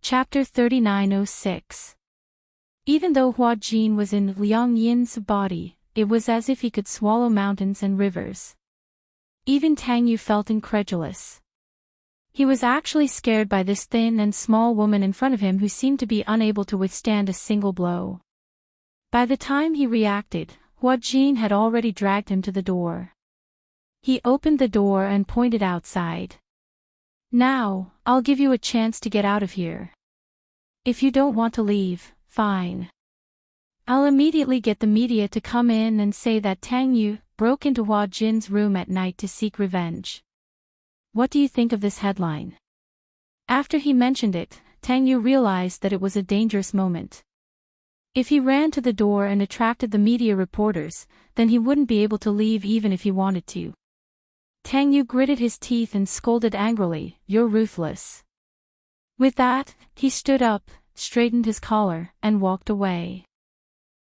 Chapter 3906. Even though Hua Jin was in Liang Yin's body, it was as if he could swallow mountains and rivers. Even Tang Yu felt incredulous. He was actually scared by this thin and small woman in front of him who seemed to be unable to withstand a single blow. By the time he reacted, Hua Jin had already dragged him to the door. He opened the door and pointed outside. "Now, I'll give you a chance to get out of here. If you don't want to leave, fine. I'll immediately get the media to come in and say that Tang Yu broke into Hua Jin's room at night to seek revenge. What do you think of this headline?" After he mentioned it, Tang Yu realized that it was a dangerous moment. If he ran to the door and attracted the media reporters, then he wouldn't be able to leave even if he wanted to. Tang Yu gritted his teeth and scolded angrily, "You're ruthless." With that, he stood up, straightened his collar, and walked away.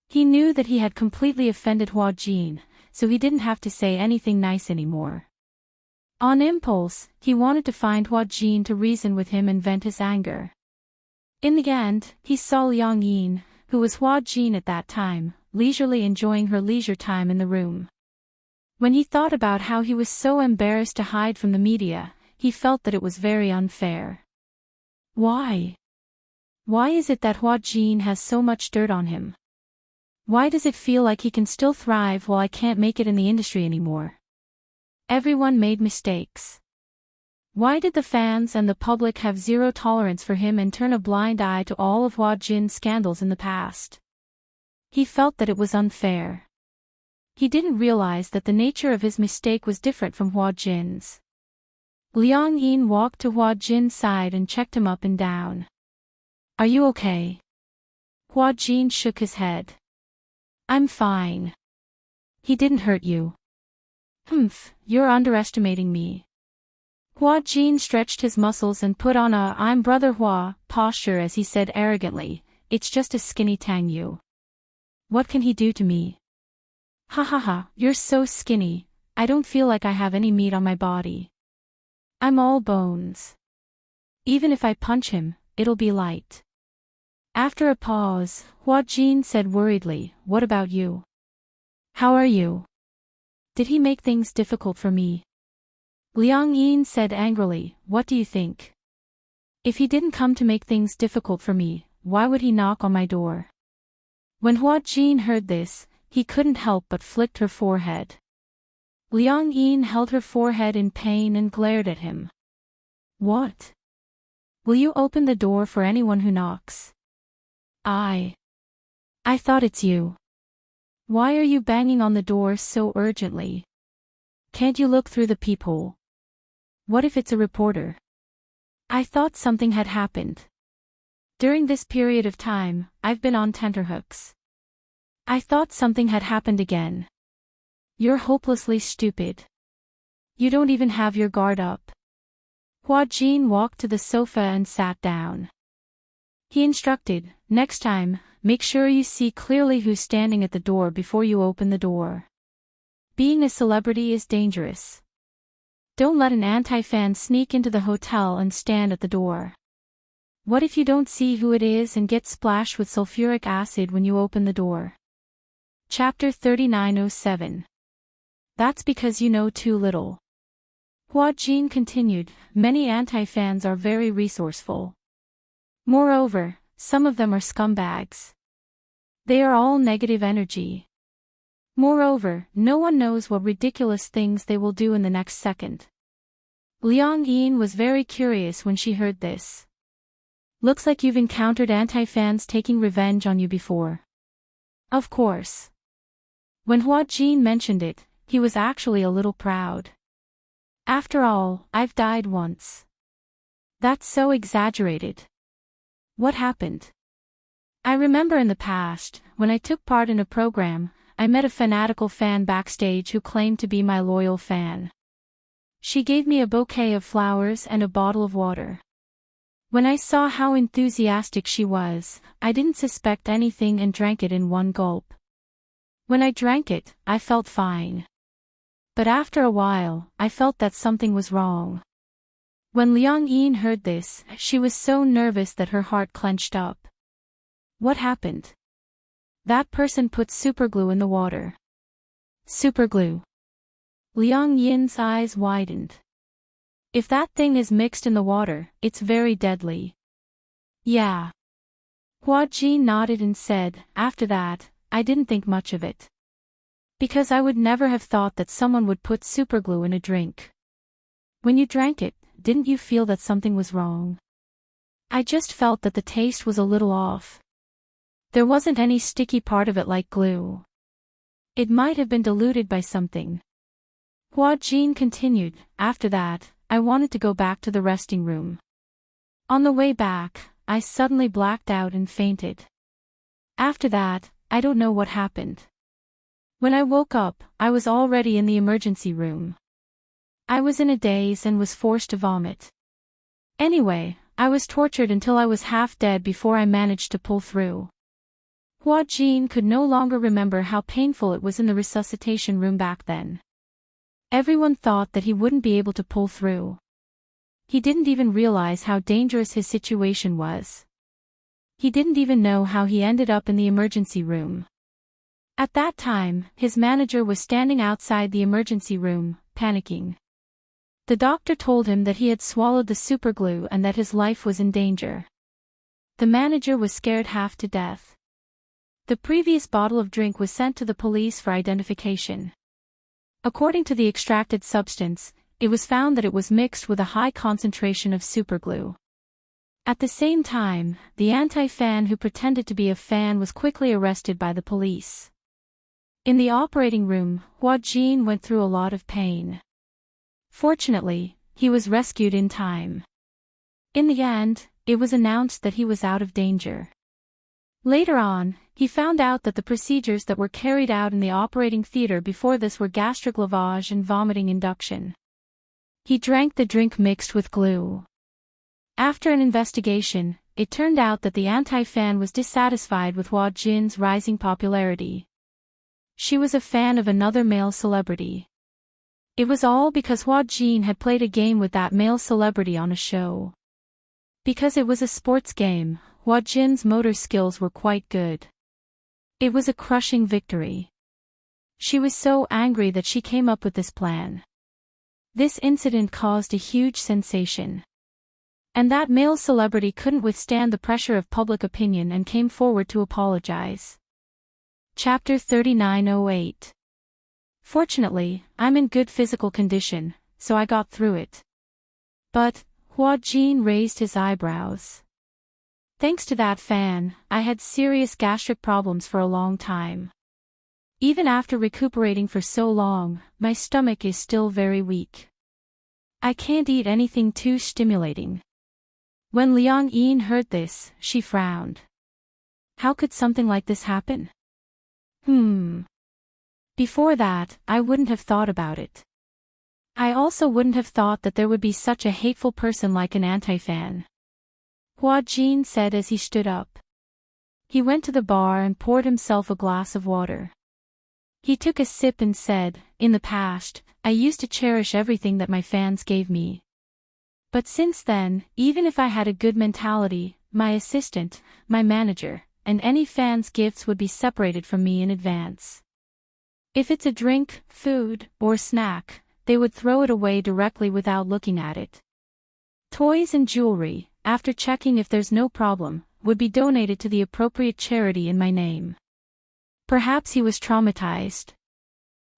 He knew that he had completely offended Hua Jin, so he didn't have to say anything nice anymore. On impulse, he wanted to find Hua Jin to reason with him and vent his anger. In the end, he saw Liang Yin, who was Hua Jin at that time, leisurely enjoying her leisure time in the room. When he thought about how he was so embarrassed to hide from the media, he felt that it was very unfair. Why? Why is it that Hua Jin has so much dirt on him? Why does it feel like he can still thrive while I can't make it in the industry anymore? Everyone made mistakes. Why did the fans and the public have zero tolerance for him and turn a blind eye to all of Hua Jin's scandals in the past? He felt that it was unfair. He didn't realize that the nature of his mistake was different from Hua Jin's. Liang Yin walked to Hua Jin's side and checked him up and down. "Are you okay?" Hua Jin shook his head. "I'm fine." "He didn't hurt you." "Humph, you're underestimating me." Hua Jin stretched his muscles and put on a "I'm brother Hua" posture as he said arrogantly, "It's just a skinny Tang Yu. What can he do to me?" "Ha ha ha, you're so skinny, I don't feel like I have any meat on my body. I'm all bones. Even if I punch him, it'll be light." After a pause, Hua Jin said worriedly, "What about you? How are you? Did he make things difficult for me?" Liang Yin said angrily, "What do you think? If he didn't come to make things difficult for me, why would he knock on my door?" When Hua Jin heard this, he couldn't help but flicked her forehead. Liang Yin held her forehead in pain and glared at him. "What? Will you open the door for anyone who knocks?" I thought it's you. Why are you banging on the door so urgently? Can't you look through the peephole? What if it's a reporter?" "I thought something had happened. During this period of time, I've been on tenterhooks. I thought something had happened again." "You're hopelessly stupid. You don't even have your guard up." Hua Jin walked to the sofa and sat down. He instructed, "Next time, make sure you see clearly who's standing at the door before you open the door. Being a celebrity is dangerous. Don't let an anti-fan sneak into the hotel and stand at the door. What if you don't see who it is and get splashed with sulfuric acid when you open the door?" Chapter 3907. That's because you know too little. Hua Jin continued, "Many anti-fans are very resourceful. Moreover, some of them are scumbags. They are all negative energy. Moreover, no one knows what ridiculous things they will do in the next second." Liang Yin was very curious when she heard this. "Looks like you've encountered anti-fans taking revenge on you before." "Of course." When Hua Jin mentioned it, he was actually a little proud. "After all, I've died once." "That's so exaggerated. What happened?" "I remember in the past, when I took part in a program, I met a fanatical fan backstage who claimed to be my loyal fan. She gave me a bouquet of flowers and a bottle of water. When I saw how enthusiastic she was, I didn't suspect anything and drank it in one gulp. When I drank it, I felt fine. But after a while, I felt that something was wrong. When Liang Yin heard this, she was so nervous that her heart clenched up. What happened? That person put superglue in the water. Superglue. Liang Yin's eyes widened. If that thing is mixed in the water, it's very deadly. Yeah. Hua Jin nodded and said, after that, I didn't think much of it. Because I would never have thought that someone would put superglue in a drink. When you drank it, didn't you feel that something was wrong? I just felt that the taste was a little off. There wasn't any sticky part of it like glue. It might have been diluted by something. Hua Jin continued, after that, I wanted to go back to the resting room. On the way back, I suddenly blacked out and fainted. After that, I don't know what happened. When I woke up, I was already in the emergency room. I was in a daze and was forced to vomit. Anyway, I was tortured until I was half dead before I managed to pull through. Hua Jin could no longer remember how painful it was in the resuscitation room back then. Everyone thought that he wouldn't be able to pull through. He didn't even realize how dangerous his situation was. He didn't even know how he ended up in the emergency room. At that time, his manager was standing outside the emergency room, panicking. The doctor told him that he had swallowed the superglue and that his life was in danger. The manager was scared half to death. The previous bottle of drink was sent to the police for identification. According to the extracted substance, it was found that it was mixed with a high concentration of superglue. At the same time, the anti-fan who pretended to be a fan was quickly arrested by the police. In the operating room, Hua Jin went through a lot of pain. Fortunately, he was rescued in time. In the end, it was announced that he was out of danger. Later on, he found out that the procedures that were carried out in the operating theater before this were gastric lavage and vomiting induction. He drank the drink mixed with glue. After an investigation, it turned out that the anti-fan was dissatisfied with Hua Jin's rising popularity. She was a fan of another male celebrity. It was all because Hua Jin had played a game with that male celebrity on a show. Because it was a sports game, Hua Jin's motor skills were quite good. It was a crushing victory. She was so angry that she came up with this plan. This incident caused a huge sensation. And that male celebrity couldn't withstand the pressure of public opinion and came forward to apologize. Chapter 3908. Fortunately, I'm in good physical condition, so I got through it. But, Hua Jin raised his eyebrows. Thanks to that fan, I had serious gastric problems for a long time. Even after recuperating for so long, my stomach is still very weak. I can't eat anything too stimulating. When Liang Yin heard this, she frowned. How could something like this happen? Before that, I wouldn't have thought about it. I also wouldn't have thought that there would be such a hateful person like an anti-fan. Hua Jin said as he stood up. He went to the bar and poured himself a glass of water. He took a sip and said, in the past, I used to cherish everything that my fans gave me. But since then, even if I had a good mentality, my assistant, my manager, and any fans' gifts would be separated from me in advance. If it's a drink, food, or snack, they would throw it away directly without looking at it. Toys and jewelry, after checking if there's no problem, would be donated to the appropriate charity in my name. Perhaps he was traumatized.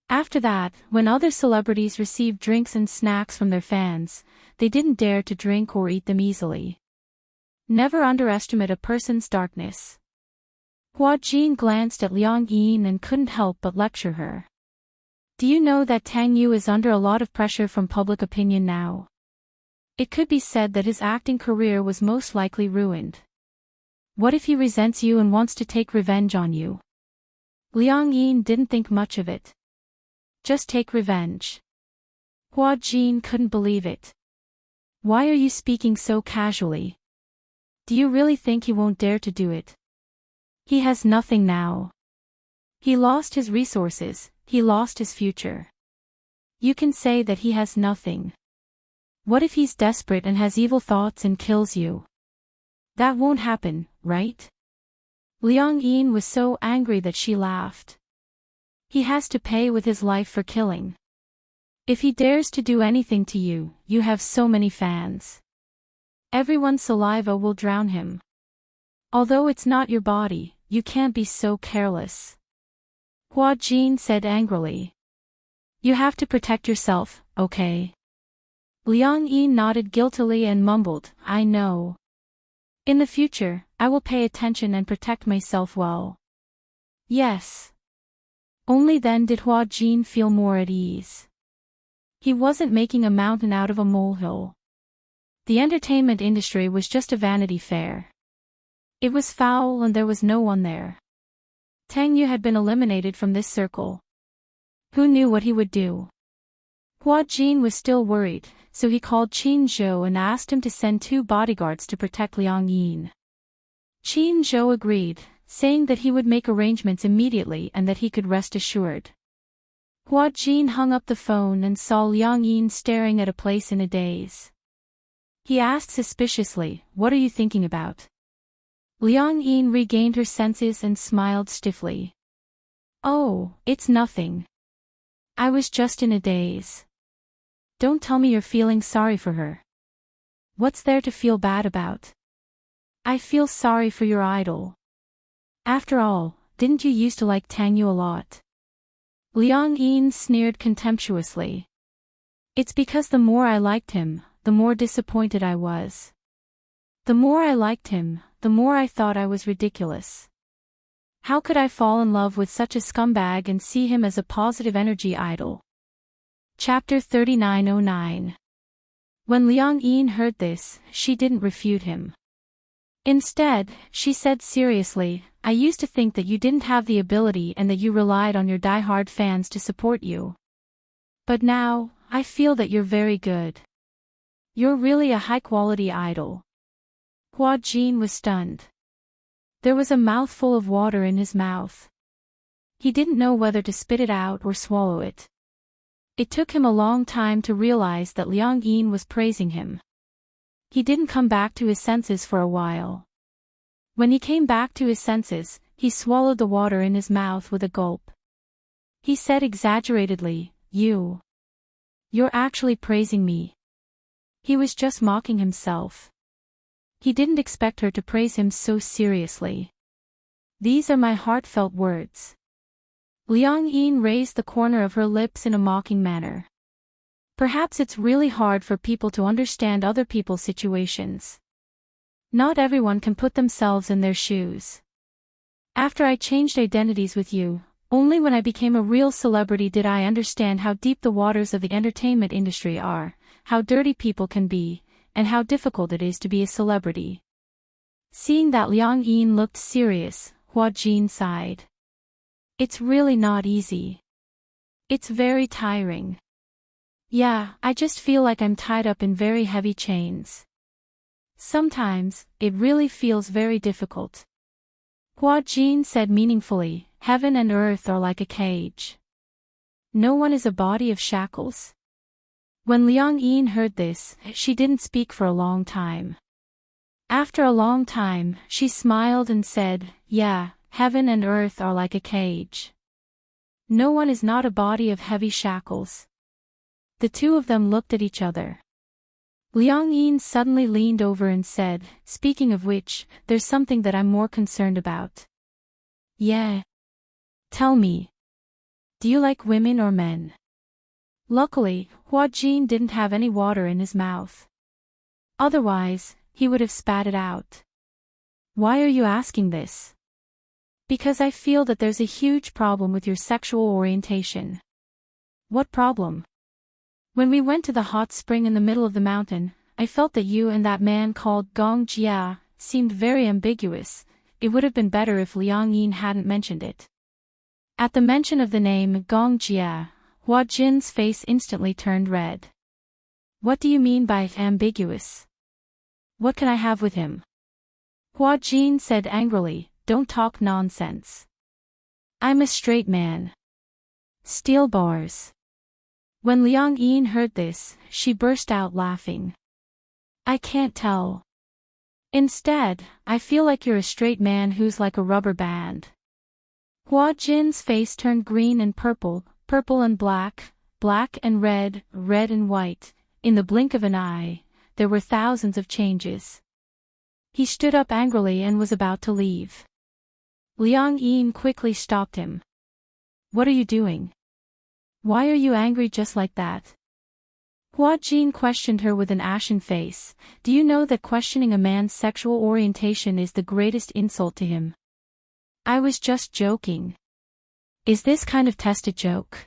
After that, when other celebrities received drinks and snacks from their fans, they didn't dare to drink or eat them easily. Never underestimate a person's darkness. Hua Jin glanced at Liang Yin and couldn't help but lecture her. Do you know that Tang Yu is under a lot of pressure from public opinion now? It could be said that his acting career was most likely ruined. What if he resents you and wants to take revenge on you? Liang Yin didn't think much of it. Just take revenge. Hua Jin couldn't believe it. Why are you speaking so casually? Do you really think he won't dare to do it? He has nothing now. He lost his resources, he lost his future. You can say that he has nothing. What if he's desperate and has evil thoughts and kills you? That won't happen, right? Liang Yin was so angry that she laughed. He has to pay with his life for killing. If he dares to do anything to you, you have so many fans. Everyone's saliva will drown him. Although it's not your body, you can't be so careless. Hua Jin said angrily. You have to protect yourself, okay? Liang Yin nodded guiltily and mumbled, I know. In the future, I will pay attention and protect myself well. Yes. Only then did Hua Jin feel more at ease. He wasn't making a mountain out of a molehill. The entertainment industry was just a vanity fair. It was foul and there was no one there. Tang Yu had been eliminated from this circle. Who knew what he would do? Hua Jin was still worried, so he called Qin Zhou and asked him to send 2 bodyguards to protect Liang Yin. Qin Zhou agreed, saying that he would make arrangements immediately and that he could rest assured. Hua Jin hung up the phone and saw Liang Yin staring at a place in a daze. He asked suspiciously, What are you thinking about? Liang Yin regained her senses and smiled stiffly. Oh, it's nothing. I was just in a daze. Don't tell me you're feeling sorry for her. What's there to feel bad about? I feel sorry for your idol. After all, didn't you used to like Tang Yu a lot? Liang Yin sneered contemptuously. It's because the more I liked him, the more disappointed I was. The more I liked him, the more I thought I was ridiculous. How could I fall in love with such a scumbag and see him as a positive energy idol? Chapter 3909. When Liang Yin heard this, she didn't refute him. Instead, she said seriously, I used to think that you didn't have the ability and that you relied on your die-hard fans to support you. But now, I feel that you're very good. You're really a high-quality idol. Hua Jin was stunned. There was a mouthful of water in his mouth. He didn't know whether to spit it out or swallow it. It took him a long time to realize that Liang Yin was praising him. He didn't come back to his senses for a while. When he came back to his senses, he swallowed the water in his mouth with a gulp. He said exaggeratedly, You're actually praising me. He was just mocking himself. He didn't expect her to praise him so seriously. These are my heartfelt words. Liang Yin raised the corner of her lips in a mocking manner. Perhaps it's really hard for people to understand other people's situations. Not everyone can put themselves in their shoes. After I changed identities with you, only when I became a real celebrity did I understand how deep the waters of the entertainment industry are, how dirty people can be, and how difficult it is to be a celebrity. Seeing that Liang Yin looked serious, Hua Jin sighed. It's really not easy. It's very tiring. Yeah, I just feel like I'm tied up in very heavy chains. Sometimes, it really feels very difficult. Hua Jin said meaningfully, Heaven and earth are like a cage. No one is a body of shackles. When Liang Yin heard this, she didn't speak for a long time. After a long time, she smiled and said, Yeah, heaven and earth are like a cage. No one is not a body of heavy shackles. The two of them looked at each other. Liang Yin suddenly leaned over and said, Speaking of which, there's something that I'm more concerned about. Yeah. Tell me. Do you like women or men? Luckily, Hua Jin didn't have any water in his mouth. Otherwise, he would have spat it out. Why are you asking this? Because I feel that there's a huge problem with your sexual orientation. What problem? When we went to the hot spring in the middle of the mountain, I felt that you and that man called Gong Jia seemed very ambiguous. It would have been better if Liang Yin hadn't mentioned it. At the mention of the name Gong Jia, Hua Jin's face instantly turned red. What do you mean by ambiguous? What can I have with him? Hua Jin said angrily, Don't talk nonsense. I'm a straight man. Steel bars. When Liang Yin heard this, she burst out laughing. I can't tell. Instead, I feel like you're a straight man who's like a rubber band. Hua Jin's face turned green and purple, purple and black, black and red, red and white. In the blink of an eye, there were thousands of changes. He stood up angrily and was about to leave. Liang Yin quickly stopped him. What are you doing? Why are you angry just like that? Hua Jin questioned her with an ashen face. Do you know that questioning a man's sexual orientation is the greatest insult to him? I was just joking. Is this kind of test a joke?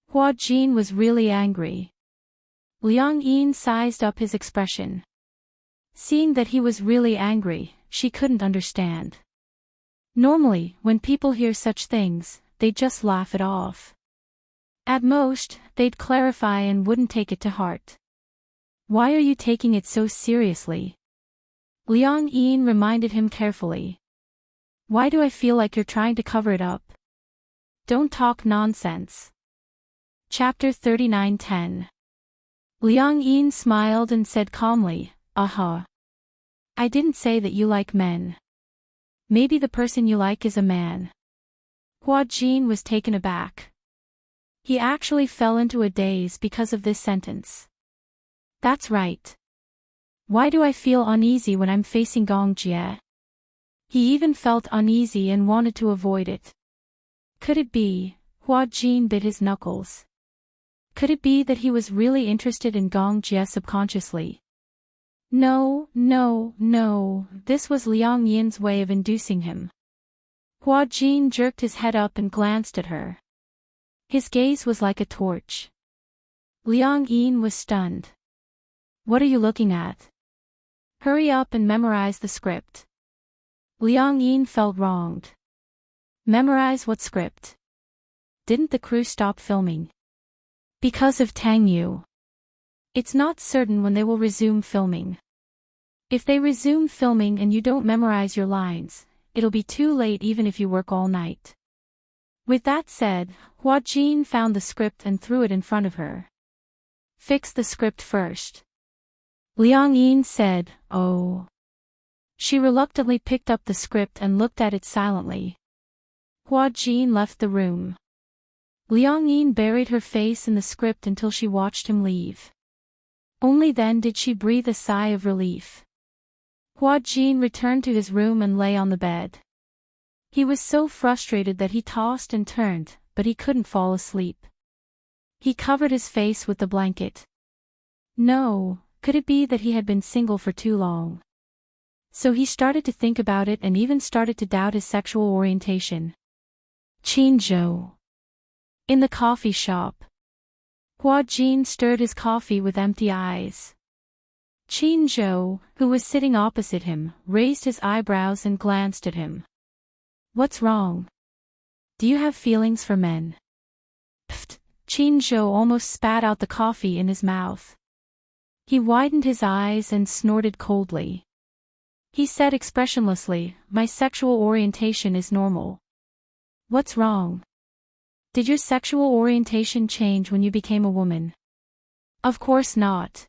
Hua Jin was really angry. Liang Yin sized up his expression. Seeing that he was really angry, she couldn't understand. Normally, when people hear such things, they just laugh it off. At most, they'd clarify and wouldn't take it to heart. Why are you taking it so seriously? Liang Yin reminded him carefully. Why do I feel like you're trying to cover it up? Don't talk nonsense. Chapter 39:10. Liang Yin smiled and said calmly, "Aha. I didn't say that you like men. Maybe the person you like is a man." Hua Jin was taken aback. He actually fell into a daze because of this sentence. That's right. Why do I feel uneasy when I'm facing Gong Jie? He even felt uneasy and wanted to avoid it. Could it be? Hua Jin bit his knuckles. Could it be that he was really interested in Gong Jie subconsciously? No, no, no, this was Liang Yin's way of inducing him. Hua Jin jerked his head up and glanced at her. His gaze was like a torch. Liang Yin was stunned. What are you looking at? Hurry up and memorize the script. Liang Yin felt wronged. Memorize what script? Didn't the crew stop filming? Because of Tang Yu. It's not certain when they will resume filming. If they resume filming and you don't memorize your lines, it'll be too late even if you work all night. With that said, Hua Jin found the script and threw it in front of her. Fix the script first. Liang Yin said, oh. She reluctantly picked up the script and looked at it silently. Hua Jin left the room. Liang Yin buried her face in the script until she watched him leave. Only then did she breathe a sigh of relief. Hua Jin returned to his room and lay on the bed. He was so frustrated that he tossed and turned, but he couldn't fall asleep. He covered his face with the blanket. No, could it be that he had been single for too long? So he started to think about it and even started to doubt his sexual orientation. Qinzhou. In the coffee shop. Hua Jin stirred his coffee with empty eyes. Qinzhou, who was sitting opposite him, raised his eyebrows and glanced at him. What's wrong? Do you have feelings for men? Pfft, Qinzhou almost spat out the coffee in his mouth. He widened his eyes and snorted coldly. He said expressionlessly, my sexual orientation is normal. What's wrong? Did your sexual orientation change when you became a woman? Of course not.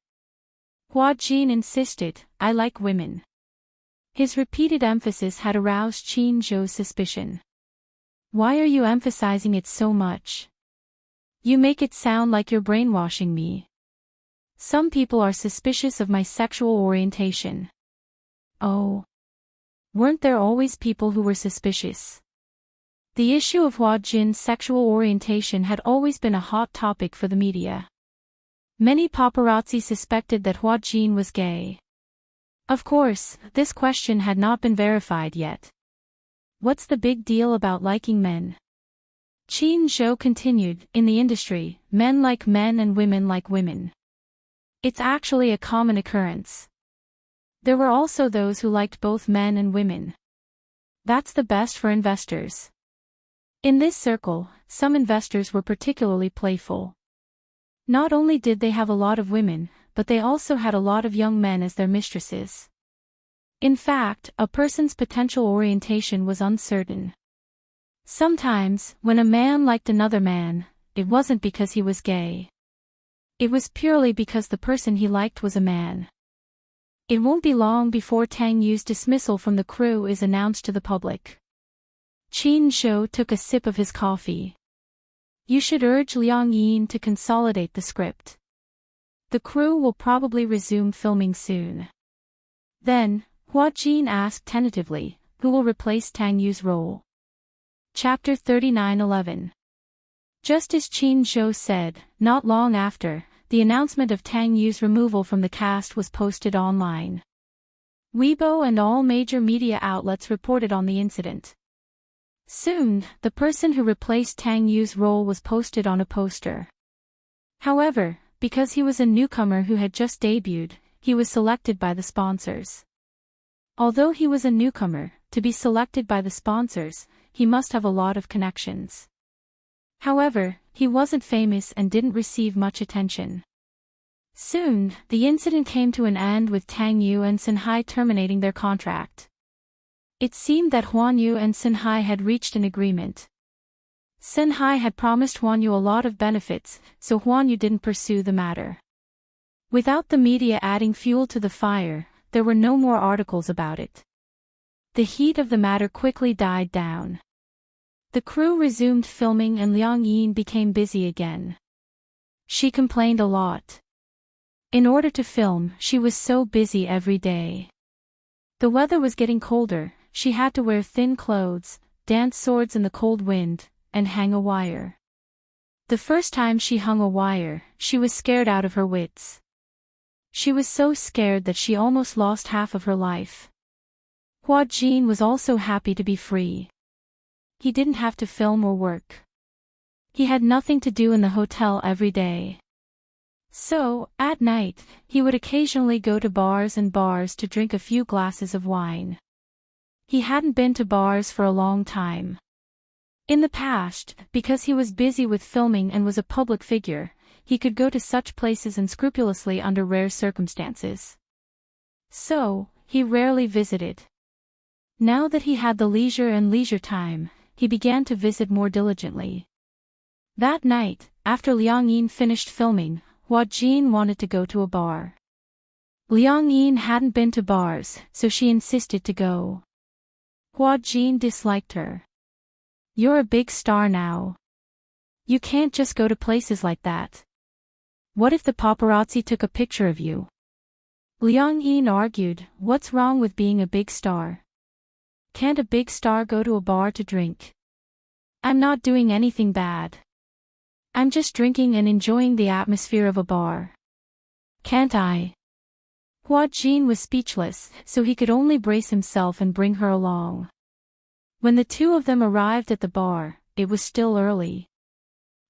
Hua Jin insisted, I like women. His repeated emphasis had aroused Qinzhou's suspicion. Why are you emphasizing it so much? You make it sound like you're brainwashing me. Some people are suspicious of my sexual orientation. Oh. Weren't there always people who were suspicious? The issue of Hua Jin's sexual orientation had always been a hot topic for the media. Many paparazzi suspected that Hua Jin was gay. Of course, this question had not been verified yet. What's the big deal about liking men? Qinzhou continued, in the industry, men like men and women like women. It's actually a common occurrence. There were also those who liked both men and women. That's the best for investors. In this circle, some investors were particularly playful. Not only did they have a lot of women, but they also had a lot of young men as their mistresses. In fact, a person's potential orientation was uncertain. Sometimes, when a man liked another man, it wasn't because he was gay. It was purely because the person he liked was a man. It won't be long before Tang Yu's dismissal from the crew is announced to the public. Qin Zhou took a sip of his coffee. You should urge Liang Yin to consolidate the script. The crew will probably resume filming soon. Then, Hua Jin asked tentatively, who will replace Tang Yu's role? Chapter 39:11. Just as Qin Zhou said, not long after, the announcement of Tang Yu's removal from the cast was posted online. Weibo and all major media outlets reported on the incident. Soon, the person who replaced Tang Yu's role was posted on a poster. However, because he was a newcomer who had just debuted, he was selected by the sponsors. Although he was a newcomer, to be selected by the sponsors, he must have a lot of connections. However, he wasn't famous and didn't receive much attention. Soon, the incident came to an end with Tang Yu and Sinhai terminating their contract. It seemed that Huan Yu and Sinhai had reached an agreement. Sinhai had promised Huan Yu a lot of benefits, so Huan Yu didn't pursue the matter. Without the media adding fuel to the fire, there were no more articles about it. The heat of the matter quickly died down. The crew resumed filming and Liang Yin became busy again. She complained a lot. In order to film, she was so busy every day. The weather was getting colder, she had to wear thin clothes, dance swords in the cold wind, and hang a wire. The first time she hung a wire, she was scared out of her wits. She was so scared that she almost lost half of her life. Hua Jin was also happy to be free. He didn't have to film or work. He had nothing to do in the hotel every day. So, at night, he would occasionally go to bars to drink a few glasses of wine. He hadn't been to bars for a long time. In the past, because he was busy with filming and was a public figure, he could go to such places unscrupulously under rare circumstances. So, he rarely visited. Now that he had the leisure time, he began to visit more diligently. That night, after Liang Yin finished filming, Hua Jin wanted to go to a bar. Liang Yin hadn't been to bars, so she insisted to go. Hua Jin disliked her. You're a big star now. You can't just go to places like that. What if the paparazzi took a picture of you? Liang Yin argued, what's wrong with being a big star? Can't a big star go to a bar to drink? I'm not doing anything bad. I'm just drinking and enjoying the atmosphere of a bar. Can't I? Hua Jin was speechless, so he could only brace himself and bring her along. When the two of them arrived at the bar, it was still early.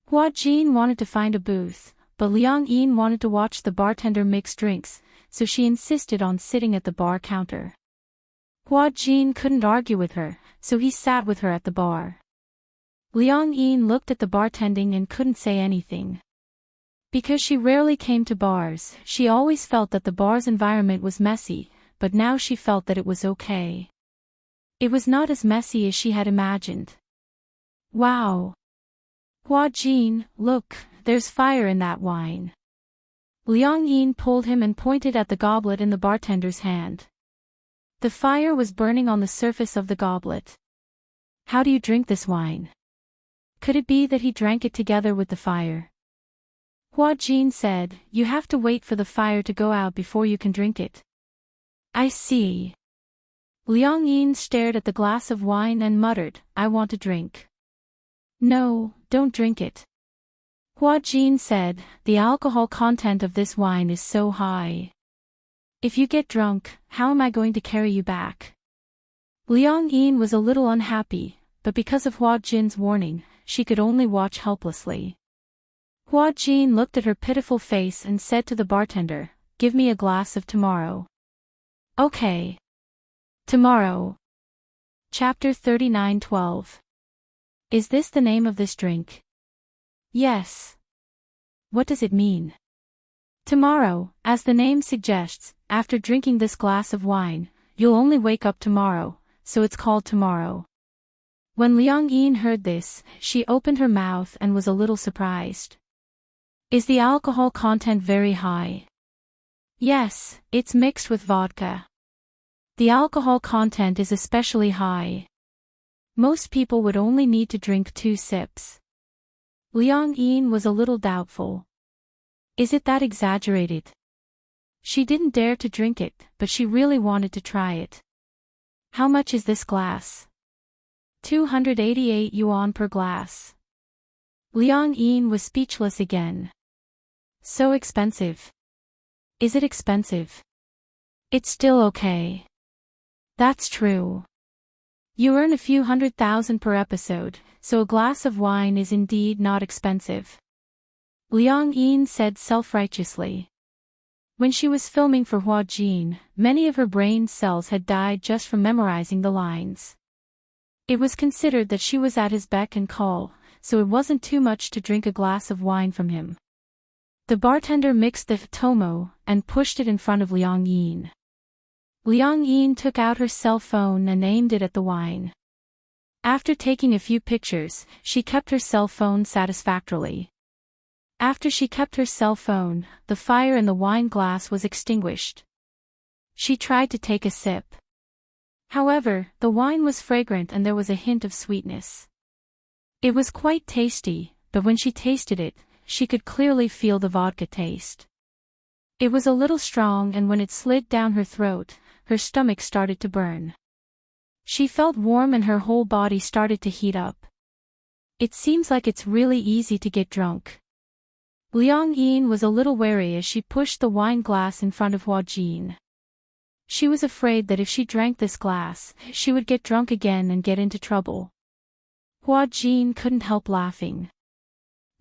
Hua Jin wanted to find a booth, but Liang Yin wanted to watch the bartender mix drinks, so she insisted on sitting at the bar counter. Hua Jin couldn't argue with her, so he sat with her at the bar. Liang Yin looked at the bartending and couldn't say anything. Because she rarely came to bars, she always felt that the bar's environment was messy, but now she felt that it was okay. It was not as messy as she had imagined. Wow! Hua Jin, look, there's fire in that wine. Liang Yin pulled him and pointed at the goblet in the bartender's hand. The fire was burning on the surface of the goblet. How do you drink this wine? Could it be that he drank it together with the fire? Hua Jin said, you have to wait for the fire to go out before you can drink it. I see. Liang Yin stared at the glass of wine and muttered, I want a drink. No, don't drink it. Hua Jin said, the alcohol content of this wine is so high. If you get drunk, how am I going to carry you back? Liang Yin was a little unhappy, but because of Hua Jin's warning, she could only watch helplessly. Hua Jin looked at her pitiful face and said to the bartender, give me a glass of tomorrow. Okay. Tomorrow. Chapter 39:12. Is this the name of this drink? Yes. What does it mean? Tomorrow, as the name suggests, after drinking this glass of wine, you'll only wake up tomorrow, so it's called tomorrow. When Liang Yin heard this, she opened her mouth and was a little surprised. Is the alcohol content very high? Yes, it's mixed with vodka. The alcohol content is especially high. Most people would only need to drink 2 sips. Liang Yin was a little doubtful. Is it that exaggerated? She didn't dare to drink it, but she really wanted to try it. How much is this glass? 288 yuan per glass. Liang Yin was speechless again. So expensive. Is it expensive? It's still okay. That's true. You earn a few 100,000 per episode, so a glass of wine is indeed not expensive. Liang Yin said self-righteously. When she was filming for Hua Jin, many of her brain cells had died just from memorizing the lines. It was considered that she was at his beck and call, so it wasn't too much to drink a glass of wine from him. The bartender mixed the tomo and pushed it in front of Liang Yin. Liang Yin took out her cell phone and aimed it at the wine. After taking a few pictures, she kept her cell phone satisfactorily. After she kept her cell phone, the fire in the wine glass was extinguished. She tried to take a sip. However, the wine was fragrant and there was a hint of sweetness. It was quite tasty, but when she tasted it, she could clearly feel the vodka taste. It was a little strong, and when it slid down her throat, her stomach started to burn. She felt warm and her whole body started to heat up. It seems like it's really easy to get drunk. Liang Yin was a little wary as she pushed the wine glass in front of Hua Jin. She was afraid that if she drank this glass, she would get drunk again and get into trouble. Hua Jin couldn't help laughing.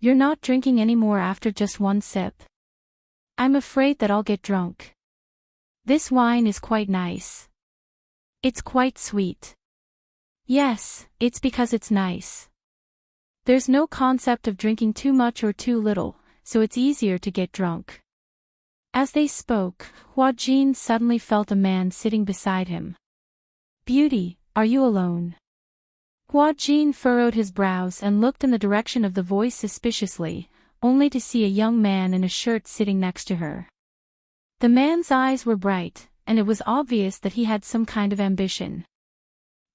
You're not drinking anymore after just 1 sip? I'm afraid that I'll get drunk. This wine is quite nice. It's quite sweet. Yes, it's because it's nice. There's no concept of drinking too much or too little, so it's easier to get drunk. As they spoke, Hua Jin suddenly felt a man sitting beside him. Beauty, are you alone? Hua Jin furrowed his brows and looked in the direction of the voice suspiciously, only to see a young man in a shirt sitting next to her. The man's eyes were bright, and it was obvious that he had some kind of ambition.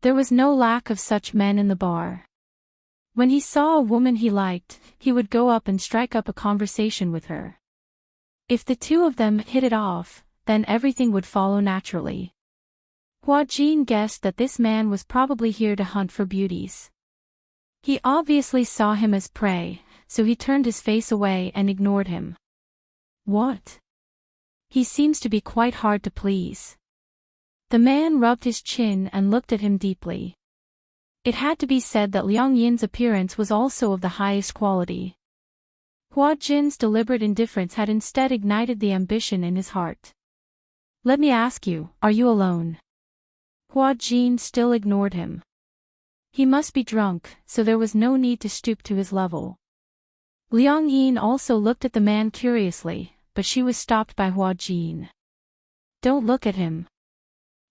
There was no lack of such men in the bar. When he saw a woman he liked, he would go up and strike up a conversation with her. If the two of them hit it off, then everything would follow naturally. Hua Jin guessed that this man was probably here to hunt for beauties. He obviously saw him as prey, so he turned his face away and ignored him. What? He seems to be quite hard to please. The man rubbed his chin and looked at him deeply. It had to be said that Liang Yin's appearance was also of the highest quality. Hua Jin's deliberate indifference had instead ignited the ambition in his heart. Let me ask you, are you alone? Hua Jin still ignored him. He must be drunk, so there was no need to stoop to his level. Liang Yin also looked at the man curiously, but she was stopped by Hua Jin. Don't look at him.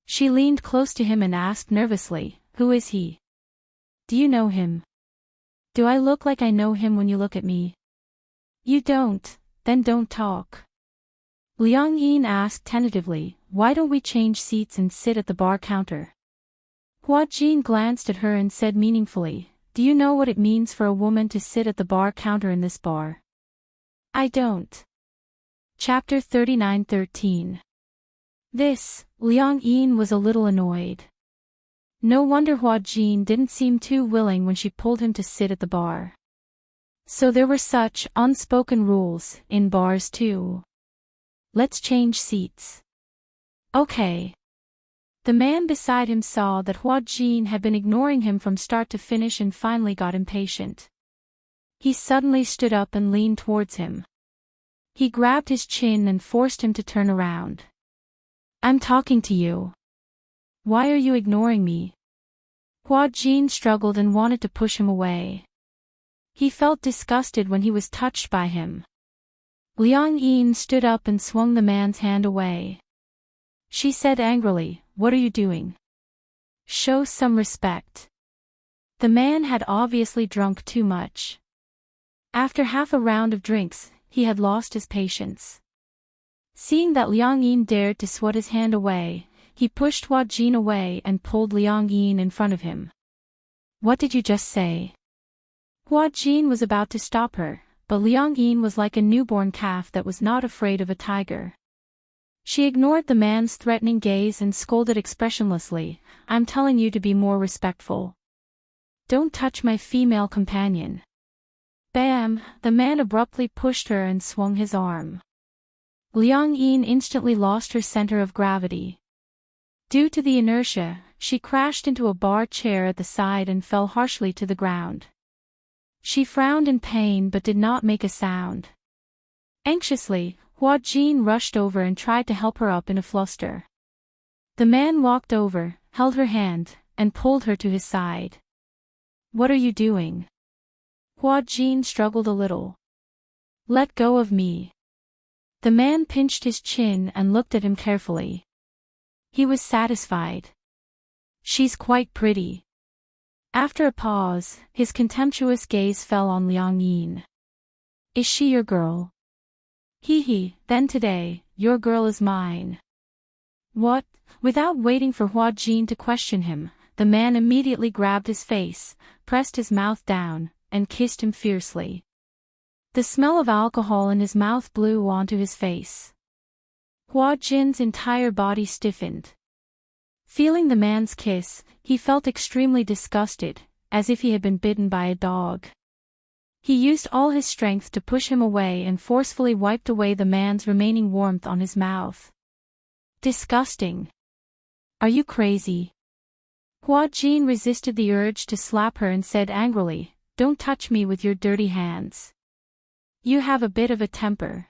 She leaned close to him and asked nervously, who is he? Do you know him? Do I look like I know him when you look at me? You don't, then don't talk. Liang Yin asked tentatively, why don't we change seats and sit at the bar counter? Hua Jin glanced at her and said meaningfully, do you know what it means for a woman to sit at the bar counter in this bar? I don't. Chapter 39:13. This, Liang Yin was a little annoyed. No wonder Hua Jin didn't seem too willing when she pulled him to sit at the bar. So there were such unspoken rules in bars too. Let's change seats. Okay. The man beside him saw that Hua Jin had been ignoring him from start to finish and finally got impatient. He suddenly stood up and leaned towards him. He grabbed his chin and forced him to turn around. I'm talking to you. Why are you ignoring me? Hua Jin struggled and wanted to push him away. He felt disgusted when he was touched by him. Liang Yin stood up and swung the man's hand away. She said angrily, what are you doing? Show some respect. The man had obviously drunk too much. After half a round of drinks, he had lost his patience. Seeing that Liang Yin dared to swat his hand away, he pushed Hua Jin away and pulled Liang Yin in front of him. "What did you just say?" Hua Jin was about to stop her, but Liang Yin was like a newborn calf that was not afraid of a tiger. She ignored the man's threatening gaze and scolded expressionlessly, "I'm telling you to be more respectful. Don't touch my female companion." Bam! The man abruptly pushed her and swung his arm. Liang Yin instantly lost her center of gravity. Due to the inertia, she crashed into a bar chair at the side and fell harshly to the ground. She frowned in pain but did not make a sound. Anxiously, Hua Jin rushed over and tried to help her up in a fluster. The man walked over, held her hand, and pulled her to his side. "What are you doing?" Hua Jin struggled a little. "Let go of me." The man pinched his chin and looked at him carefully. He was satisfied. "She's quite pretty." After a pause, his contemptuous gaze fell on Liang Yin. "Is she your girl?" "Hee, then today, your girl is mine." "What?" Without waiting for Hua Jin to question him, the man immediately grabbed his face, pressed his mouth down, and kissed him fiercely. The smell of alcohol in his mouth blew onto his face. Hua Jin's entire body stiffened. Feeling the man's kiss, he felt extremely disgusted, as if he had been bitten by a dog. He used all his strength to push him away and forcefully wiped away the man's remaining warmth on his mouth. Disgusting. "Are you crazy?" Hua Jin resisted the urge to slap her and said angrily, "Don't touch me with your dirty hands. You have a bit of a temper."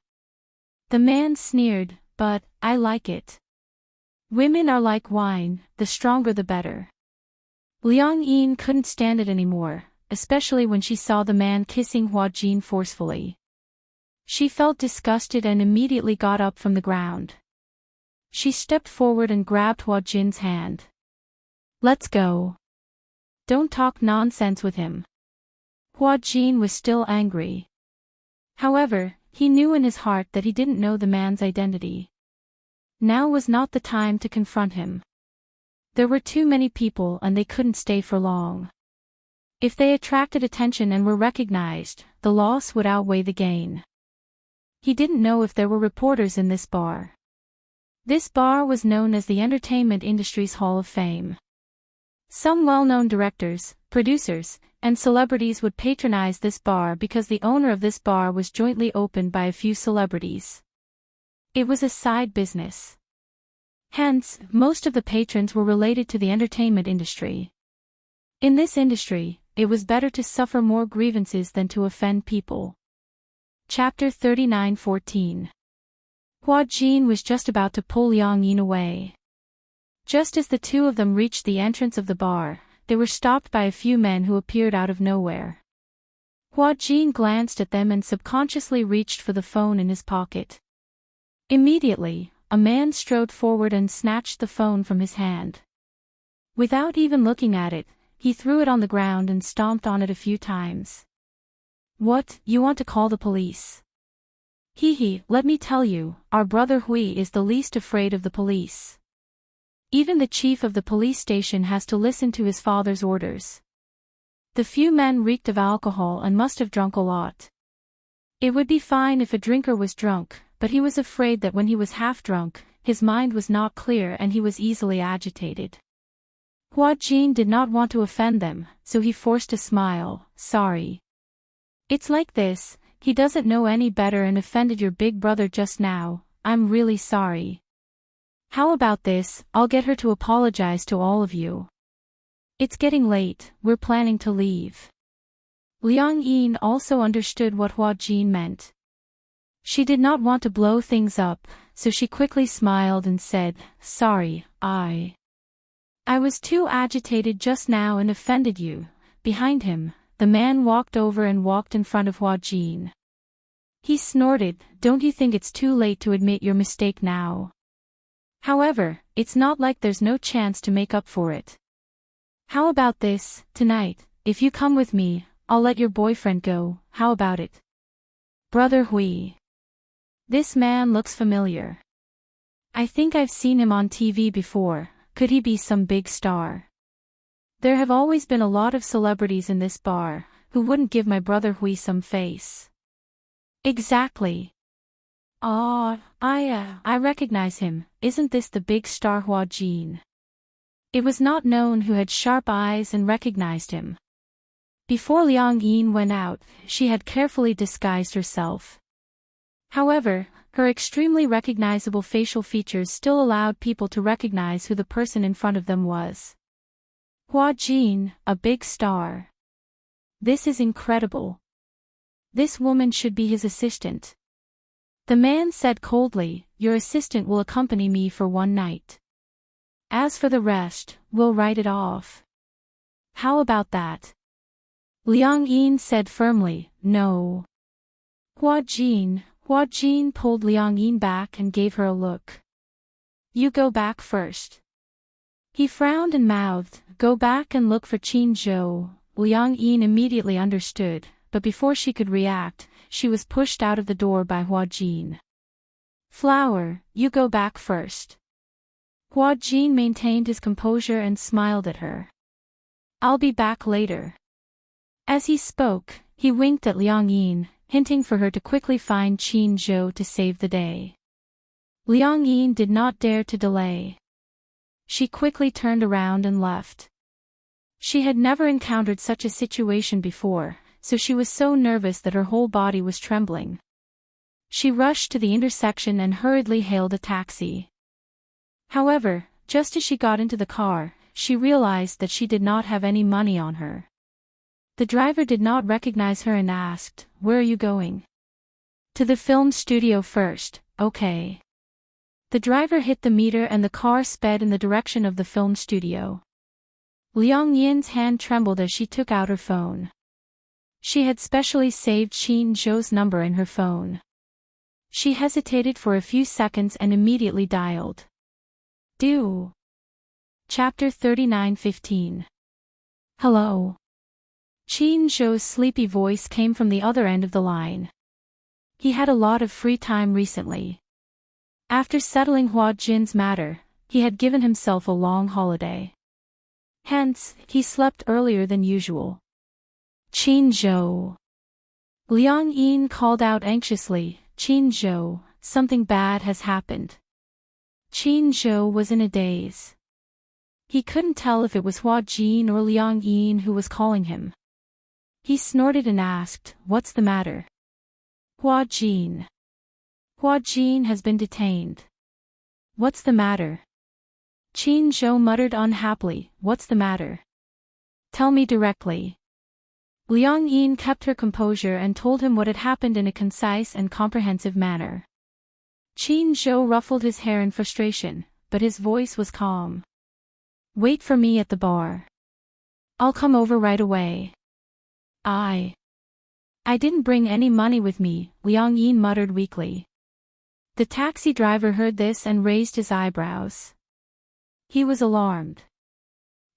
The man sneered, "But I like it. Women are like wine, the stronger the better." Liang Yin couldn't stand it anymore, especially when she saw the man kissing Hua Jin forcefully. She felt disgusted and immediately got up from the ground. She stepped forward and grabbed Hua Jin's hand. "Let's go. Don't talk nonsense with him." Hua Jin was still angry. However, he knew in his heart that he didn't know the man's identity. Now was not the time to confront him. There were too many people and they couldn't stay for long. If they attracted attention and were recognized, the loss would outweigh the gain. He didn't know if there were reporters in this bar. This bar was known as the entertainment industry's Hall of Fame. Some well-known directors, producers, and celebrities would patronize this bar because the owner of this bar was jointly owned by a few celebrities. It was a side business. Hence, most of the patrons were related to the entertainment industry. In this industry, it was better to suffer more grievances than to offend people. Chapter 39:14. Hua Jin was just about to pull Liang Yin away. Just as the two of them reached the entrance of the bar, they were stopped by a few men who appeared out of nowhere. Hua Jin glanced at them and subconsciously reached for the phone in his pocket. Immediately, a man strode forward and snatched the phone from his hand. Without even looking at it, he threw it on the ground and stomped on it a few times. "What, you want to call the police?" "Hee, let me tell you, our brother Hui is the least afraid of the police. Even the chief of the police station has to listen to his father's orders." The few men reeked of alcohol and must have drunk a lot. It would be fine if a drinker was drunk, but he was afraid that when he was half drunk, his mind was not clear and he was easily agitated. Hua Jin did not want to offend them, so he forced a smile. "Sorry. It's like this, he doesn't know any better and offended your big brother just now. I'm really sorry. How about this, I'll get her to apologize to all of you. It's getting late, we're planning to leave." Liang Yin also understood what Hua Jin meant. She did not want to blow things up, so she quickly smiled and said, "Sorry, I was too agitated just now and offended you." Behind him, the man walked over and walked in front of Hua Jin. He snorted, "Don't you think it's too late to admit your mistake now? However, it's not like there's no chance to make up for it. How about this, tonight, if you come with me, I'll let your boyfriend go, how about it?" Brother Hui. This man looks familiar. I think I've seen him on TV before. Could he be some big star? There have always been a lot of celebrities in this bar. Who wouldn't give my brother Hui some face? Exactly. I recognize him. Isn't this the big star Hua Jin? It was not known who had sharp eyes and recognized him. Before Liang Yin went out, she had carefully disguised herself. However, her extremely recognizable facial features still allowed people to recognize who the person in front of them was. Hua Jin, a big star. This is incredible. This woman should be his assistant. The man said coldly, your assistant will accompany me for one night. As for the rest, we'll write it off. How about that? Liang Yin said firmly, no. Hua Jin pulled Liang Yin back and gave her a look. You go back first. He frowned and mouthed, go back and look for Qin Zhou. Liang Yin immediately understood, but before she could react, she was pushed out of the door by Hua Jin. Flower, you go back first. Hua Jin maintained his composure and smiled at her. I'll be back later. As he spoke, he winked at Liang Yin, hinting for her to quickly find Qin Zhou to save the day. Liang Yin did not dare to delay. She quickly turned around and left. She had never encountered such a situation before, so she was so nervous that her whole body was trembling. She rushed to the intersection and hurriedly hailed a taxi. However, just as she got into the car, she realized that she did not have any money on her. The driver did not recognize her and asked, where are you going? To the film studio first, okay. The driver hit the meter and the car sped in the direction of the film studio. Liang Yin's hand trembled as she took out her phone. She had specially saved Qin Zhou's number in her phone. She hesitated for a few seconds and immediately dialed. Do. Chapter 39:15. Hello. Qin Zhou's sleepy voice came from the other end of the line. He had a lot of free time recently. After settling Hua Jin's matter, he had given himself a long holiday. Hence, he slept earlier than usual. Qin Zhou. Liang Yin called out anxiously, Qin Zhou, something bad has happened. Qin Zhou was in a daze. He couldn't tell if it was Hua Jin or Liang Yin who was calling him. He snorted and asked, what's the matter? Hua Jin. Hua Jin has been detained. What's the matter? Qin Zhou muttered unhappily, what's the matter? Tell me directly. Liang Yin kept her composure and told him what had happened in a concise and comprehensive manner. Qin Zhou ruffled his hair in frustration, but his voice was calm. Wait for me at the bar. I'll come over right away. I didn't bring any money with me, Liang Yin muttered weakly. The taxi driver heard this and raised his eyebrows. He was alarmed.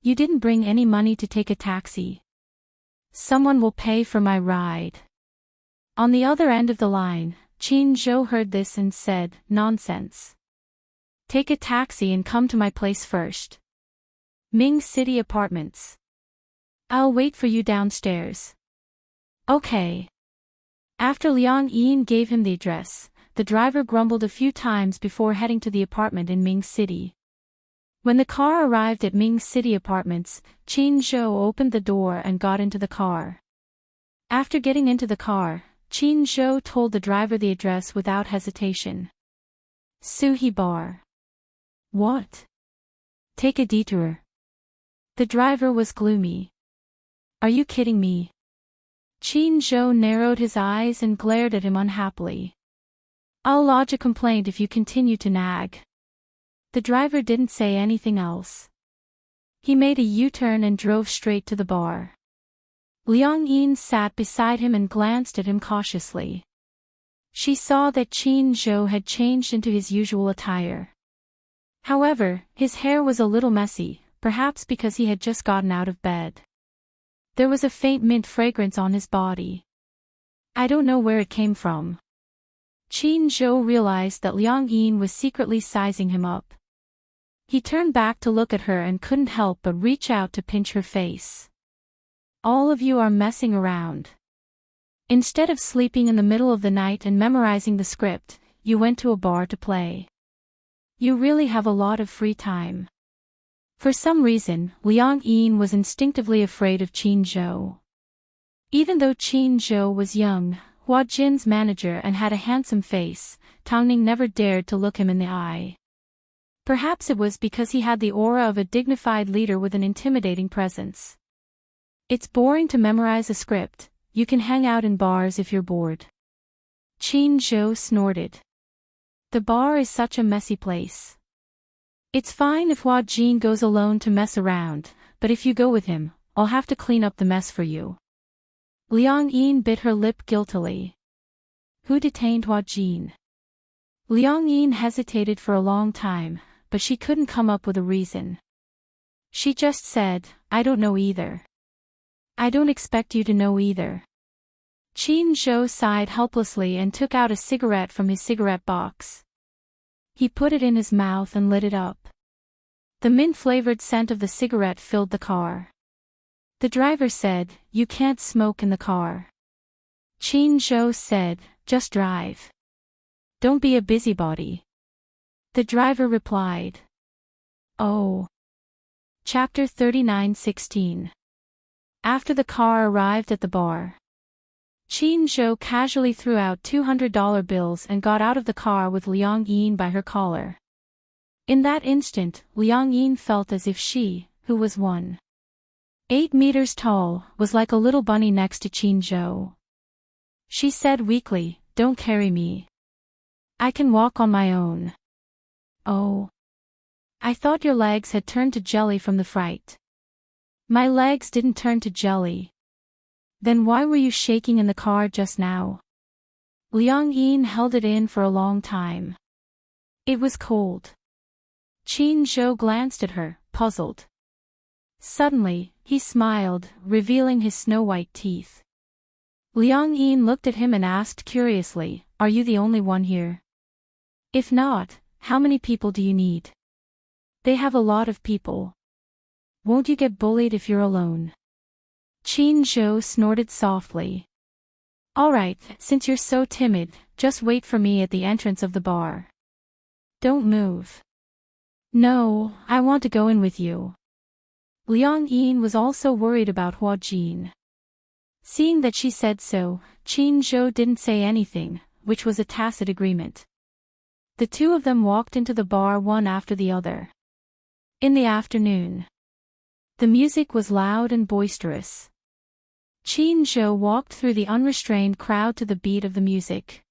You didn't bring any money to take a taxi. Someone will pay for my ride. On the other end of the line, Qin Zhou heard this and said, nonsense. Take a taxi and come to my place first. Ming City Apartments. I'll wait for you downstairs. Okay. After Liang Yin gave him the address, the driver grumbled a few times before heading to the apartment in Ming City. When the car arrived at Ming City Apartments, Qin Zhou opened the door and got into the car. After getting into the car, Qin Zhou told the driver the address without hesitation. Suhi Bar. What? Take a detour. The driver was gloomy. Are you kidding me? Qin Zhou narrowed his eyes and glared at him unhappily. I'll lodge a complaint if you continue to nag. The driver didn't say anything else. He made a U-turn and drove straight to the bar. Liang Yin sat beside him and glanced at him cautiously. She saw that Qin Zhou had changed into his usual attire. However, his hair was a little messy, perhaps because he had just gotten out of bed. There was a faint mint fragrance on his body. I don't know where it came from. Qin Zhou realized that Liang Yin was secretly sizing him up. He turned back to look at her and couldn't help but reach out to pinch her face. All of you are messing around. Instead of sleeping in the middle of the night and memorizing the script, you went to a bar to play. You really have a lot of free time. For some reason, Liang Yin was instinctively afraid of Qin Zhou. Even though Qin Zhou was young, Hua Jin's manager and had a handsome face, Tang Ning never dared to look him in the eye. Perhaps it was because he had the aura of a dignified leader with an intimidating presence. It's boring to memorize a script, you can hang out in bars if you're bored. Qin Zhou snorted. The bar is such a messy place. It's fine if Hua Jin goes alone to mess around, but if you go with him, I'll have to clean up the mess for you. Liang Yin bit her lip guiltily. Who detained Hua Jin? Liang Yin hesitated for a long time, but she couldn't come up with a reason. She just said, I don't know either. I don't expect you to know either. Qin Zhou sighed helplessly and took out a cigarette from his cigarette box. He put it in his mouth and lit it up. The mint-flavored scent of the cigarette filled the car. The driver said, you can't smoke in the car. Qin Zhou said, just drive. Don't be a busybody. The driver replied. Oh. Chapter 39:16. After the car arrived at the bar, Qin Zhou casually threw out $200 bills and got out of the car with Liang Yin by her collar. In that instant, Liang Yin felt as if she, who was 1.8 meters tall, was like a little bunny next to Qin Zhou. She said weakly, don't carry me. I can walk on my own. Oh. I thought your legs had turned to jelly from the fright. My legs didn't turn to jelly. Then why were you shaking in the car just now? Liang Yin held it in for a long time. It was cold. Qin Zhou glanced at her, puzzled. Suddenly, he smiled, revealing his snow-white teeth. Liang Yin looked at him and asked curiously, are you the only one here? If not, how many people do you need? They have a lot of people. Won't you get bullied if you're alone? Qin Zhou snorted softly. All right, since you're so timid, just wait for me at the entrance of the bar. Don't move. No, I want to go in with you. Liang Yin was also worried about Hua Jin. Seeing that she said so, Qin Zhou didn't say anything, which was a tacit agreement. The two of them walked into the bar one after the other. In the afternoon, the music was loud and boisterous. Qin Zhou walked through the unrestrained crowd to the beat of the music.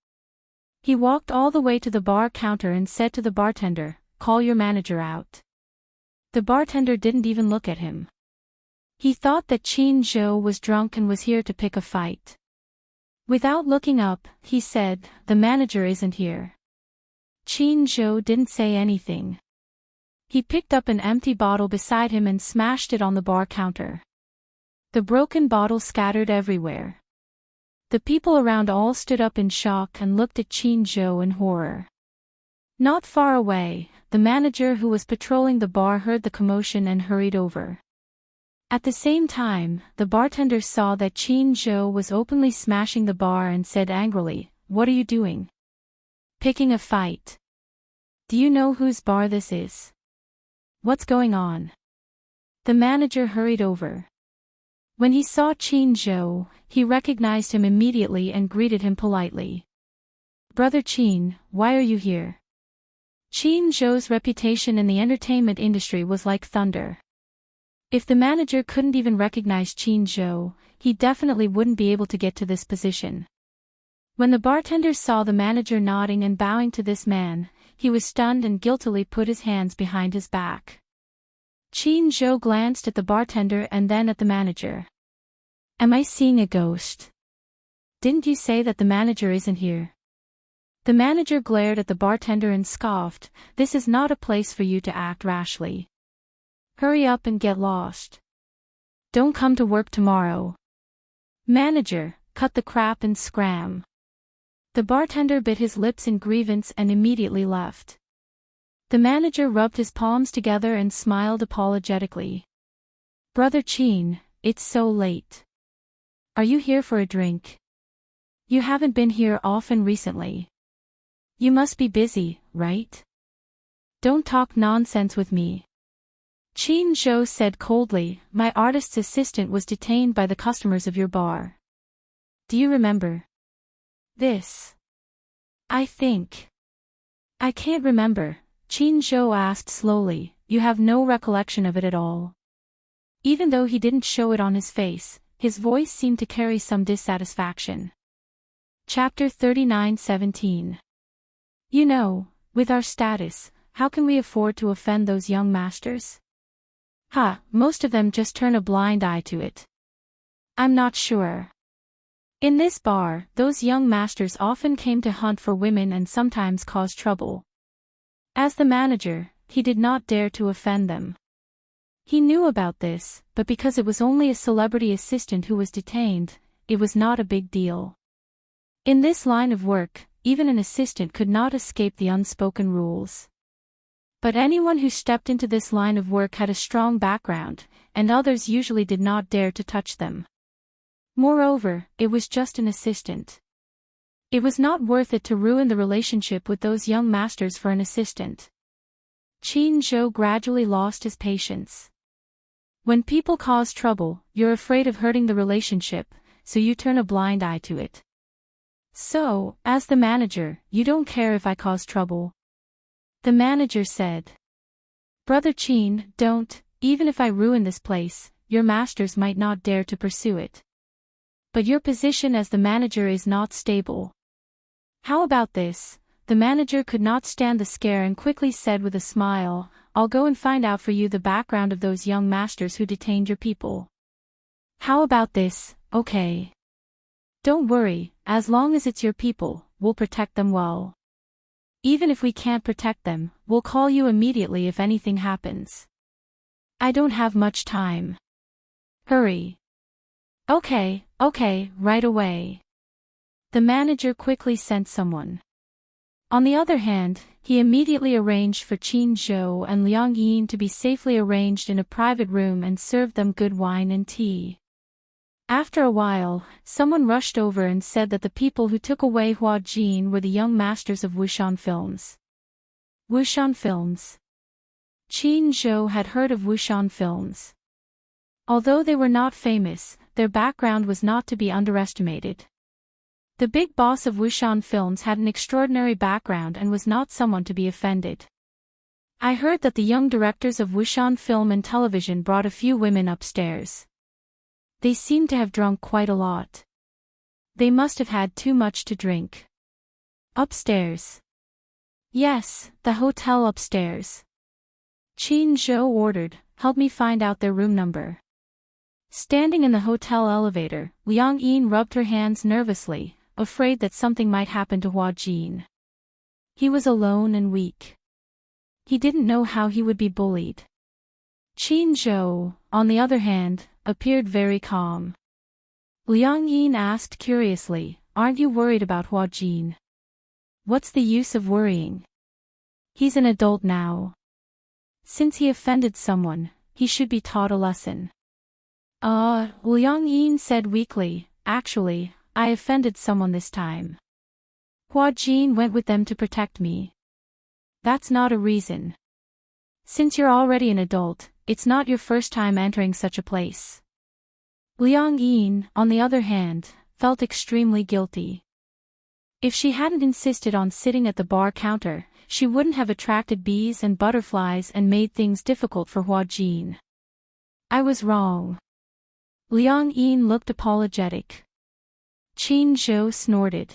He walked all the way to the bar counter and said to the bartender, call your manager out. The bartender didn't even look at him. He thought that Qin Zhou was drunk and was here to pick a fight. Without looking up, he said, the manager isn't here. Qin Zhou didn't say anything. He picked up an empty bottle beside him and smashed it on the bar counter. The broken bottle scattered everywhere. The people around all stood up in shock and looked at Qin Zhou in horror. Not far away, the manager who was patrolling the bar heard the commotion and hurried over. At the same time, the bartender saw that Qin Zhou was openly smashing the bar and said angrily, what are you doing? Picking a fight. Do you know whose bar this is? What's going on? The manager hurried over. When he saw Qin Zhou, he recognized him immediately and greeted him politely. Brother Qin, why are you here? Qin Zhou's reputation in the entertainment industry was like thunder. If the manager couldn't even recognize Qin Zhou, he definitely wouldn't be able to get to this position. When the bartender saw the manager nodding and bowing to this man, he was stunned and guiltily put his hands behind his back. Qin Zhou glanced at the bartender and then at the manager. Am I seeing a ghost? Didn't you say that the manager isn't here? The manager glared at the bartender and scoffed, this is not a place for you to act rashly. Hurry up and get lost. Don't come to work tomorrow. Manager, cut the crap and scram. The bartender bit his lips in grievance and immediately left. The manager rubbed his palms together and smiled apologetically. Brother Chin, it's so late. Are you here for a drink? You haven't been here often recently. You must be busy, right? Don't talk nonsense with me. Chin Zhou said coldly, my artist's assistant was detained by the customers of your bar. Do you remember this? I think. I can't remember, Chin Zhou asked slowly, you have no recollection of it at all. Even though he didn't show it on his face, his voice seemed to carry some dissatisfaction. Chapter 39:17. You know, with our status, how can we afford to offend those young masters? Most of them just turn a blind eye to it. I'm not sure. In this bar, those young masters often came to hunt for women and sometimes cause trouble. As the manager, he did not dare to offend them. He knew about this, but because it was only a celebrity assistant who was detained, it was not a big deal. In this line of work, even an assistant could not escape the unspoken rules. But anyone who stepped into this line of work had a strong background, and others usually did not dare to touch them. Moreover, it was just an assistant. It was not worth it to ruin the relationship with those young masters for an assistant. Chin Zhou gradually lost his patience. When people cause trouble, you're afraid of hurting the relationship, so you turn a blind eye to it. So, as the manager, you don't care if I cause trouble? The manager said. Brother Chin, don't, even if I ruin this place, your masters might not dare to pursue it. But your position as the manager is not stable. How about this? The manager could not stand the scare and quickly said with a smile, I'll go and find out for you the background of those young masters who detained your people. How about this? Okay. Don't worry, as long as it's your people, we'll protect them well. Even if we can't protect them, we'll call you immediately if anything happens. I don't have much time. Hurry. Okay, right away. The manager quickly sent someone. On the other hand, he immediately arranged for Chin Zhou and Liang Yin to be safely arranged in a private room and served them good wine and tea. After a while, someone rushed over and said that the people who took away Hua Jin were the young masters of Wuxian Films. Wuxian Films. Chin Zhou had heard of Wuxian Films. Although they were not famous, their background was not to be underestimated. The big boss of Wuxian Films had an extraordinary background and was not someone to be offended. I heard that the young directors of Wuxian Film and Television brought a few women upstairs. They seemed to have drunk quite a lot. They must have had too much to drink. Upstairs. Yes, the hotel upstairs. Chin Zhou ordered, help me find out their room number. Standing in the hotel elevator, Liang Yin rubbed her hands nervously, afraid that something might happen to Hua Jin. He was alone and weak. He didn't know how he would be bullied. Chin Zhou, on the other hand, appeared very calm. Liang Yin asked curiously, aren't you worried about Hua Jin? What's the use of worrying? He's an adult now. Since he offended someone, he should be taught a lesson. Liang Yin said weakly, actually, I offended someone this time. Hua Jin went with them to protect me. That's not a reason. Since you're already an adult, it's not your first time entering such a place. Liang Yin, on the other hand, felt extremely guilty. If she hadn't insisted on sitting at the bar counter, she wouldn't have attracted bees and butterflies and made things difficult for Hua Jin. I was wrong. Liang Yin looked apologetic. Chin Zhou snorted.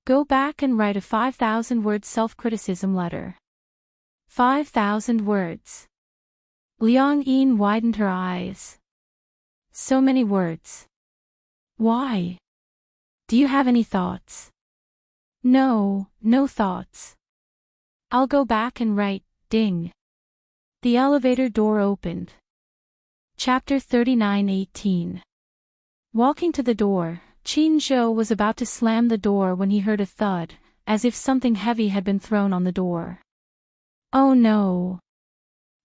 Go back and write a 5,000-word self-criticism letter. 5,000 words. Liang Yin widened her eyes. So many words. Why? Do you have any thoughts? No thoughts. I'll go back and write, ding. The elevator door opened. Chapter 39:18. Walking to the door, Qin Zhou was about to slam the door when he heard a thud, as if something heavy had been thrown on the door. Oh no!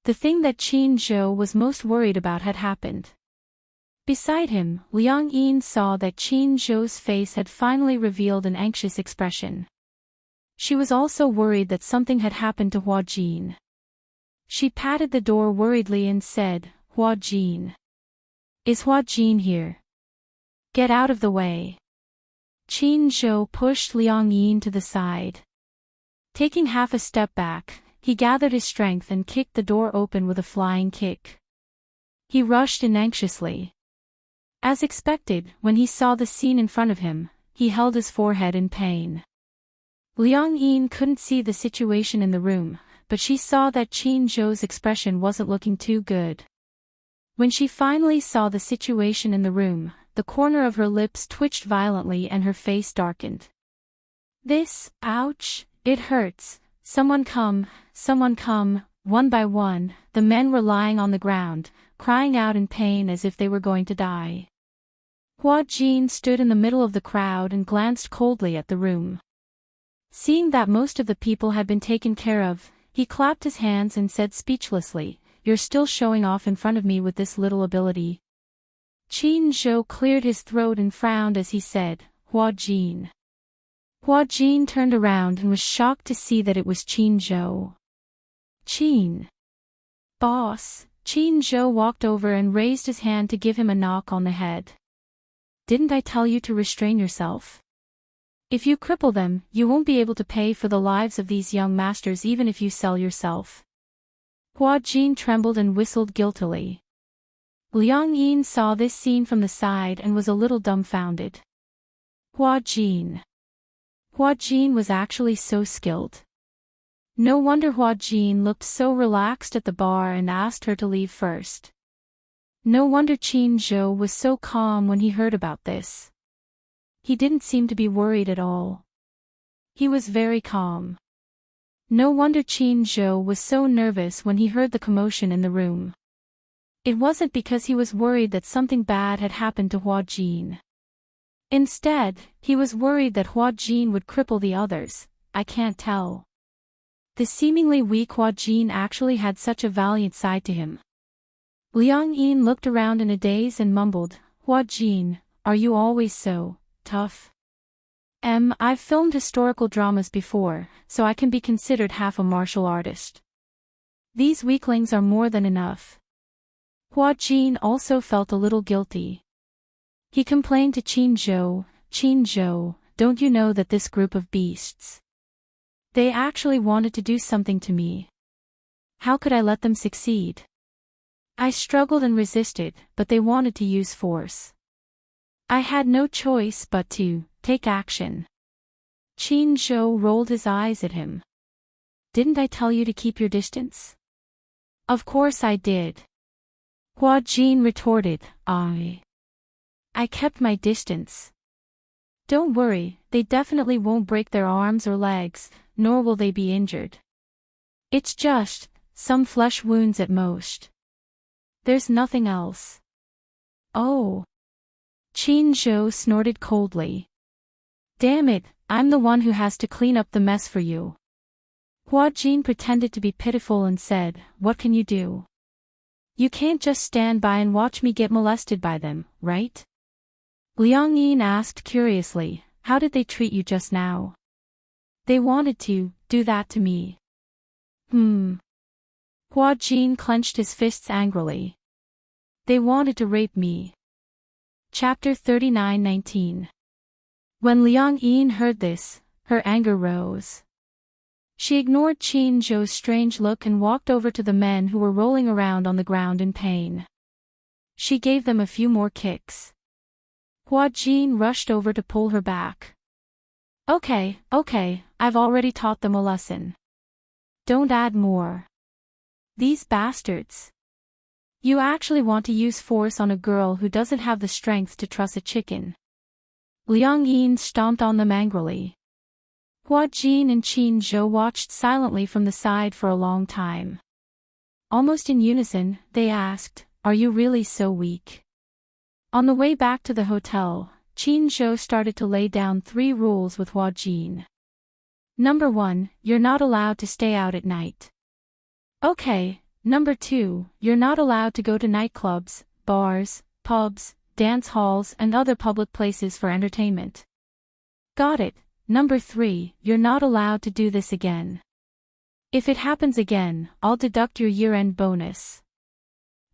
The thing that Qin Zhou was most worried about had happened. Beside him, Liang Yin saw that Qin Zhou's face had finally revealed an anxious expression. She was also worried that something had happened to Hua Jin. She patted the door worriedly and said, "Hua Jin. Is Hua Jin here? Get out of the way." Qin Zhou pushed Liang Yin to the side. Taking half a step back, he gathered his strength and kicked the door open with a flying kick. He rushed in anxiously. As expected, when he saw the scene in front of him, he held his forehead in pain. Liang Yin couldn't see the situation in the room, but she saw that Qin Zhou's expression wasn't looking too good. When she finally saw the situation in the room, the corner of her lips twitched violently and her face darkened. Ouch, it hurts, someone come, one by one, the men were lying on the ground, crying out in pain as if they were going to die. Hua Jin stood in the middle of the crowd and glanced coldly at the room. Seeing that most of the people had been taken care of, he clapped his hands and said speechlessly, "You're still showing off in front of me with this little ability." Qin Zhou cleared his throat and frowned as he said, "Hua Jin." Hua Jin turned around and was shocked to see that it was Qin Zhou. "Qin. Boss." Qin Zhou walked over and raised his hand to give him a knock on the head. "Didn't I tell you to restrain yourself? If you cripple them, you won't be able to pay for the lives of these young masters even if you sell yourself." Hua Jin trembled and whistled guiltily. Liang Yin saw this scene from the side and was a little dumbfounded. Hua Jin. Hua Jin was actually so skilled. No wonder Hua Jin looked so relaxed at the bar and asked her to leave first. No wonder Qin Zhou was so calm when he heard about this. He didn't seem to be worried at all. He was very calm. No wonder Qin Zhou was so nervous when he heard the commotion in the room. It wasn't because he was worried that something bad had happened to Hua Jin. Instead, he was worried that Hua Jin would cripple the others. I can't tell. The seemingly weak Hua Jin actually had such a valiant side to him. Liang Yin looked around in a daze and mumbled, "Hua Jin, are you always so tough?" I've filmed historical dramas before, so I can be considered half a martial artist. These weaklings are more than enough. Hua Jin also felt a little guilty. He complained to Qin Zhou, don't you know that this group of beasts? They actually wanted to do something to me. How could I let them succeed? I struggled and resisted, but they wanted to use force. I had no choice but to take action. Qin Zhou rolled his eyes at him. Didn't I tell you to keep your distance? Of course I did. Hua Jin retorted, I kept my distance. Don't worry, they definitely won't break their arms or legs, nor will they be injured. It's just some flesh wounds at most. There's nothing else. Oh. Qin Zhou snorted coldly. Damn it, I'm the one who has to clean up the mess for you. Hua Jin pretended to be pitiful and said, what can you do? You can't just stand by and watch me get molested by them, right? Liang Yin asked curiously, how did they treat you just now? They wanted to do that to me. Hua Jin clenched his fists angrily. They wanted to rape me. Chapter 39:19. When Liang Yin heard this, her anger rose. She ignored Qin Zhou's strange look and walked over to the men who were rolling around on the ground in pain. She gave them a few more kicks. Hua Jin rushed over to pull her back. Okay, I've already taught them a lesson. Don't add more. These bastards. You actually want to use force on a girl who doesn't have the strength to truss a chicken. Liang Yin stomped on them angrily. Hua Jin and Qin Zhou watched silently from the side for a long time. Almost in unison, they asked, are you really so weak? On the way back to the hotel, Qin Zhou started to lay down 3 rules with Hua Jin. Number 1, you're not allowed to stay out at night. Okay. Number 2, you're not allowed to go to nightclubs, bars, pubs, dance halls and other public places for entertainment. Got it. Number 3, you're not allowed to do this again. If it happens again, I'll deduct your year-end bonus.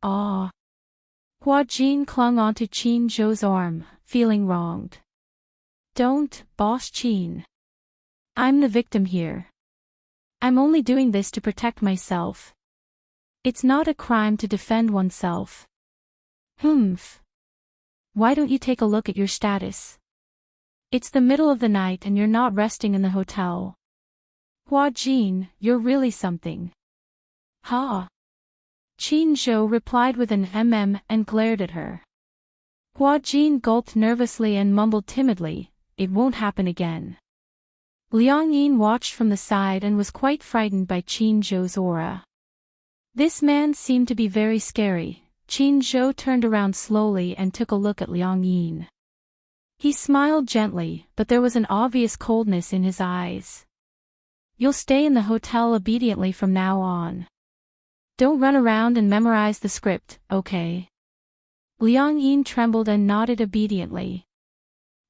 Ah. Hua Jin clung onto Qin Zhou's arm, feeling wronged. Don't, Boss Qin. I'm the victim here. I'm only doing this to protect myself. It's not a crime to defend oneself. Humph. Why don't you take a look at your status? It's the middle of the night and you're not resting in the hotel. Hua Jin, you're really something. Ha. Qin Zhou replied with an and glared at her. Hua Jin gulped nervously and mumbled timidly, it won't happen again. Liang Yin watched from the side and was quite frightened by Qin Zhou's aura. This man seemed to be very scary. Qin Zhou turned around slowly and took a look at Liang Yin. He smiled gently, but there was an obvious coldness in his eyes. You'll stay in the hotel obediently from now on. Don't run around and memorize the script, okay? Liang Yin trembled and nodded obediently.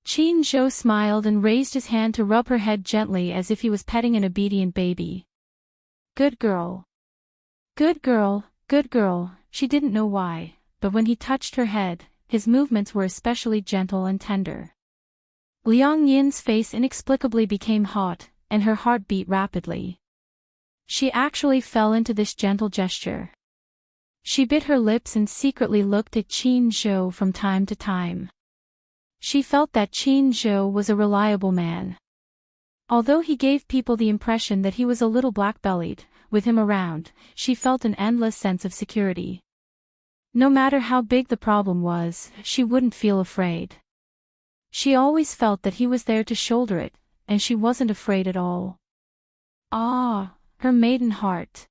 Qin Zhou smiled and raised his hand to rub her head gently as if he was petting an obedient baby. Good girl. Good girl, good girl, she didn't know why, but when he touched her head, his movements were especially gentle and tender. Liang Yin's face inexplicably became hot, and her heart beat rapidly. She actually fell into this gentle gesture. She bit her lips and secretly looked at Qin Zhou from time to time. She felt that Qin Zhou was a reliable man. Although he gave people the impression that he was a little black-bellied, with him around, she felt an endless sense of security. No matter how big the problem was, she wouldn't feel afraid. She always felt that he was there to shoulder it, and she wasn't afraid at all. Ah, her maiden heart.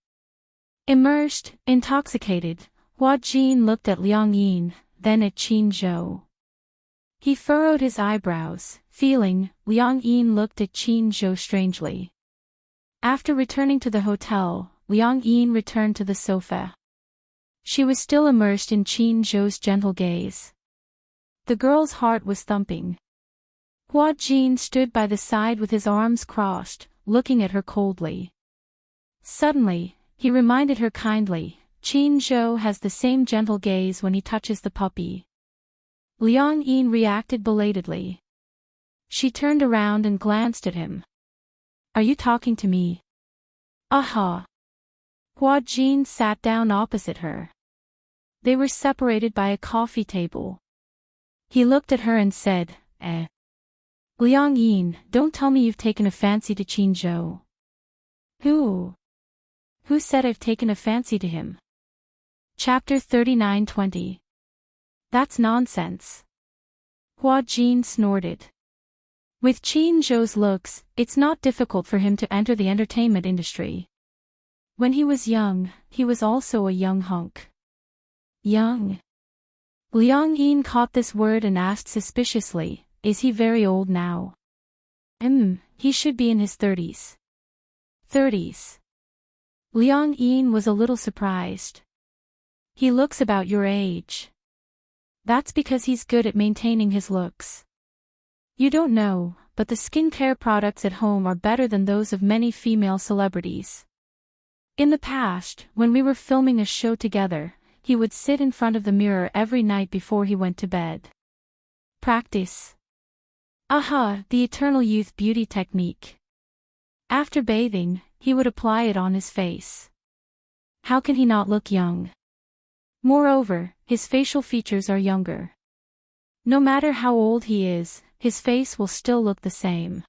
Immersed, intoxicated, Hua Jin looked at Liang Yin, then at Qin Zhou. He furrowed his eyebrows, feeling. Liang Yin looked at Qin Zhou strangely. After returning to the hotel, Liang Yin returned to the sofa. She was still immersed in Qin Zhou's gentle gaze. The girl's heart was thumping. Hua Jin stood by the side with his arms crossed, looking at her coldly. Suddenly, he reminded her kindly, Qin Zhou has the same gentle gaze when he touches the puppy. Liang Yin reacted belatedly. She turned around and glanced at him. Are you talking to me? Aha. Hua Jin sat down opposite her. They were separated by a coffee table. He looked at her and said, Liang Yin, don't tell me you've taken a fancy to Qin Zhou. Who? Who said I've taken a fancy to him? Chapter 39:20. That's nonsense. Hua Jin snorted. With Qin Zhou's looks, it's not difficult for him to enter the entertainment industry. When he was young, he was also a young hunk. Young. Liang Yin caught this word and asked suspiciously, is he very old now? He should be in his 30s. 30s. Liang Yin was a little surprised. He looks about your age. That's because he's good at maintaining his looks. You don't know, but the skincare products at home are better than those of many female celebrities. In the past, when we were filming a show together, he would sit in front of the mirror every night before he went to bed. Practice. Aha, the eternal youth beauty technique. After bathing, he would apply it on his face. How can he not look young? Moreover, his facial features are younger. No matter how old he is, his face will still look the same.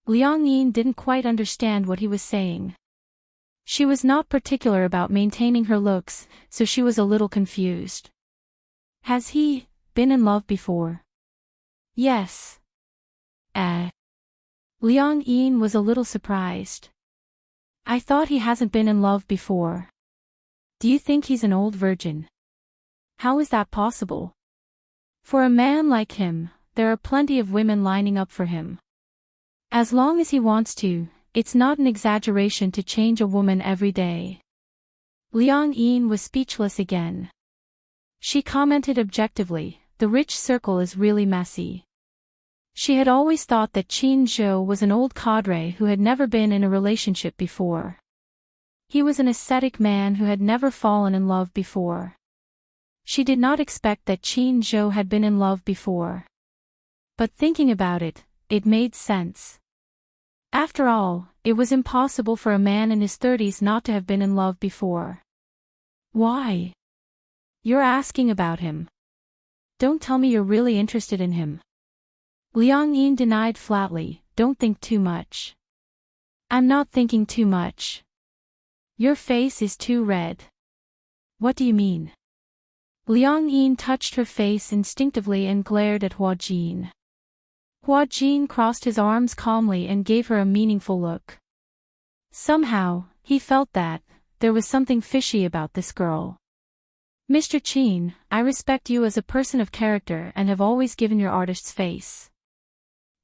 Liang Yin didn't quite understand what he was saying. She was not particular about maintaining her looks, so she was a little confused. Has he been in love before? Yes. Liang Yin was a little surprised. I thought he hasn't been in love before. Do you think he's an old virgin? How is that possible? For a man like him, there are plenty of women lining up for him. As long as he wants to, it's not an exaggeration to change a woman every day. Liang Yin was speechless again. She commented objectively, the rich circle is really messy. She had always thought that Qin Zhou was an old cadre who had never been in a relationship before. He was an ascetic man who had never fallen in love before. She did not expect that Qin Zhou had been in love before. But thinking about it, it made sense. After all, it was impossible for a man in his 30s not to have been in love before. Why? You're asking about him. Don't tell me you're really interested in him. Liang Yin denied flatly, don't think too much. I'm not thinking too much. Your face is too red. What do you mean? Liang Yin touched her face instinctively and glared at Hua Jin. Hua Jin crossed his arms calmly and gave her a meaningful look. Somehow, he felt that there was something fishy about this girl. Mr. Qin, I respect you as a person of character and have always given your artist's face.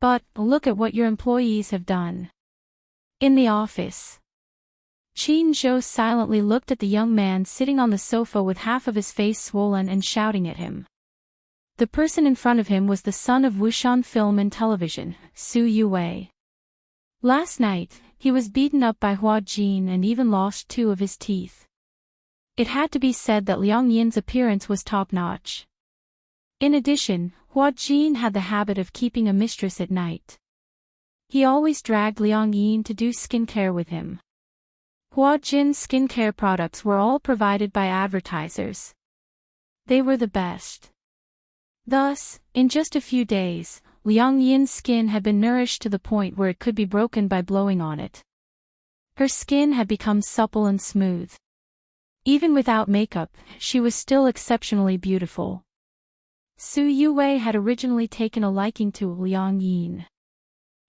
But, look at what your employees have done. In the office. Qin Zhou silently looked at the young man sitting on the sofa with half of his face swollen and shouting at him. The person in front of him was the son of Wushan Film and Television, Su Yue. Last night, he was beaten up by Hua Jin and even lost 2 of his teeth. It had to be said that Liang Yin's appearance was top-notch. In addition, Hua Jin had the habit of keeping a mistress at night. He always dragged Liang Yin to do skincare with him. Hua Jin's skincare products were all provided by advertisers. They were the best. Thus, in just a few days, Liang Yin's skin had been nourished to the point where it could be broken by blowing on it. Her skin had become supple and smooth. Even without makeup, she was still exceptionally beautiful. Su Yue had originally taken a liking to Liang Yin.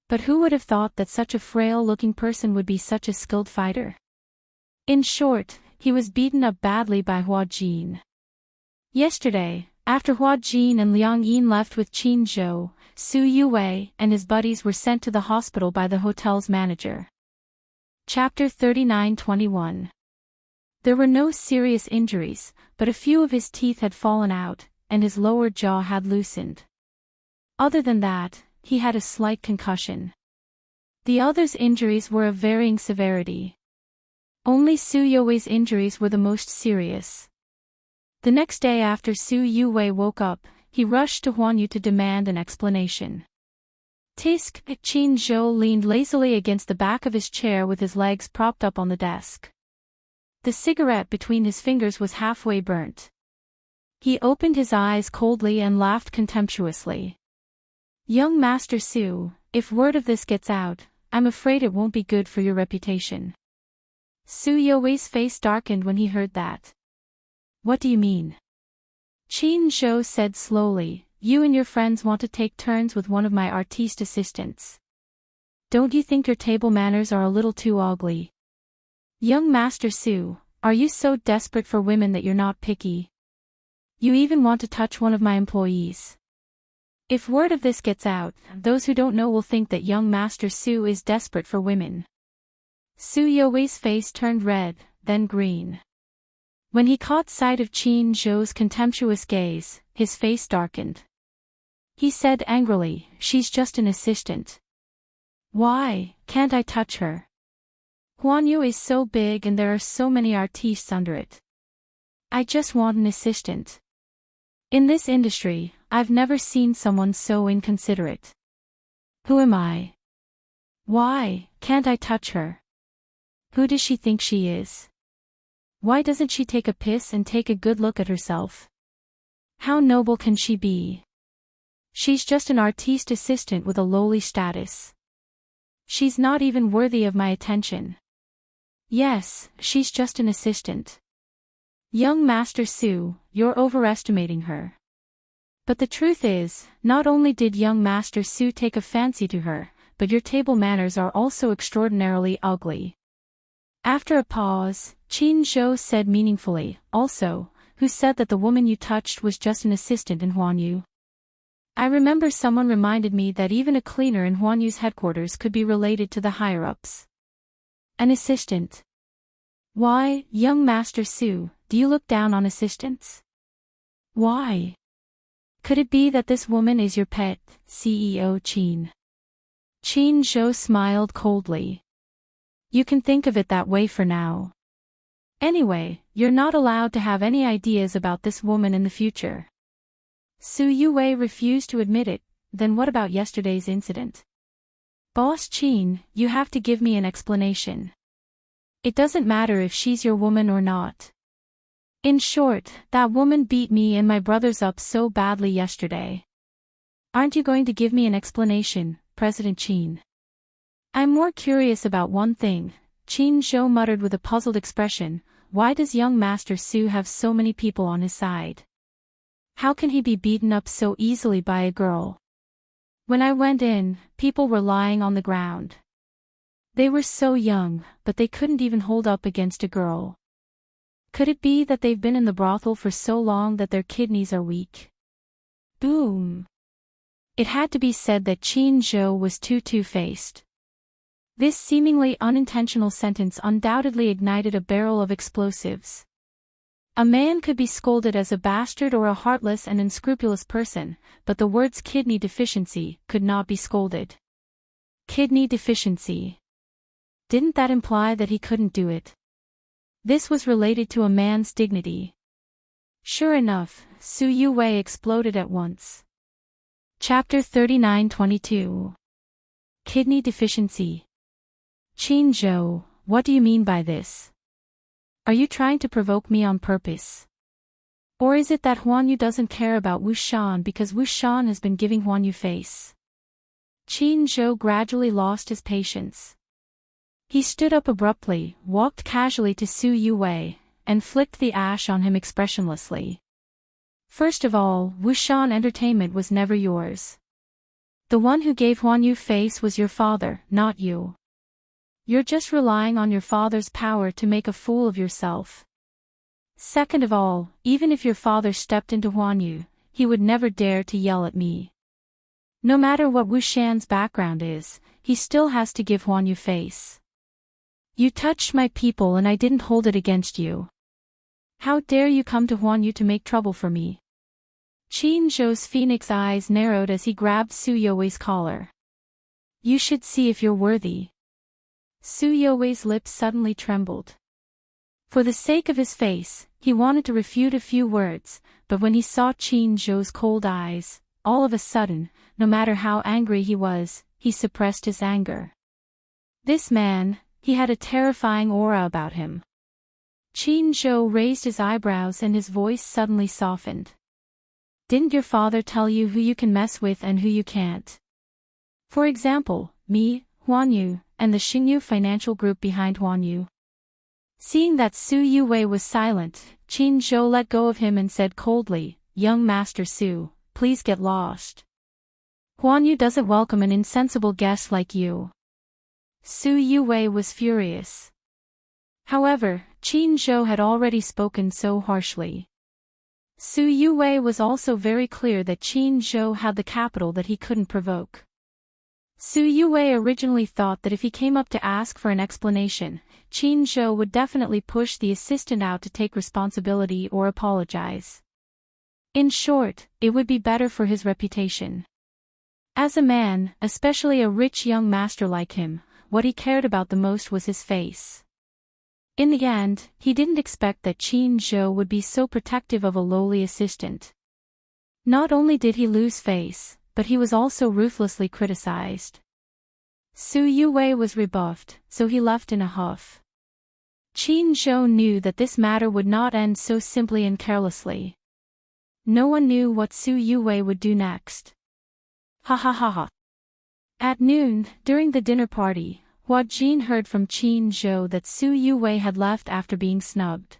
But who would have thought that such a frail-looking person would be such a skilled fighter? In short, he was beaten up badly by Hua Jin. Yesterday, after Hua Jin and Liang Yin left with Qin Zhou, Su Yue and his buddies were sent to the hospital by the hotel's manager. Chapter 39-21. There were no serious injuries, but a few of his teeth had fallen out, and his lower jaw had loosened. Other than that, he had a slight concussion. The others' injuries were of varying severity. Only Su Yue's injuries were the most serious. The next day after Su Yue woke up, he rushed to Huanyu to demand an explanation. Tisk, Qin Zhou leaned lazily against the back of his chair with his legs propped up on the desk. The cigarette between his fingers was halfway burnt. He opened his eyes coldly and laughed contemptuously. Young Master Su, if word of this gets out, I'm afraid it won't be good for your reputation. Su Yue's face darkened when he heard that. What do you mean? Qin Zhou said slowly, you and your friends want to take turns with one of my artiste assistants. Don't you think your table manners are a little too ugly? Young Master Su, are you so desperate for women that you're not picky? You even want to touch one of my employees. If word of this gets out, those who don't know will think that young Master Su is desperate for women. Su Yue's face turned red, then green. When he caught sight of Qin Zhou's contemptuous gaze, his face darkened. He said angrily, she's just an assistant. Why, can't I touch her? Huanyu is so big and there are so many artistes under it. I just want an assistant. In this industry, I've never seen someone so inconsiderate. Who am I? Why, can't I touch her? Who does she think she is? Why doesn't she take a piss and take a good look at herself? How noble can she be? She's just an artiste assistant with a lowly status. She's not even worthy of my attention. Yes, she's just an assistant. Young Master Su, you're overestimating her. But the truth is, not only did young Master Su take a fancy to her, but your table manners are also extraordinarily ugly. After a pause, Qin Zhou said meaningfully, also, who said that the woman you touched was just an assistant in Huanyu? I remember someone reminded me that even a cleaner in Huan Yu's headquarters could be related to the higher-ups. An assistant. Why, young Master Su, do you look down on assistants? Why? Could it be that this woman is your pet, CEO Qin? Qin Zhou smiled coldly. You can think of it that way for now. Anyway, you're not allowed to have any ideas about this woman in the future. Su Yue refused to admit it. Then what about yesterday's incident? Boss Qin, you have to give me an explanation. It doesn't matter if she's your woman or not. In short, that woman beat me and my brothers up so badly yesterday. Aren't you going to give me an explanation, President Qin? I'm more curious about one thing, Qin Zhou muttered with a puzzled expression. Why does young Master Su have so many people on his side? How can he be beaten up so easily by a girl? When I went in, people were lying on the ground. They were so young, but they couldn't even hold up against a girl. Could it be that they've been in the brothel for so long that their kidneys are weak? Boom! It had to be said that Qin Zhou was too two-faced. This seemingly unintentional sentence undoubtedly ignited a barrel of explosives. A man could be scolded as a bastard or a heartless and unscrupulous person, but the words kidney deficiency could not be scolded. Kidney deficiency. Didn't that imply that he couldn't do it? This was related to a man's dignity. Sure enough, Su Yue exploded at once. Chapter 39-22. Kidney deficiency. Qin Zhou, what do you mean by this? Are you trying to provoke me on purpose? Or is it that Huan Yu doesn't care about Wu Shan because Wu Shan has been giving Huan Yu face? Qin Zhou gradually lost his patience. He stood up abruptly, walked casually to Su Yue, and flicked the ash on him expressionlessly. First of all, Wu Shan Entertainment was never yours. The one who gave Huan Yu face was your father, not you. You're just relying on your father's power to make a fool of yourself. Second of all, even if your father stepped into Huan Yu, he would never dare to yell at me. No matter what Wu Shan's background is, he still has to give Huan Yu face. You touched my people and I didn't hold it against you. How dare you come to Huan Yu to make trouble for me? Qin Zhou's phoenix eyes narrowed as he grabbed Su Yue's collar. You should see if you're worthy. Su Yue's lips suddenly trembled. For the sake of his face, he wanted to refute a few words, but when he saw Qin Zhou's cold eyes, all of a sudden, no matter how angry he was, he suppressed his anger. This man, he had a terrifying aura about him. Qin Zhou raised his eyebrows and his voice suddenly softened. Didn't your father tell you who you can mess with and who you can't? For example, me, Huan Yu, and the Xingyu financial group behind Huan Yu. Seeing that Su Yue was silent, Qin Zhou let go of him and said coldly, Young Master Su, please get lost. Huan Yu doesn't welcome an insensible guest like you. Su Yue was furious. However, Qin Zhou had already spoken so harshly. Su Yue was also very clear that Qin Zhou had the capital that he couldn't provoke. Su Yue originally thought that if he came up to ask for an explanation, Qin Zhou would definitely push the assistant out to take responsibility or apologize. In short, it would be better for his reputation. As a man, especially a rich young master like him, what he cared about the most was his face. In the end, he didn't expect that Qin Zhou would be so protective of a lowly assistant. Not only did he lose face, but he was also ruthlessly criticized. Su Yue was rebuffed, so he left in a huff. Qin Zhou knew that this matter would not end so simply and carelessly. No one knew what Su Yue would do next. Ha ha ha ha. At noon, during the dinner party, Hua Jin heard from Qin Zhou that Su Yue had left after being snubbed.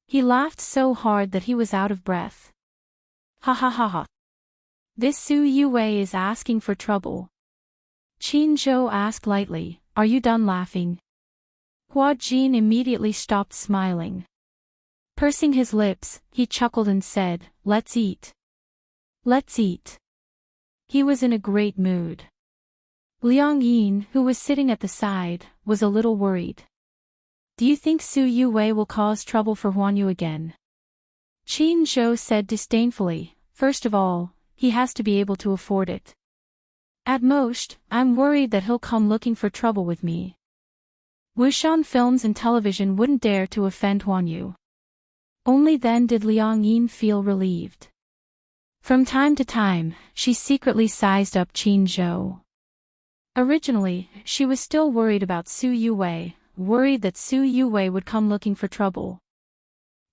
He laughed so hard that he was out of breath. Ha ha ha ha. This Su Yue is asking for trouble. Qin Zhou asked lightly, Are you done laughing? Hua Jin immediately stopped smiling. Pursing his lips, he chuckled and said, Let's eat. Let's eat. He was in a great mood. Liang Yin, who was sitting at the side, was a little worried. Do you think Su Yuwei will cause trouble for Huan Yu again? Qin Zhou said disdainfully, first of all, he has to be able to afford it. At most, I'm worried that he'll come looking for trouble with me. Wuxian Films and Television wouldn't dare to offend Huan Yu. Only then did Liang Yin feel relieved. From time to time, she secretly sized up Qin Zhou. Originally, she was still worried about Su Yuwei, worried that Su Yuwei would come looking for trouble.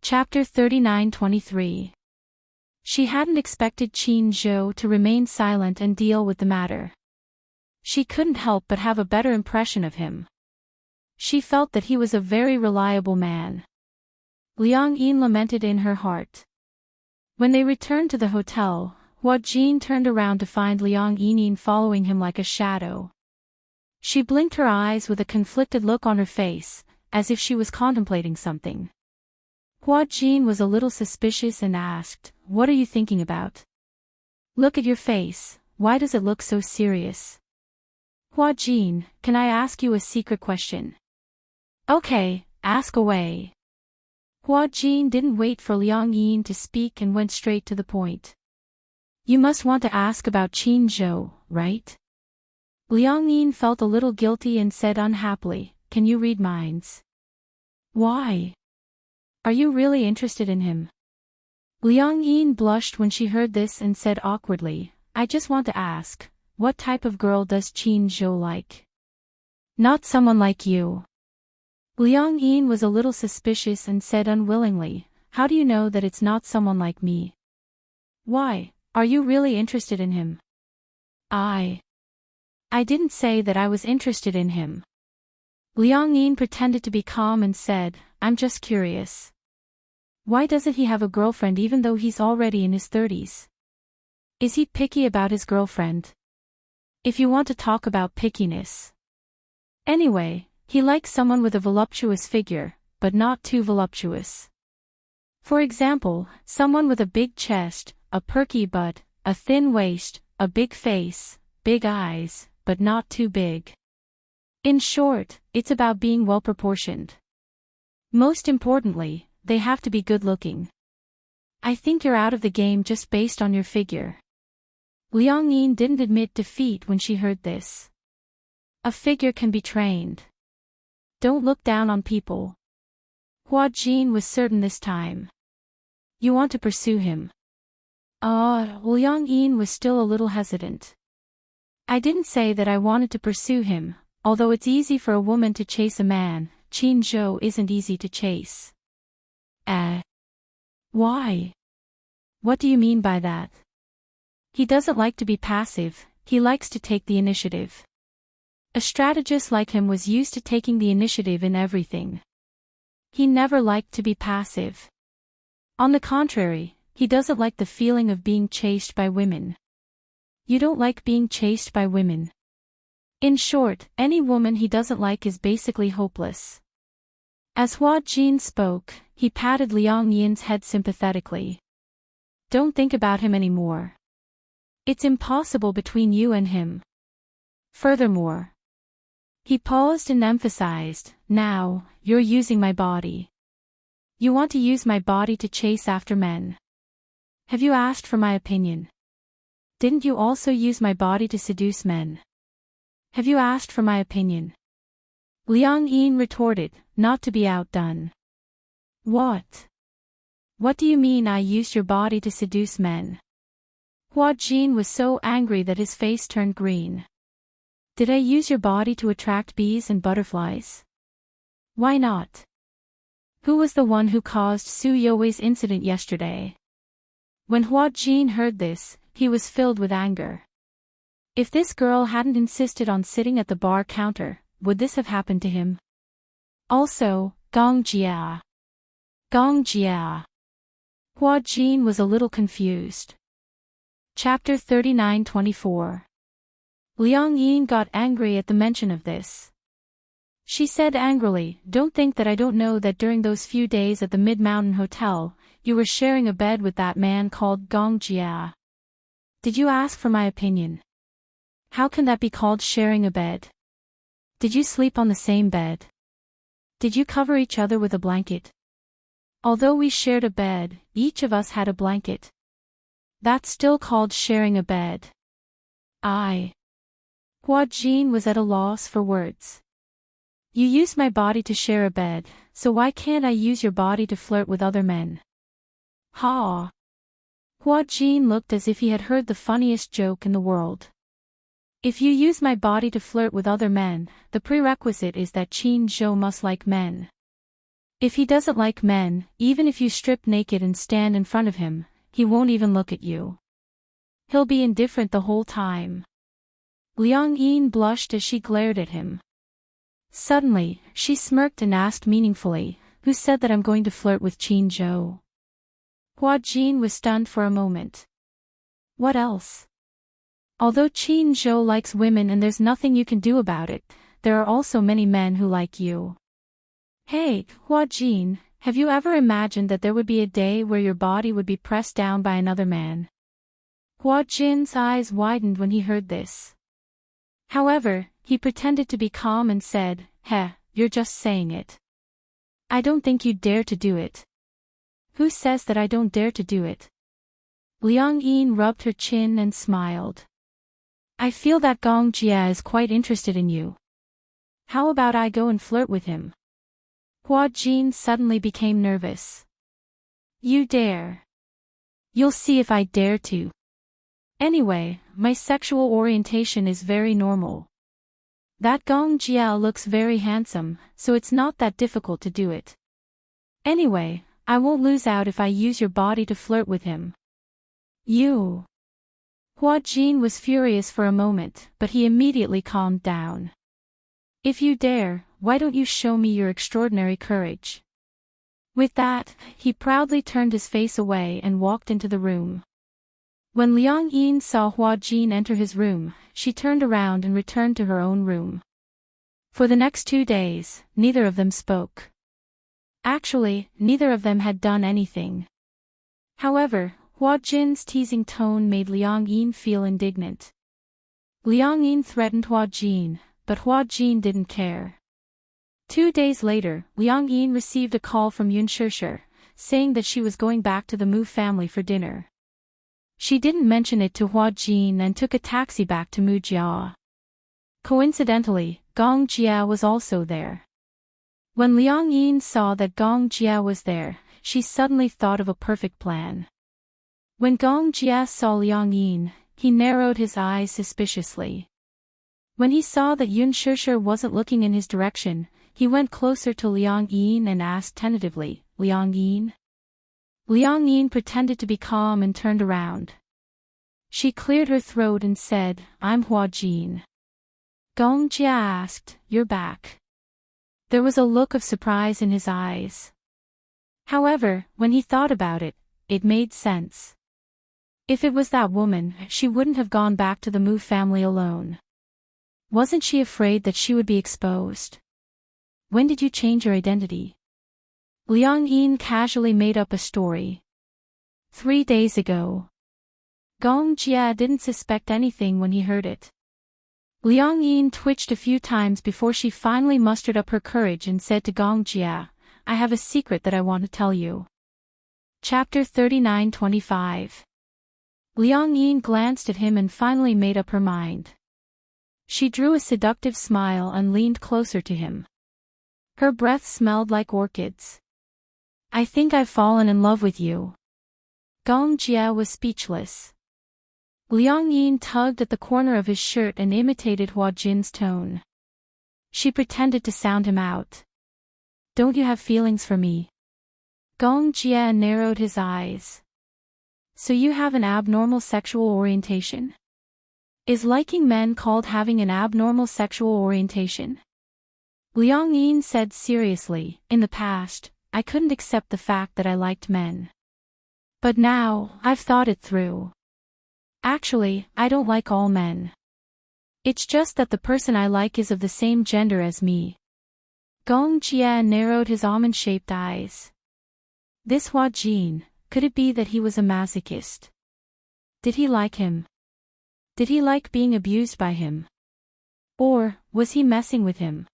Chapter 39-23. She hadn't expected Qin Zhou to remain silent and deal with the matter. She couldn't help but have a better impression of him. She felt that he was a very reliable man. Liang Yin lamented in her heart. When they returned to the hotel, Hua Jin turned around to find Liang Yin following him like a shadow. She blinked her eyes with a conflicted look on her face, as if she was contemplating something. Hua Jin was a little suspicious and asked, "What are you thinking about? Look at your face, why does it look so serious?" "Hua Jin, can I ask you a secret question?" "Okay, ask away." Hua Jin didn't wait for Liang Yin to speak and went straight to the point. "You must want to ask about Qin Zhou, right?" Liang Yin felt a little guilty and said unhappily, "Can you read minds?" "Why? Are you really interested in him?" Liang Yin blushed when she heard this and said awkwardly, "I just want to ask, what type of girl does Qin Zhou like?" "Not someone like you." Liang Yin was a little suspicious and said unwillingly, "How do you know that it's not someone like me?" "Why, are you really interested in him?" I didn't say that I was interested in him." Liang Yin pretended to be calm and said, "I'm just curious. Why doesn't he have a girlfriend even though he's already in his 30s? Is he picky about his girlfriend? If you want to talk about pickiness. Anyway, he likes someone with a voluptuous figure, but not too voluptuous. For example, someone with a big chest, a perky butt, a thin waist, a big face, big eyes, but not too big. In short, it's about being well-proportioned. Most importantly, they have to be good-looking. I think you're out of the game just based on your figure." Liang Yin didn't admit defeat when she heard this. A figure can be trained. Don't look down on people. Hua Jin was certain this time. "You want to pursue him?" Liang Yin was still a little hesitant. "I didn't say that I wanted to pursue him, although it's easy for a woman to chase a man, Qin Zhou isn't easy to chase." Why? What do you mean by that?" "He doesn't like to be passive, he likes to take the initiative. A strategist like him was used to taking the initiative in everything. He never liked to be passive. On the contrary, he doesn't like the feeling of being chased by women." "You don't like being chased by women?" "In short, any woman he doesn't like is basically hopeless." As Hua Jin spoke, he patted Liang Yin's head sympathetically. "Don't think about him anymore. It's impossible between you and him. Furthermore," he paused and emphasized, "now, you're using my body. You want to use my body to chase after men. Have you asked for my opinion? Didn't you also use my body to seduce men? Have you asked for my opinion?" Liang Yin retorted, not to be outdone. "What? What do you mean I used your body to seduce men?" Hua Jin was so angry that his face turned green. "Did I use your body to attract bees and butterflies? Why not? Who was the one who caused Su Youwei's incident yesterday?" When Hua Jin heard this, he was filled with anger. If this girl hadn't insisted on sitting at the bar counter, would this have happened to him? Also, Gong Jia. Hua Jin was a little confused. Chapter 39-24. Liang Yin got angry at the mention of this. She said angrily, "Don't think that I don't know that during those few days at the Mid-Mountain Hotel, you were sharing a bed with that man called Gong Jia. Did you ask for my opinion? How can that be called sharing a bed? Did you sleep on the same bed? Did you cover each other with a blanket? Although we shared a bed, each of us had a blanket. That's still called sharing a bed. Hua Jin was at a loss for words. You used my body to share a bed, so why can't I use your body to flirt with other men? Ha! Hua Jin looked as if he had heard the funniest joke in the world. If you use my body to flirt with other men, the prerequisite is that Qin Zhou must like men. If he doesn't like men, even if you strip naked and stand in front of him, he won't even look at you. He'll be indifferent the whole time. Liang Yin blushed as she glared at him. Suddenly, she smirked and asked meaningfully, who said that I'm going to flirt with Qin Zhou? Hua Jin was stunned for a moment. What else? Although Qin Zhou likes women and there's nothing you can do about it, there are also many men who like you. Hey, Hua Jin, have you ever imagined that there would be a day where your body would be pressed down by another man? Hua Jin's eyes widened when he heard this. However, he pretended to be calm and said, you're just saying it. I don't think you'd dare to do it. Who says that I don't dare to do it? Liang Yin rubbed her chin and smiled. I feel that Gong Jia is quite interested in you. How about I go and flirt with him? Hua Jin suddenly became nervous. You dare? You'll see if I dare to. Anyway, my sexual orientation is very normal. That Gong Jia looks very handsome, so it's not that difficult to do it. Anyway, I won't lose out if I use your body to flirt with him. You. Hua Jin was furious for a moment, but he immediately calmed down. If you dare, why don't you show me your extraordinary courage? With that, he proudly turned his face away and walked into the room. When Liang Yin saw Hua Jin enter his room, she turned around and returned to her own room. For the next 2 days, neither of them spoke. Actually, neither of them had done anything. However, Hua Jin's teasing tone made Liang Yin feel indignant. Liang Yin threatened Hua Jin, but Hua Jin didn't care. 2 days later, Liang Yin received a call from Yun Shishir, saying that she was going back to the Mu family for dinner. She didn't mention it to Hua Jin and took a taxi back to Mu Jia. Coincidentally, Gong Jia was also there. When Liang Yin saw that Gong Jia was there, she suddenly thought of a perfect plan. When Gong Jia saw Liang Yin, he narrowed his eyes suspiciously. When he saw that Yun Shishir wasn't looking in his direction, he went closer to Liang Yin and asked tentatively, Liang Yin? Liang Yin pretended to be calm and turned around. She cleared her throat and said, I'm Hua Jin. Gong Jia asked, You're back. There was a look of surprise in his eyes. However, when he thought about it, it made sense. If it was that woman, she wouldn't have gone back to the Mu family alone. Wasn't she afraid that she would be exposed? When did you change your identity? Liang Yin casually made up a story. 3 days ago. Gong Jia didn't suspect anything when he heard it. Liang Yin twitched a few times before she finally mustered up her courage and said to Gong Jia, I have a secret that I want to tell you. Chapter 39-25. Liang Yin glanced at him and finally made up her mind. She drew a seductive smile and leaned closer to him. Her breath smelled like orchids. I think I've fallen in love with you. Gong Jia was speechless. Liang Yin tugged at the corner of his shirt and imitated Hua Jin's tone. She pretended to sound him out. Don't you have feelings for me? Gong Jia narrowed his eyes. So you have an abnormal sexual orientation? Is liking men called having an abnormal sexual orientation? Liang Yin said seriously, in the past, I couldn't accept the fact that I liked men. But now, I've thought it through. Actually, I don't like all men. It's just that the person I like is of the same gender as me. Gong Jia narrowed his almond-shaped eyes. This Hua Jin, could it be that he was a masochist? Did he like him? Did he like being abused by him? Or was he messing with him?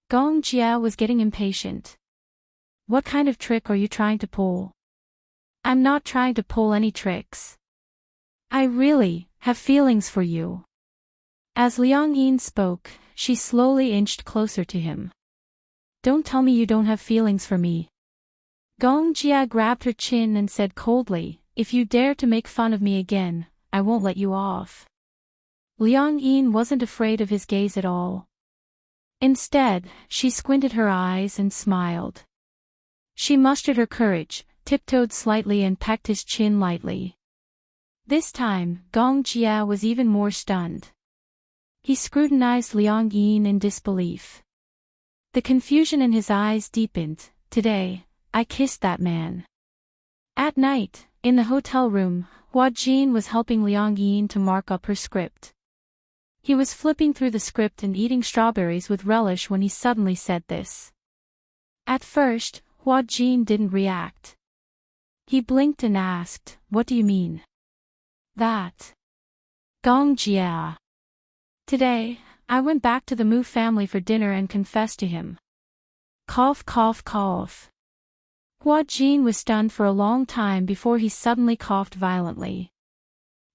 Gong Jia was getting impatient. What kind of trick are you trying to pull? I'm not trying to pull any tricks. I really have feelings for you. As Liang Yin spoke, she slowly inched closer to him. Don't tell me you don't have feelings for me. Gong Jia grabbed her chin and said coldly, if you dare to make fun of me again, I won't let you off. Liang Yin wasn't afraid of his gaze at all. Instead, she squinted her eyes and smiled. She mustered her courage, tiptoed slightly and pecked his chin lightly. This time, Gong Jia was even more stunned. He scrutinized Liang Yin in disbelief. The confusion in his eyes deepened. Today, I kissed that man. At night, in the hotel room, Hua Jin was helping Liang Yin to mark up her script. He was flipping through the script and eating strawberries with relish when he suddenly said this. At first, Hua Jin didn't react. He blinked and asked, what do you mean? That. Gong Jia. Today, I went back to the Mu family for dinner and confessed to him. Cough cough cough. Hua Jin was stunned for a long time before he suddenly coughed violently.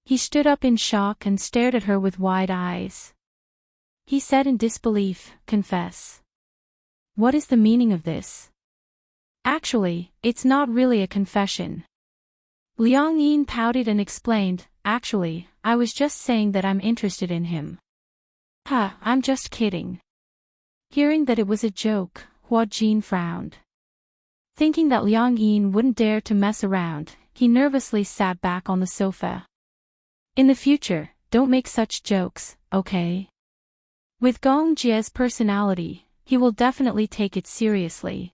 He stood up in shock and stared at her with wide eyes. He said in disbelief, confess. What is the meaning of this? Actually, it's not really a confession. Liang Yin pouted and explained, actually, I was just saying that I'm interested in him. Ha, I'm just kidding. Hearing that it was a joke, Hua Jin frowned. Thinking that Liang Yin wouldn't dare to mess around, he nervously sat back on the sofa. In the future, don't make such jokes, okay? With Gong Jia's personality, he will definitely take it seriously.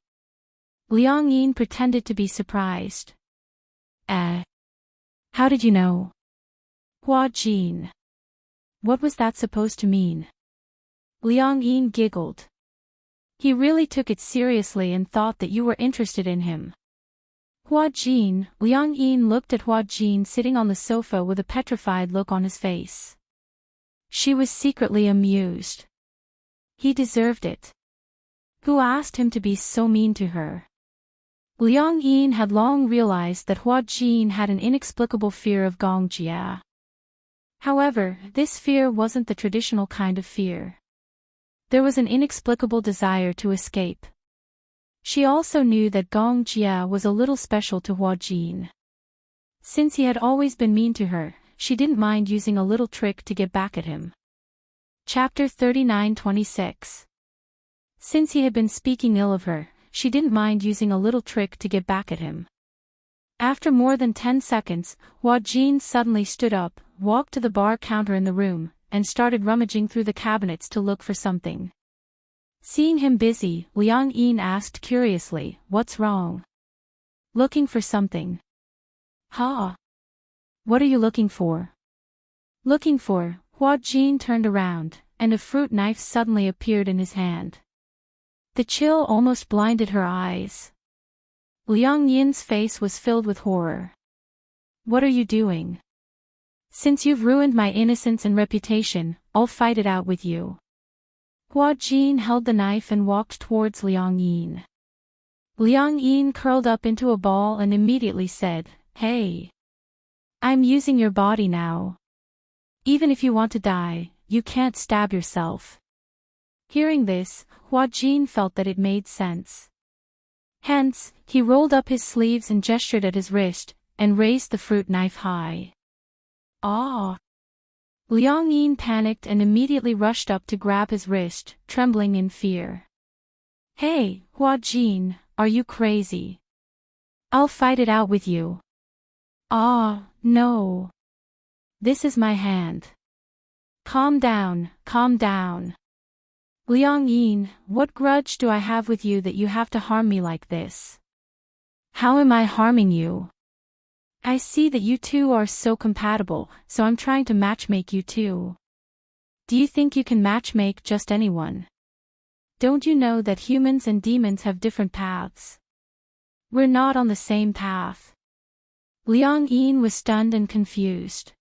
Liang Yin pretended to be surprised. How did you know? Hua Jin. What was that supposed to mean? Liang Yin giggled. He really took it seriously and thought that you were interested in him. Hua Jin. Liang Yin looked at Hua Jin sitting on the sofa with a petrified look on his face. She was secretly amused. He deserved it. Who asked him to be so mean to her? Liang Yin had long realized that Hua Jin had an inexplicable fear of Gong Jia. However, this fear wasn't the traditional kind of fear. There was an inexplicable desire to escape. She also knew that Gong Jia was a little special to Hua Jin. Since he had always been mean to her, she didn't mind using a little trick to get back at him. Chapter 39-26. Since he had been speaking ill of her, she didn't mind using a little trick to get back at him. After more than 10 seconds, Hua Jin suddenly stood up, walked to the bar counter in the room, and started rummaging through the cabinets to look for something. Seeing him busy, Liang Yin asked curiously, what's wrong? Looking for something. Ha! What are you looking for? Looking for. Hua Jin turned around, and a fruit knife suddenly appeared in his hand. The chill almost blinded her eyes. Liang Yin's face was filled with horror. What are you doing? Since you've ruined my innocence and reputation, I'll fight it out with you. Hua Jin held the knife and walked towards Liang Yin. Liang Yin curled up into a ball and immediately said, Hey! I'm using your body now. Even if you want to die, you can't stab yourself. Hearing this, Hua Jin felt that it made sense. Hence, he rolled up his sleeves and gestured at his wrist, and raised the fruit knife high. Ah! Liang Yin panicked and immediately rushed up to grab his wrist, trembling in fear. Hey, Hua Jin, are you crazy? I'll fight it out with you. Ah, no. This is my hand. Calm down, calm down. Liang Yin, what grudge do I have with you that you have to harm me like this? How am I harming you? I see that you two are so compatible, so I'm trying to matchmake you two. Do you think you can matchmake just anyone? Don't you know that humans and demons have different paths? We're not on the same path. Liang Yin was stunned and confused.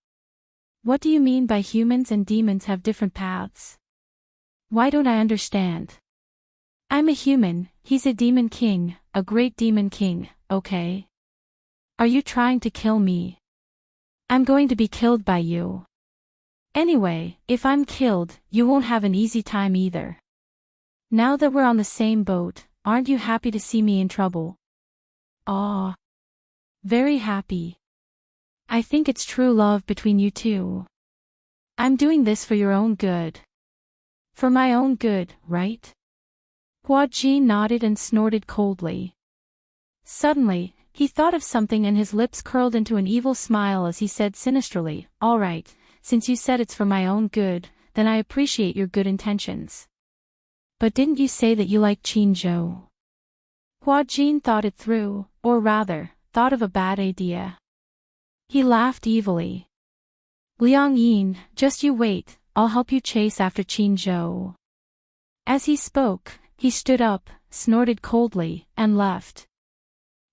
What do you mean by humans and demons have different paths? Why don't I understand? I'm a human, he's a demon king, a great demon king, okay? Are you trying to kill me? I'm going to be killed by you. Anyway, if I'm killed, you won't have an easy time either. Now that we're on the same boat, aren't you happy to see me in trouble? Aw. Very happy. I think it's true love between you two. I'm doing this for your own good. For my own good, right? Huajin nodded and snorted coldly. Suddenly, he thought of something and his lips curled into an evil smile as he said sinisterly, "All right, since you said it's for my own good, then I appreciate your good intentions. But didn't you say that you like Qinzhou?" Huajin thought it through, or rather, thought of a bad idea. He laughed evilly. "Liang Yin, just you wait, I'll help you chase after Qinzhou." As he spoke, he stood up, snorted coldly, and left.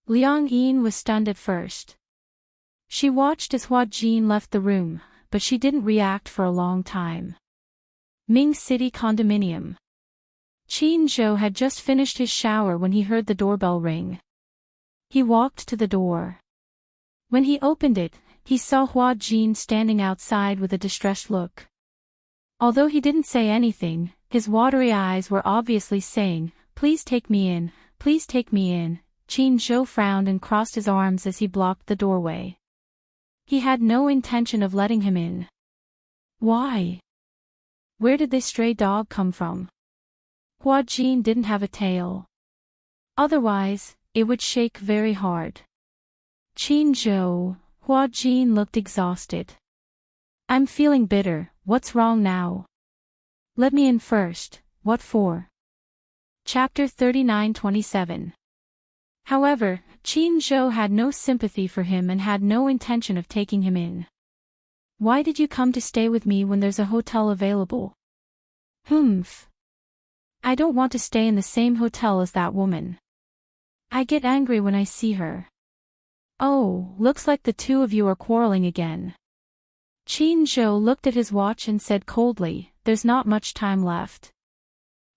Liang Yin was stunned at first. She watched as Huajin left the room, but she didn't react for a long time. Ming City Condominium. Qinzhou had just finished his shower when he heard the doorbell ring. He walked to the door. When he opened it, he saw Huajin standing outside with a distressed look. Although he didn't say anything, his watery eyes were obviously saying, "Please take me in, please take me in." Qinzhou frowned and crossed his arms as he blocked the doorway. He had no intention of letting him in. Why? Where did this stray dog come from? Huajin didn't have a tail. Otherwise, it would shake very hard. Qinzhou, Huajin looked exhausted. "I'm feeling bitter, what's wrong now?" "Let me in first, what for?" Chapter 39-27. However, Qinzhou had no sympathy for him and had no intention of taking him in. "Why did you come to stay with me when there's a hotel available?" "Humph. I don't want to stay in the same hotel as that woman. I get angry when I see her." "Oh, looks like the two of you are quarreling again." Qinzhou looked at his watch and said coldly, "There's not much time left.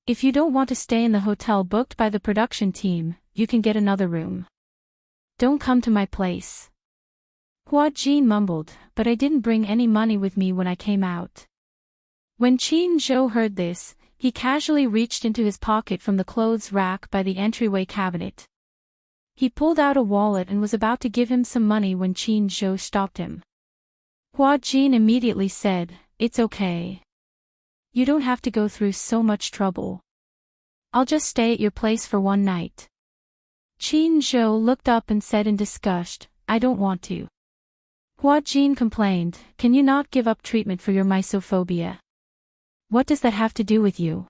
If you don't want to stay in the hotel booked by the production team, you can get another room. Don't come to my place." Huajin mumbled, "But I didn't bring any money with me when I came out." When Qinzhou heard this, he casually reached into his pocket from the clothes rack by the entryway cabinet. He pulled out a wallet and was about to give him some money when Qinzhou stopped him. Huajin immediately said, "It's okay. You don't have to go through so much trouble. I'll just stay at your place for one night." Qinzhou looked up and said in disgust, "I don't want to." Huajin complained, "Can you not give up treatment for your misophobia? What does that have to do with you?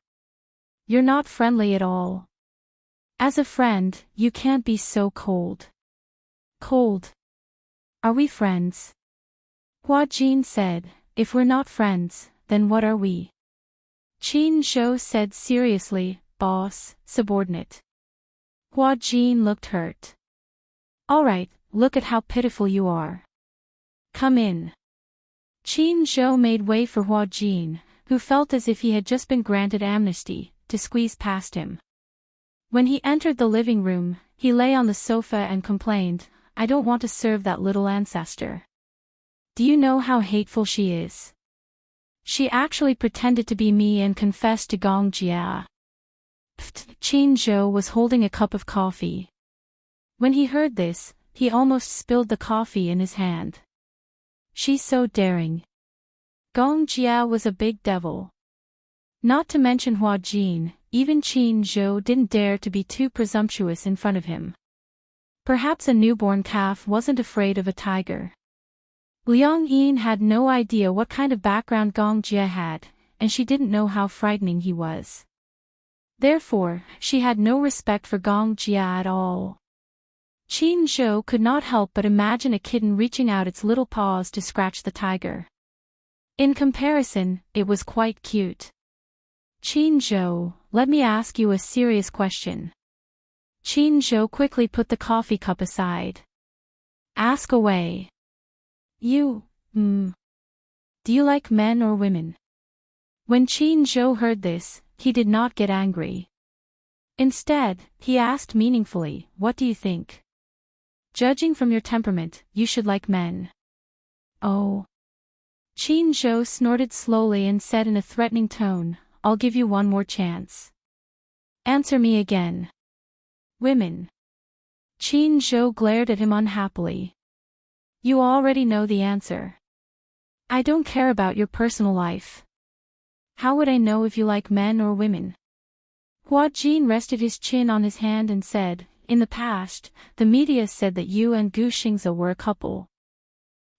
You're not friendly at all. As a friend, you can't be so cold." "Cold? Are we friends?" Huajin said, "If we're not friends, then what are we?" Qinzhou said seriously, "Boss, subordinate." Huajin looked hurt. "All right, look at how pitiful you are. Come in." Qinzhou made way for Huajin, who felt as if he had just been granted amnesty, to squeeze past him. When he entered the living room, he lay on the sofa and complained, "I don't want to serve that little ancestor. Do you know how hateful she is? She actually pretended to be me and confessed to Gong Jia." Qinzhou was holding a cup of coffee. When he heard this, he almost spilled the coffee in his hand. "She's so daring. Gong Jia was a big devil." Not to mention Huajin, even Qinzhou didn't dare to be too presumptuous in front of him. Perhaps a newborn calf wasn't afraid of a tiger. Liang Yin had no idea what kind of background Gong Jia had, and she didn't know how frightening he was. Therefore, she had no respect for Gong Jia at all. Qinzhou could not help but imagine a kitten reaching out its little paws to scratch the tiger. In comparison, it was quite cute. "Qinzhou, let me ask you a serious question." Qinzhou quickly put the coffee cup aside. "Ask away." Do do you like men or women? When Qin Zhou heard this, he did not get angry. Instead, he asked meaningfully, what do you think? Judging from your temperament, you should like men. Oh. Qin Zhou snorted slowly and said in a threatening tone, I'll give you one more chance. Answer me again. Women. Qin Zhou glared at him unhappily. You already know the answer. I don't care about your personal life. How would I know if you like men or women? Hua Jin rested his chin on his hand and said, in the past, the media said that you and Gu Xingze were a couple.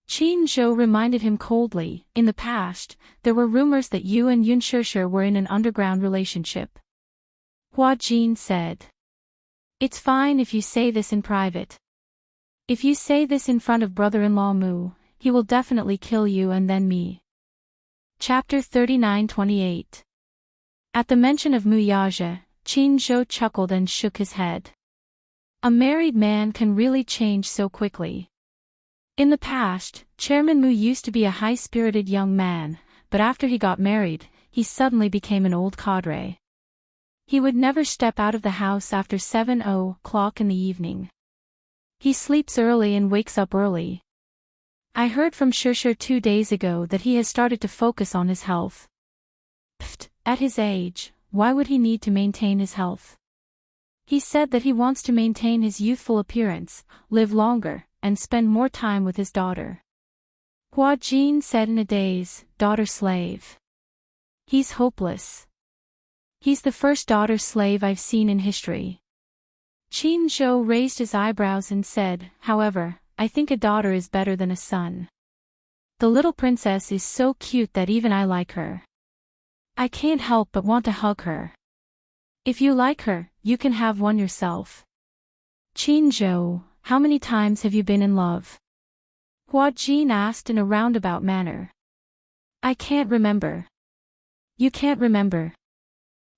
Qin Zhou reminded him coldly, in the past, there were rumors that you and Yun Shishir were in an underground relationship. Hua Jin said. It's fine if you say this in private. If you say this in front of brother-in-law Mu, he will definitely kill you and then me. Chapter 39-28. At the mention of Mu Yaja, Qin Zhou chuckled and shook his head. A married man can really change so quickly. In the past, Chairman Mu used to be a high-spirited young man, but after he got married, he suddenly became an old cadre. He would never step out of the house after 7:00 in the evening. He sleeps early and wakes up early. I heard from Shishir 2 days ago that he has started to focus on his health. Pfft, at his age, why would he need to maintain his health? He said that he wants to maintain his youthful appearance, live longer, and spend more time with his daughter. Hua Jin said in a daze, daughter slave. He's hopeless. He's the first daughter slave I've seen in history. Qin Zhou raised his eyebrows and said, however, I think a daughter is better than a son. The little princess is so cute that even I like her. I can't help but want to hug her. If you like her, you can have one yourself. Qin Zhou, how many times have you been in love? Hua Jin asked in a roundabout manner. I can't remember. You can't remember.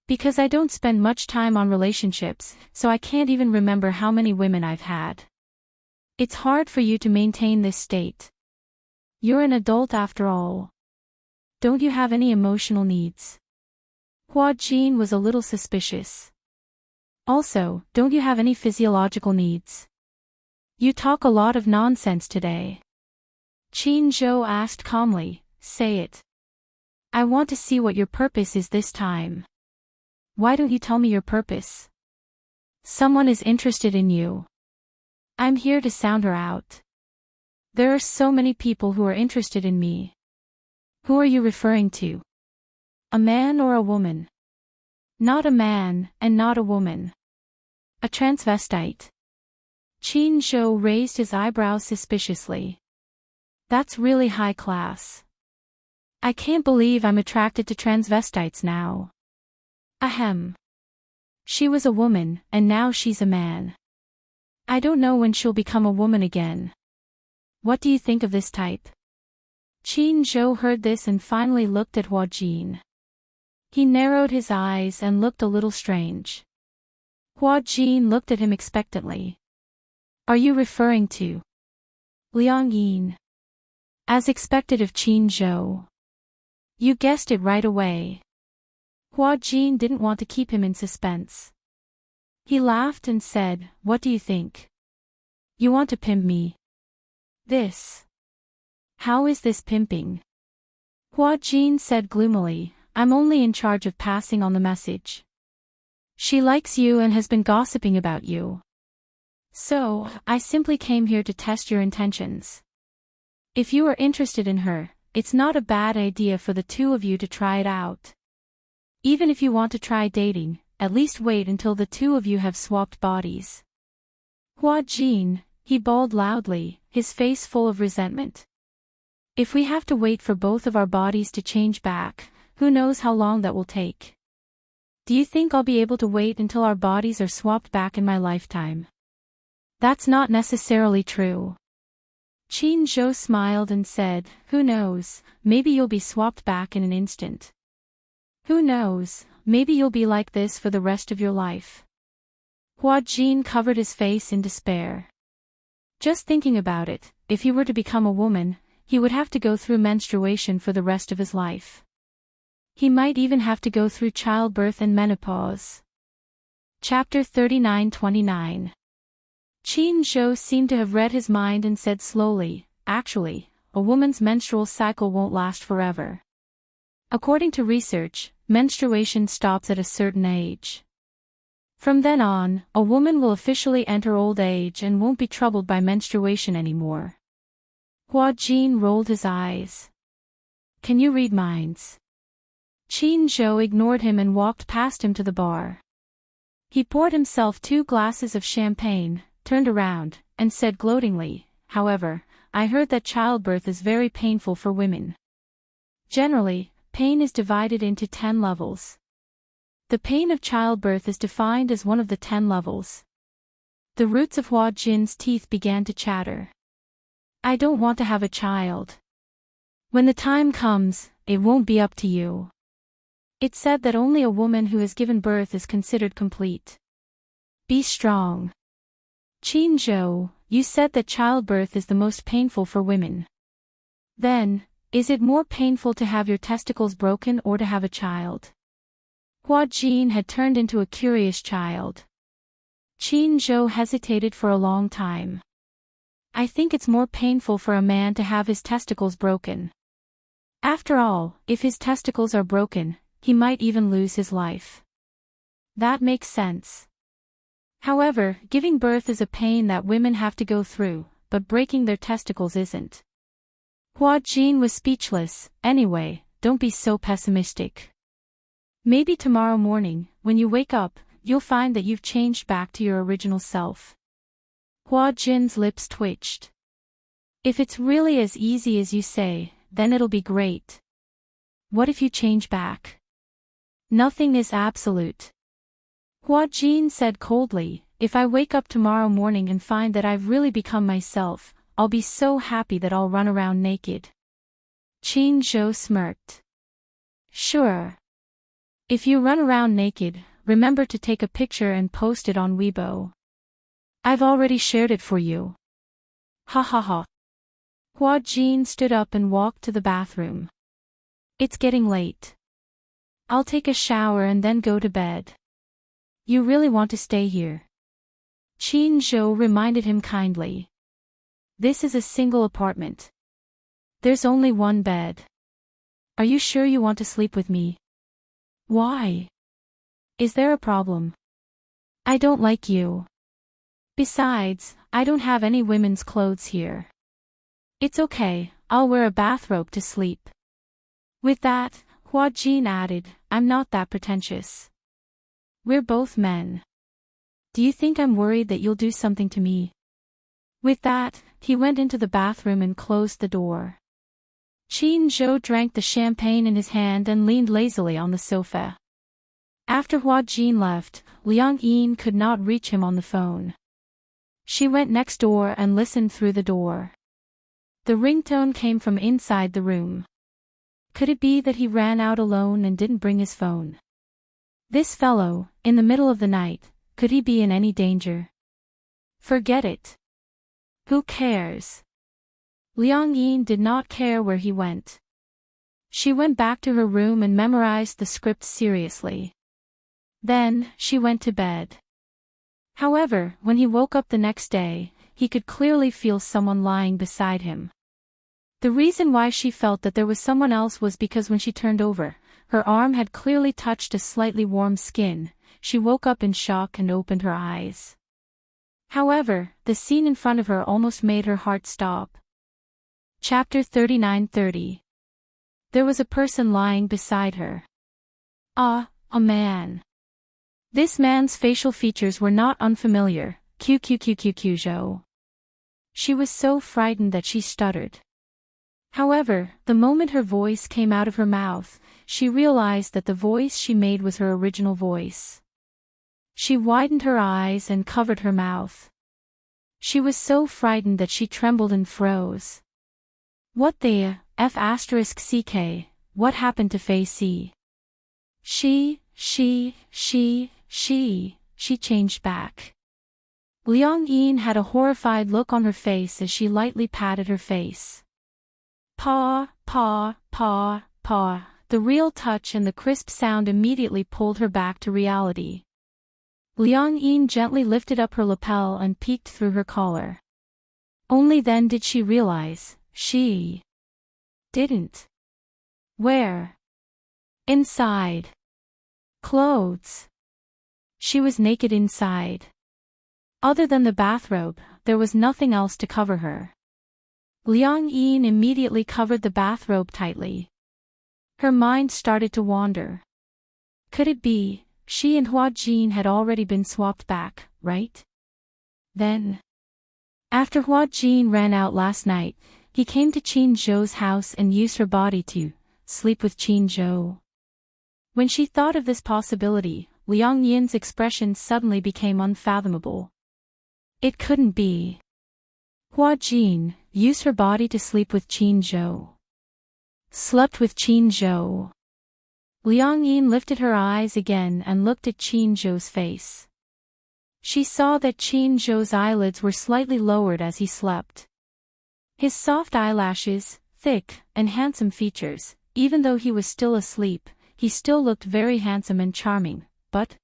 Because I don't spend much time on relationships, so I can't even remember how many women I've had. It's hard for you to maintain this state. You're an adult after all. Don't you have any emotional needs? Hua Jin was a little suspicious. Also, don't you have any physiological needs? You talk a lot of nonsense today. Qin Zhou asked calmly, say it. I want to see what your purpose is this time. Why don't you tell me your purpose? Someone is interested in you. I'm here to sound her out. There are so many people who are interested in me. Who are you referring to? A man or a woman? Not a man, and not a woman. A transvestite. Qin Zhou raised his eyebrows suspiciously. That's really high class. I can't believe I'm attracted to transvestites now. Ahem. She was a woman, and now she's a man. I don't know when she'll become a woman again. What do you think of this type? Qin Zhou heard this and finally looked at Hua Jin. He narrowed his eyes and looked a little strange. Hua Jin looked at him expectantly. Are you referring to Liang Yin? As expected of Qin Zhou. You guessed it right away. Hua Jin didn't want to keep him in suspense. He laughed and said, what do you think? You want to pimp me? This. How is this pimping? Hua Jin said gloomily, I'm only in charge of passing on the message. She likes you and has been gossiping about you. So, I simply came here to test your intentions. If you are interested in her, it's not a bad idea for the two of you to try it out. Even if you want to try dating, at least wait until the two of you have swapped bodies. Hua Jin, he bawled loudly, his face full of resentment. If we have to wait for both of our bodies to change back, who knows how long that will take? Do you think I'll be able to wait until our bodies are swapped back in my lifetime? That's not necessarily true. Qin Zhou smiled and said, who knows, maybe you'll be swapped back in an instant. Who knows, maybe you'll be like this for the rest of your life. Hua Jin covered his face in despair. Just thinking about it, if he were to become a woman, He would have to go through menstruation for the rest of his life. He might even have to go through childbirth and menopause. Chapter 39-29. Qin Zhou seemed to have read his mind and said slowly, "Actually, a woman's menstrual cycle won't last forever. According to research, menstruation stops at a certain age. From then on, a woman will officially enter old age and won't be troubled by menstruation anymore." Hua Jin rolled his eyes. "Can you read minds?" Qin Zhou ignored him and walked past him to the bar. He poured himself 2 glasses of champagne, turned around, and said gloatingly, "However, I heard that childbirth is very painful for women. Generally, pain is divided into 10 levels. The pain of childbirth is defined as one of the 10 levels." The roots of Hua Jin's teeth began to chatter. "I don't want to have a child. When the time comes, it won't be up to you. It's said that only a woman who has given birth is considered complete. Be strong." "Qin Zhou, you said that childbirth is the most painful for women. Then, is it more painful to have your testicles broken or to have a child?" Hua Jin had turned into a curious child. Qin Zhou hesitated for a long time. "I think it's more painful for a man to have his testicles broken. After all, if his testicles are broken, he might even lose his life." "That makes sense. However, giving birth is a pain that women have to go through, but breaking their testicles isn't." Hua Jin was speechless. "Anyway, don't be so pessimistic. Maybe tomorrow morning, when you wake up, you'll find that you've changed back to your original self." Hua Jin's lips twitched. "If it's really as easy as you say, then it'll be great. What if you change back?" "Nothing is absolute." Hua Jin said coldly, "If I wake up tomorrow morning and find that I've really become myself, I'll be so happy that I'll run around naked." Qin Zhou smirked. "Sure. If you run around naked, remember to take a picture and post it on Weibo. I've already shared it for you." "Ha ha ha." Hua Jin stood up and walked to the bathroom. "It's getting late. I'll take a shower and then go to bed." "You really want to stay here?" Qin Zhou reminded him kindly. "This is a single apartment. There's only one bed. Are you sure you want to sleep with me?" "Why? Is there a problem?" "I don't like you. Besides, I don't have any women's clothes here." "It's okay, I'll wear a bathrobe to sleep." With that, Hua Jin added, "I'm not that pretentious. We're both men. Do you think I'm worried that you'll do something to me?" With that, he went into the bathroom and closed the door. Qin Zhou drank the champagne in his hand and leaned lazily on the sofa. After Hua Jin left, Liang Yin could not reach him on the phone. She went next door and listened through the door. The ringtone came from inside the room. Could it be that he ran out alone and didn't bring his phone? This fellow, in the middle of the night, could he be in any danger? Forget it. Who cares? Liang Yin did not care where he went. She went back to her room and memorized the script seriously. Then, she went to bed. However, when he woke up the next day, he could clearly feel someone lying beside him. The reason why she felt that there was someone else was because when she turned over, her arm had clearly touched a slightly warm skin. She woke up in shock and opened her eyes. However, the scene in front of her almost made her heart stop. Chapter 39-30. There was a person lying beside her. A man. This man's facial features were not unfamiliar. Zhou. She was so frightened that she stuttered. However, the moment her voice came out of her mouth, she realized that the voice she made was her original voice. She widened her eyes and covered her mouth. She was so frightened that she trembled and froze. What the F***ck, what happened to Fei Si? She changed back. Liang Yin had a horrified look on her face as she lightly patted her face. Paw, paw, paw, paw. The real touch and the crisp sound immediately pulled her back to reality. Liang Yin gently lifted up her lapel and peeked through her collar. Only then did she realize, she didn't wear inside clothes. She was naked inside. Other than the bathrobe, there was nothing else to cover her. Liang Yin immediately covered the bathrobe tightly. Her mind started to wander. Could it be, she and Hua Jin had already been swapped back, right? Then, after Hua Jin ran out last night, he came to Qin Zhou's house and used her body to sleep with Qin Zhou. When she thought of this possibility, Liang Yin's expression suddenly became unfathomable. It couldn't be. Hua Jin used her body to sleep with Qin Zhou. Slept with Qin Zhou. Liang Yin lifted her eyes again and looked at Qin Zhou's face. She saw that Qin Zhou's eyelids were slightly lowered as he slept. His soft eyelashes, thick and handsome features, even though he was still asleep, he still looked very handsome and charming, but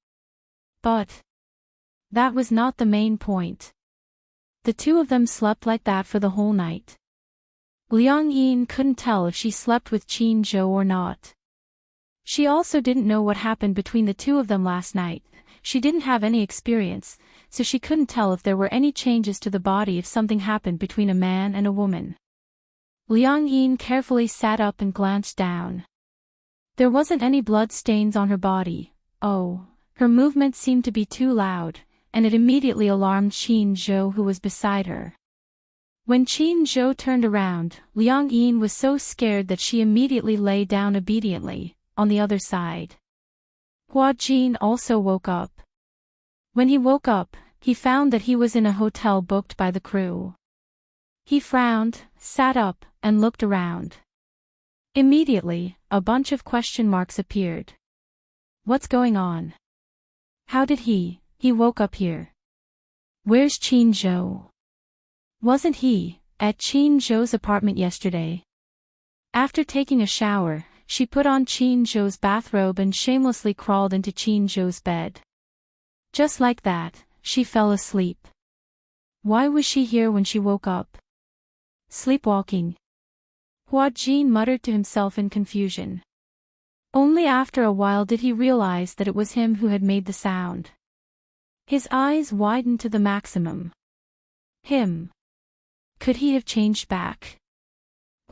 that was not the main point. The two of them slept like that for the whole night. Liang Yin couldn't tell if she slept with Qin Zhou or not. She also didn't know what happened between the two of them last night. She didn't have any experience, so she couldn't tell if there were any changes to the body if something happened between a man and a woman. Liang Yin carefully sat up and glanced down. There wasn't any blood stains on her body. Oh, her movement seemed to be too loud, and it immediately alarmed Qin Zhou who was beside her. When Qin Zhou turned around, Liang Yin was so scared that she immediately lay down obediently, on the other side. Hua Jin also woke up. When he woke up, he found that he was in a hotel booked by the crew. He frowned, sat up, and looked around. Immediately, a bunch of question marks appeared. What's going on? How did he woke up here? Where's Qin Zhou? Wasn't he at Qin Zhou's apartment yesterday? After taking a shower, she put on Qin Zhou's bathrobe and shamelessly crawled into Qin Zhou's bed. Just like that, she fell asleep. Why was she here when she woke up? Sleepwalking. Hua Jin muttered to himself in confusion. Only after a while did he realize that it was him who had made the sound. His eyes widened to the maximum. Him. Could he have changed back?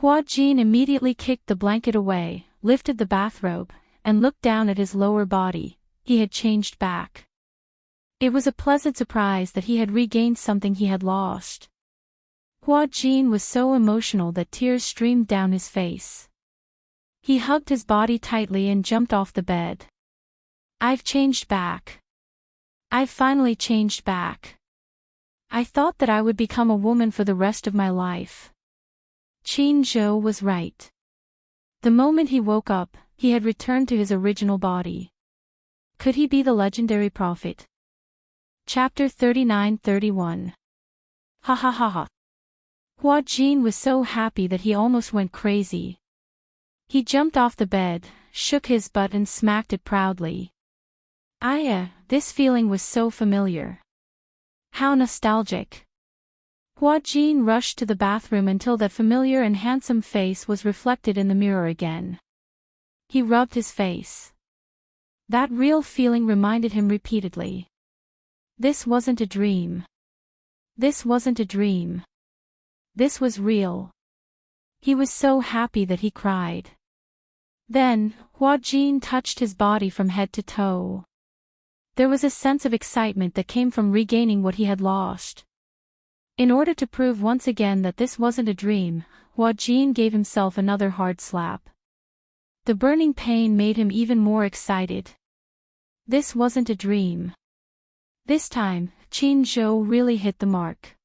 Hua Jin immediately kicked the blanket away, lifted the bathrobe, and looked down at his lower body. He had changed back. It was a pleasant surprise that he had regained something he had lost. Hua Jin was so emotional that tears streamed down his face. He hugged his body tightly and jumped off the bed. I've changed back. I've finally changed back. I thought that I would become a woman for the rest of my life. Qin Zhou was right. The moment he woke up, he had returned to his original body. Could he be the legendary prophet? Chapter 39-31. Ha ha ha ha. Hua Jin was so happy that he almost went crazy. He jumped off the bed, shook his butt and smacked it proudly. This feeling was so familiar. How nostalgic. Hua Jin rushed to the bathroom until that familiar and handsome face was reflected in the mirror again. He rubbed his face. That real feeling reminded him repeatedly. This wasn't a dream. This wasn't a dream. This was real. He was so happy that he cried. Then, Hua Jin touched his body from head to toe. There was a sense of excitement that came from regaining what he had lost. In order to prove once again that this wasn't a dream, Hua Jin gave himself another hard slap. The burning pain made him even more excited. This wasn't a dream. This time, Qin Zhou really hit the mark.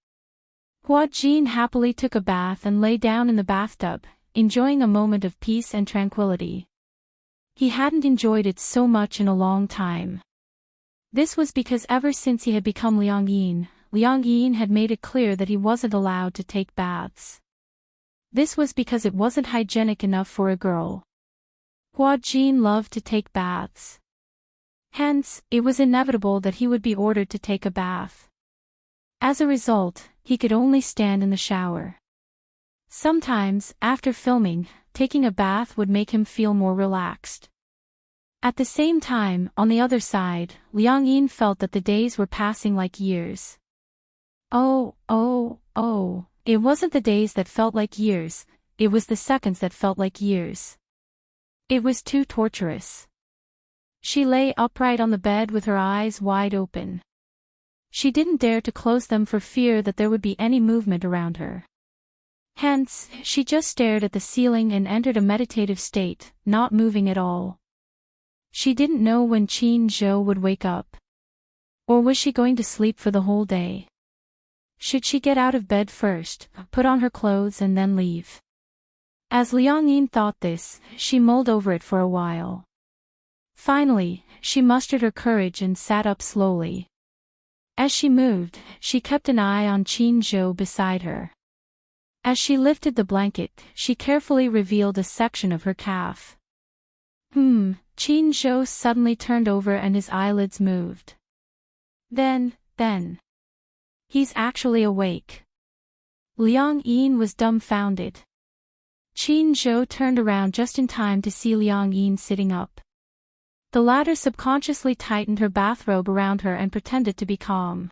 Hua Jin happily took a bath and lay down in the bathtub, enjoying a moment of peace and tranquility. He hadn't enjoyed it so much in a long time. This was because ever since he had become Liang Yin had made it clear that he wasn't allowed to take baths. This was because it wasn't hygienic enough for a girl. Hua Jin loved to take baths. Hence, it was inevitable that he would be ordered to take a bath. As a result, he could only stand in the shower. Sometimes, after filming, taking a bath would make him feel more relaxed. At the same time, on the other side, Liang Yin felt that the days were passing like years. Oh, it wasn't the days that felt like years, it was the seconds that felt like years. It was too torturous. She lay upright on the bed with her eyes wide open. She didn't dare to close them for fear that there would be any movement around her. Hence, she just stared at the ceiling and entered a meditative state, not moving at all. She didn't know when Qin Zhou would wake up. Or was she going to sleep for the whole day? Should she get out of bed first, put on her clothes and then leave? As Liang Yin thought this, she mulled over it for a while. Finally, she mustered her courage and sat up slowly. As she moved, she kept an eye on Qin Zhou beside her. As she lifted the blanket, she carefully revealed a section of her calf. Qin Zhou suddenly turned over and his eyelids moved. Then. He's actually awake. Liang Yin was dumbfounded. Qin Zhou turned around just in time to see Liang Yin sitting up. The latter subconsciously tightened her bathrobe around her and pretended to be calm.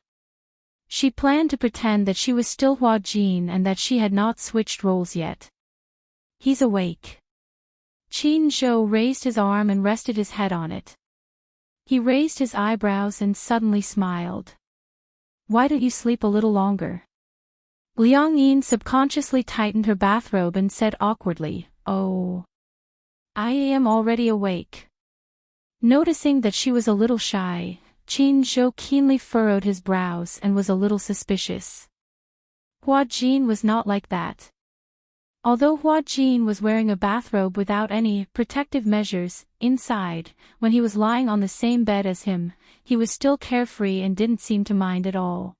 She planned to pretend that she was still Hua Jin and that she had not switched roles yet. He's awake. Qin Zhou raised his arm and rested his head on it. He raised his eyebrows and suddenly smiled. Why don't you sleep a little longer? Liang Yin subconsciously tightened her bathrobe and said awkwardly, Oh. I am already awake. Noticing that she was a little shy, Qin Zhou keenly furrowed his brows and was a little suspicious. Hua Jin was not like that. Although Hua Jin was wearing a bathrobe without any protective measures inside, when he was lying on the same bed as him, he was still carefree and didn't seem to mind at all.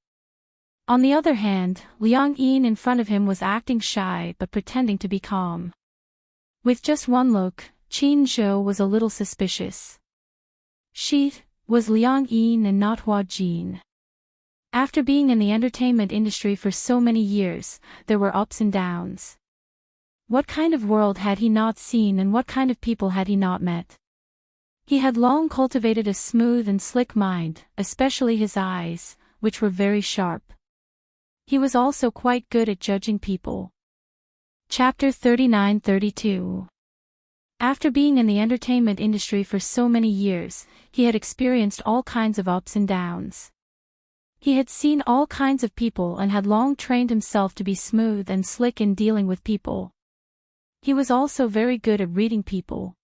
On the other hand, Liang Yin in front of him was acting shy but pretending to be calm. With just one look, Qin Zhou was a little suspicious. She was Liang Yin and not Hua Jin. After being in the entertainment industry for so many years, there were ups and downs. What kind of world had he not seen and what kind of people had he not met? He had long cultivated a smooth and slick mind, especially his eyes, which were very sharp. He was also quite good at judging people. Chapter 39-32. After being in the entertainment industry for so many years, he had experienced all kinds of ups and downs. He had seen all kinds of people and had long trained himself to be smooth and slick in dealing with people. He was also very good at reading people.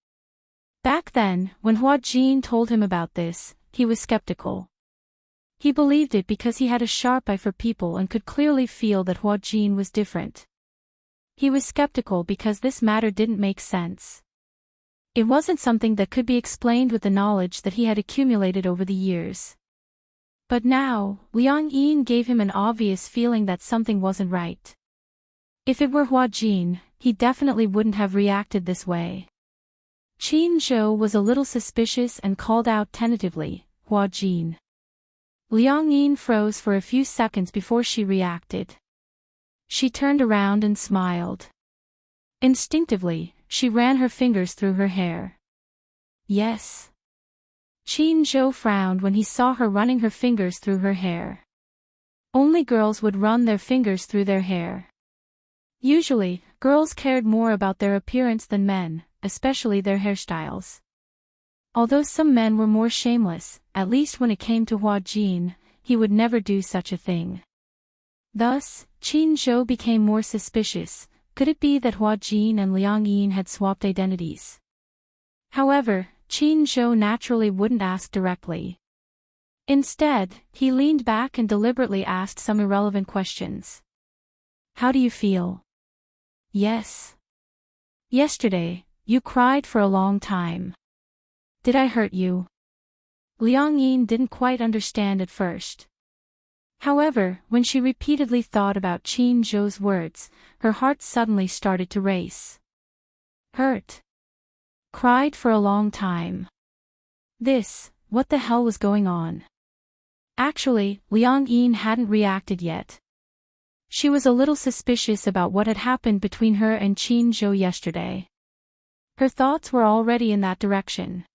Back then, when Hua Jin told him about this, he was skeptical. He believed it because he had a sharp eye for people and could clearly feel that Hua Jin was different. He was skeptical because this matter didn't make sense. It wasn't something that could be explained with the knowledge that he had accumulated over the years. But now, Liang Yin gave him an obvious feeling that something wasn't right. If it were Hua Jin, he definitely wouldn't have reacted this way. Qin Zhou was a little suspicious and called out tentatively, Hua Jin. Liang Yin froze for a few seconds before she reacted. She turned around and smiled. Instinctively, she ran her fingers through her hair. Yes. Qin Zhou frowned when he saw her running her fingers through her hair. Only girls would run their fingers through their hair. Usually, girls cared more about their appearance than men, especially their hairstyles. Although some men were more shameless, at least when it came to Hua Jin, he would never do such a thing. Thus, Qin Zhou became more suspicious. Could it be that Hua Jin and Liang Yin had swapped identities? However, Qin Zhou naturally wouldn't ask directly. Instead, he leaned back and deliberately asked some irrelevant questions. How do you feel? Yes. Yesterday, you cried for a long time. Did I hurt you? Liang Yin didn't quite understand at first. However, when she repeatedly thought about Qin Zhou's words, her heart suddenly started to race. Hurt. Cried for a long time. What the hell was going on? Actually, Liang Yin hadn't reacted yet. She was a little suspicious about what had happened between her and Qin Zhou yesterday. Her thoughts were already in that direction.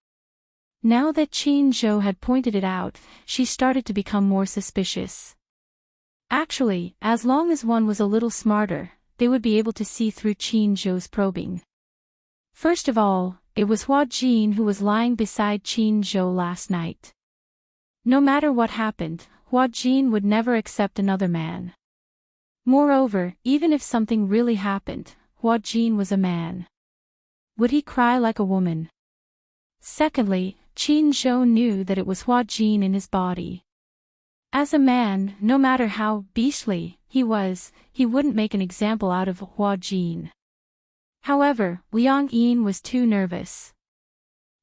Now that Qin Zhou had pointed it out, she started to become more suspicious. Actually, as long as one was a little smarter, they would be able to see through Qin Zhou's probing. First of all, it was Hua Jin who was lying beside Qin Zhou last night. No matter what happened, Hua Jin would never accept another man. Moreover, even if something really happened, Hua Jin was a man. Would he cry like a woman? Secondly, Qin Zhou knew that it was Hua Jin in his body. As a man, no matter how beastly he was, he wouldn't make an example out of Hua Jin. However, Liang Yin was too nervous.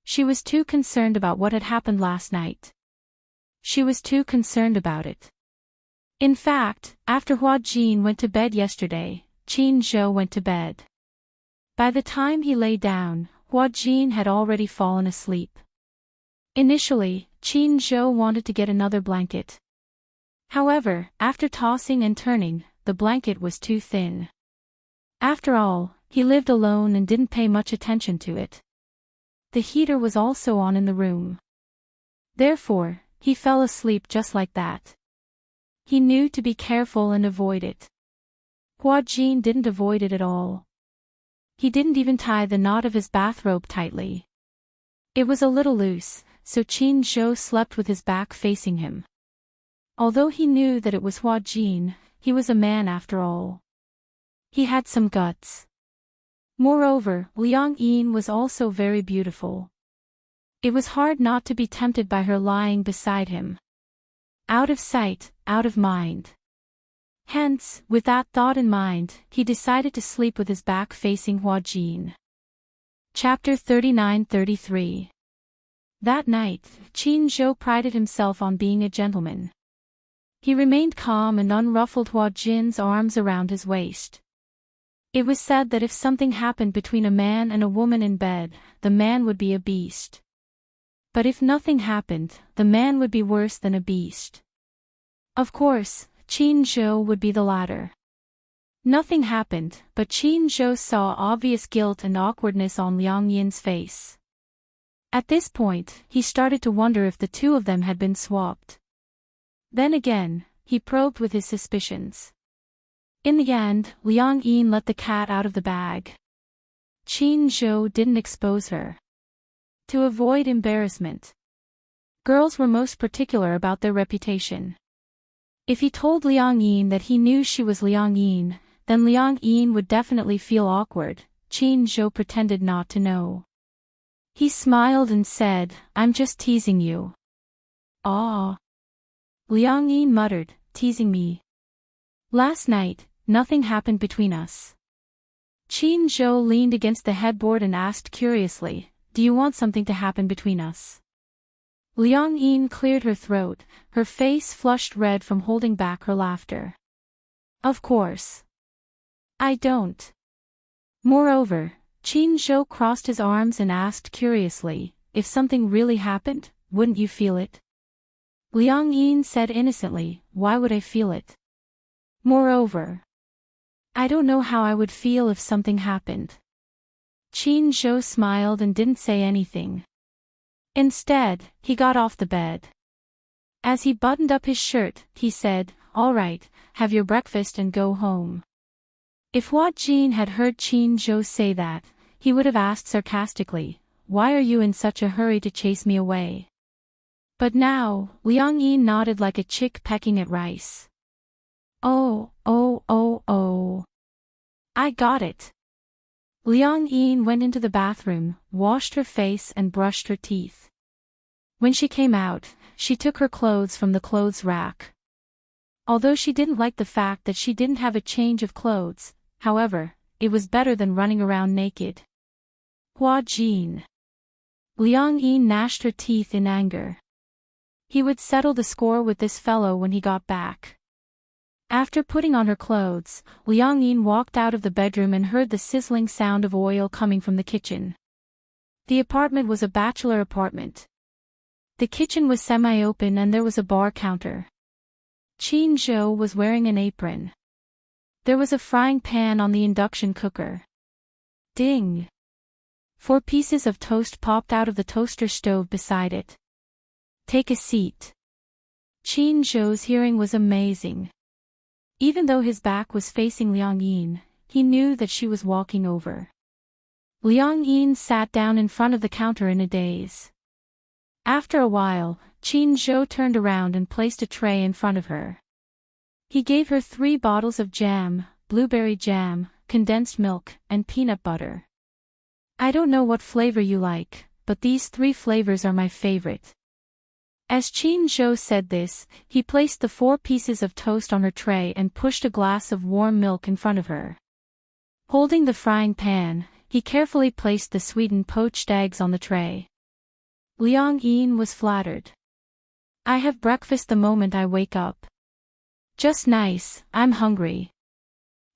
She was too concerned about what had happened last night. She was too concerned about it. In fact, after Hua Jin went to bed yesterday, Qin Zhou went to bed. By the time he lay down, Hua Jin had already fallen asleep. Initially, Qin Zhou wanted to get another blanket. However, after tossing and turning, the blanket was too thin. After all, he lived alone and didn't pay much attention to it. The heater was also on in the room. Therefore, he fell asleep just like that. He knew to be careful and avoid it. Hua Jin didn't avoid it at all. He didn't even tie the knot of his bathrobe tightly. It was a little loose, so Qin Zhou slept with his back facing him. Although he knew that it was Hua Jin, he was a man after all. He had some guts. Moreover, Liang Yin was also very beautiful. It was hard not to be tempted by her lying beside him. Out of sight, out of mind. Hence, with that thought in mind, he decided to sleep with his back facing Hua Jin. Chapter 39-33. That night, Qin Zhou prided himself on being a gentleman. He remained calm and unruffled Hua Jin's arms around his waist. It was said that if something happened between a man and a woman in bed, the man would be a beast. But if nothing happened, the man would be worse than a beast. Of course, Qin Zhou would be the latter. Nothing happened, but Qin Zhou saw obvious guilt and awkwardness on Liang Yin's face. At this point, he started to wonder if the two of them had been swapped. Then again, he probed with his suspicions. In the end, Liang Yin let the cat out of the bag. Qin Zhou didn't expose her. To avoid embarrassment. Girls were most particular about their reputation. If he told Liang Yin that he knew she was Liang Yin, then Liang Yin would definitely feel awkward. Qin Zhou pretended not to know. He smiled and said, "I'm just teasing you." "Ah." Liang Yin muttered, "Teasing me? Last night, nothing happened between us." Qin Zhou leaned against the headboard and asked curiously, "Do you want something to happen between us?" Liang Yin cleared her throat, her face flushed red from holding back her laughter. "Of course. I don't." Moreover, Qin Zhou crossed his arms and asked curiously, "If something really happened, wouldn't you feel it?" Liang Yin said innocently, "Why would I feel it? Moreover, I don't know how I would feel if something happened." Qin Zhou smiled and didn't say anything. Instead, he got off the bed. As he buttoned up his shirt, he said, "All right, have your breakfast and go home." If Hua Jin had heard Qin Zhou say that, he would have asked sarcastically, "Why are you in such a hurry to chase me away?" But now, Liang Yin nodded like a chick pecking at rice. Oh. I got it." Liang Yin went into the bathroom, washed her face and brushed her teeth. When she came out, she took her clothes from the clothes rack. Although she didn't like the fact that she didn't have a change of clothes, however, it was better than running around naked. Hua Jin. Liang Yin gnashed her teeth in anger. He would settle the score with this fellow when he got back. After putting on her clothes, Liang Yin walked out of the bedroom and heard the sizzling sound of oil coming from the kitchen. The apartment was a bachelor apartment. The kitchen was semi-open and there was a bar counter. Qin Zhou was wearing an apron. There was a frying pan on the induction cooker. Ding! 4 pieces of toast popped out of the toaster stove beside it. Take a seat. Qin Zhou's hearing was amazing. Even though his back was facing Liang Yin, he knew that she was walking over. Liang Yin sat down in front of the counter in a daze. After a while, Qin Zhou turned around and placed a tray in front of her. He gave her 3 bottles of jam, blueberry jam, condensed milk, and peanut butter. I don't know what flavor you like, but these 3 flavors are my favorite. As Qin Zhou said this, he placed the 4 pieces of toast on her tray and pushed a glass of warm milk in front of her. Holding the frying pan, he carefully placed the sweetened poached eggs on the tray. Liang Yin was flattered. I have breakfast the moment I wake up. Just nice, I'm hungry.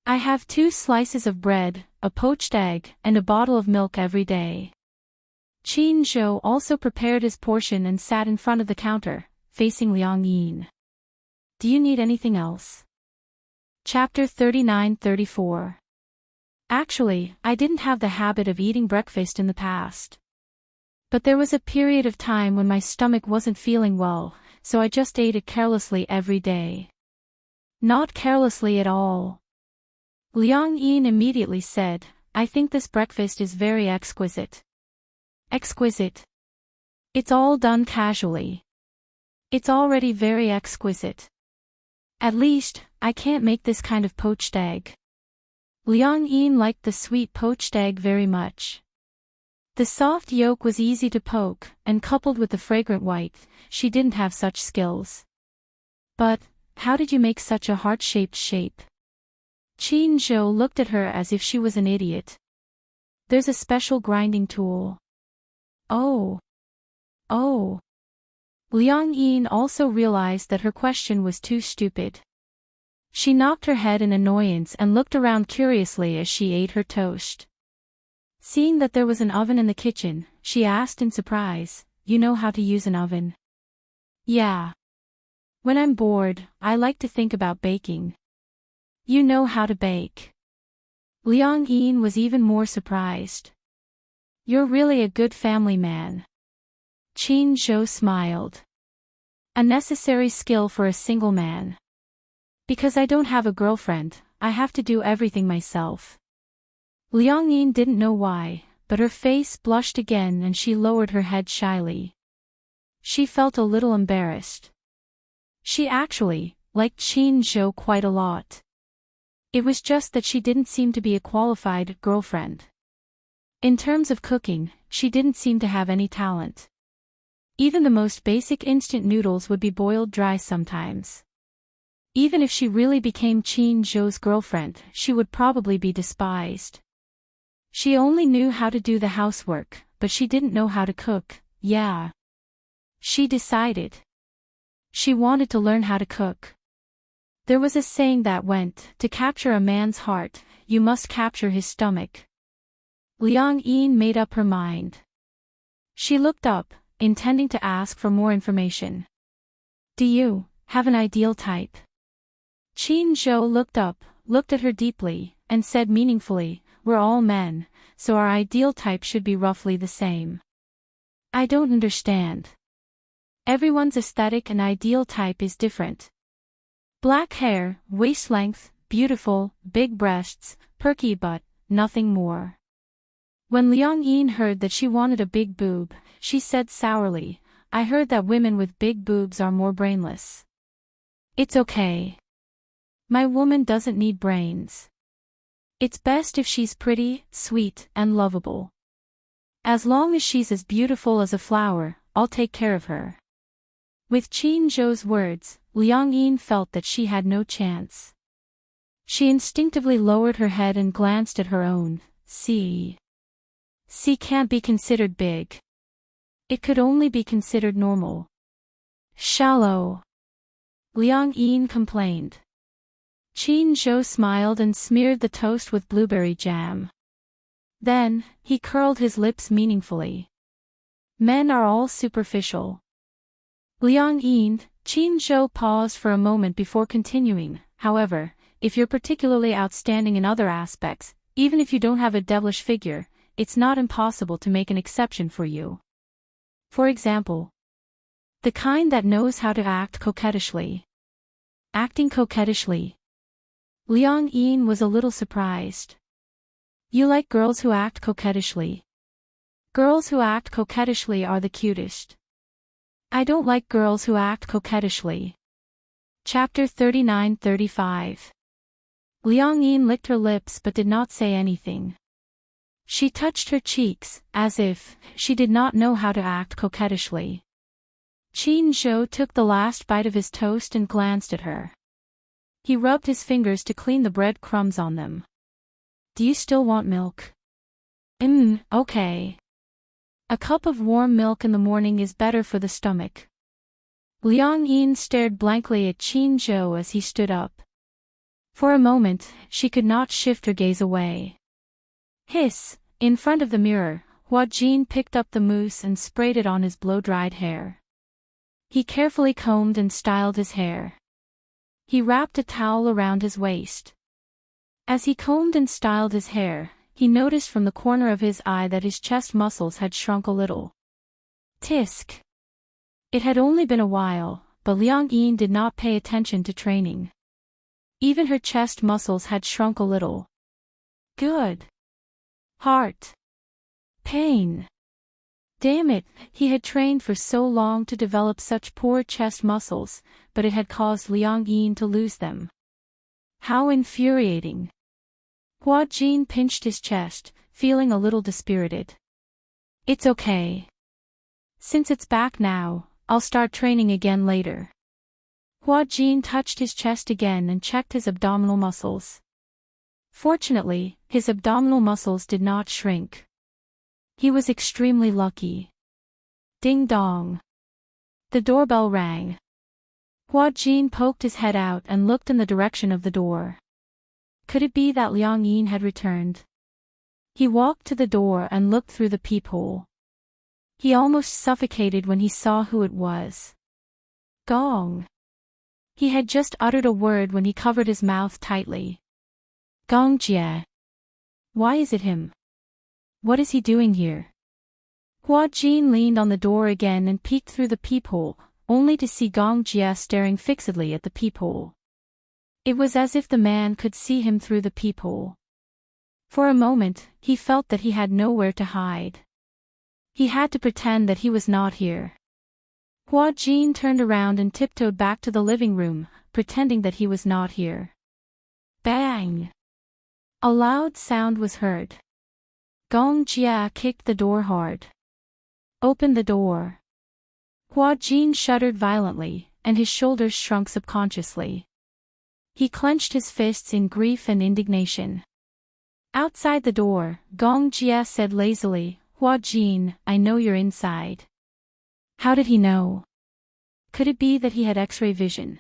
I have 2 slices of bread, a poached egg, and a bottle of milk every day. Qin Zhou also prepared his portion and sat in front of the counter, facing Liang Yin. Do you need anything else? Chapter 39-34. Actually, I didn't have the habit of eating breakfast in the past. But there was a period of time when my stomach wasn't feeling well, so I just ate it carelessly every day. Not carelessly at all. Liang Yin immediately said, I think this breakfast is very exquisite. Exquisite. It's all done casually. It's already very exquisite. At least, I can't make this kind of poached egg. Liang Yin liked the sweet poached egg very much. The soft yolk was easy to poke, and coupled with the fragrant white, she didn't have such skills. But, how did you make such a heart-shaped shape? Qin Zhou looked at her as if she was an idiot. There's a special grinding tool. Oh. Oh. Liang Yin also realized that her question was too stupid. She knocked her head in annoyance and looked around curiously as she ate her toast. Seeing that there was an oven in the kitchen, she asked in surprise, You know how to use an oven? Yeah. When I'm bored, I like to think about baking. You know how to bake. Liang Yin was even more surprised. You're really a good family man. Qin Zhou smiled. A necessary skill for a single man. Because I don't have a girlfriend, I have to do everything myself. Liang Yin didn't know why, but her face blushed again and she lowered her head shyly. She felt a little embarrassed. She actually liked Qin Zhou quite a lot. It was just that she didn't seem to be a qualified girlfriend. In terms of cooking, she didn't seem to have any talent. Even the most basic instant noodles would be boiled dry sometimes. Even if she really became Qin Zhou's girlfriend, she would probably be despised. She only knew how to do the housework, but she didn't know how to cook, yeah. She decided. She wanted to learn how to cook. There was a saying that went, to capture a man's heart, you must capture his stomach. Liang Yin made up her mind. She looked up, intending to ask for more information. Do you have an ideal type? Qin Zhou looked up, looked at her deeply, and said meaningfully, We're all men, so our ideal type should be roughly the same. I don't understand. Everyone's aesthetic and ideal type is different. Black hair, waist length, beautiful, big breasts, perky butt, nothing more. When Liang Yin heard that she wanted a big boob, she said sourly, I heard that women with big boobs are more brainless. It's okay. My woman doesn't need brains. It's best if she's pretty, sweet, and lovable. As long as she's as beautiful as a flower, I'll take care of her. With Qin Zhou's words, Liang Yin felt that she had no chance. She instinctively lowered her head and glanced at her own. C can't be considered big. It could only be considered normal. Shallow. Liang Yin complained. Qin Zhou smiled and smeared the toast with blueberry jam. Then, he curled his lips meaningfully. Men are all superficial. Liang Yin, Qin Zhou paused for a moment before continuing. However, if you're particularly outstanding in other aspects, even if you don't have a devilish figure, it's not impossible to make an exception for you. For example, the kind that knows how to act coquettishly. Acting coquettishly. Liang Yin was a little surprised. You like girls who act coquettishly? Girls who act coquettishly are the cutest. I don't like girls who act coquettishly. Chapter 39-35. Liang Yin licked her lips but did not say anything. She touched her cheeks, as if she did not know how to act coquettishly. Qin Zhou took the last bite of his toast and glanced at her. He rubbed his fingers to clean the bread crumbs on them. Do you still want milk? Okay. A cup of warm milk in the morning is better for the stomach. Liang Yin stared blankly at Qin Zhou as he stood up. For a moment, she could not shift her gaze away. Hiss! In front of the mirror, Hua Jin picked up the mousse and sprayed it on his blow-dried hair. He carefully combed and styled his hair. He wrapped a towel around his waist. As he combed and styled his hair, he noticed from the corner of his eye that his chest muscles had shrunk a little. Tisk! It had only been a while, but Liang Yin did not pay attention to training. Even her chest muscles had shrunk a little. Good. Heart. Pain. Damn it, he had trained for so long to develop such poor chest muscles, but it had caused Liang Yin to lose them. How infuriating. Hua Jin pinched his chest, feeling a little dispirited. It's okay. Since it's back now, I'll start training again later. Hua Jin touched his chest again and checked his abdominal muscles. Fortunately, his abdominal muscles did not shrink. He was extremely lucky. Ding dong. The doorbell rang. Hua Jin poked his head out and looked in the direction of the door. Could it be that Liang Yin had returned? He walked to the door and looked through the peephole. He almost suffocated when he saw who it was. Gong. He had just uttered a word when he covered his mouth tightly. Gong Jie. Why is it him? What is he doing here? Hua Jin leaned on the door again and peeked through the peephole, only to see Gong Jie staring fixedly at the peephole. It was as if the man could see him through the peephole. For a moment, he felt that he had nowhere to hide. He had to pretend that he was not here. Hua Jin turned around and tiptoed back to the living room, pretending that he was not here. Bang! A loud sound was heard. Gong Jia kicked the door hard. Open the door. Hua Jin shuddered violently, and his shoulders shrunk subconsciously. He clenched his fists in grief and indignation. Outside the door, Gong Jia said lazily, Hua Jin, I know you're inside. How did he know? Could it be that he had X-ray vision?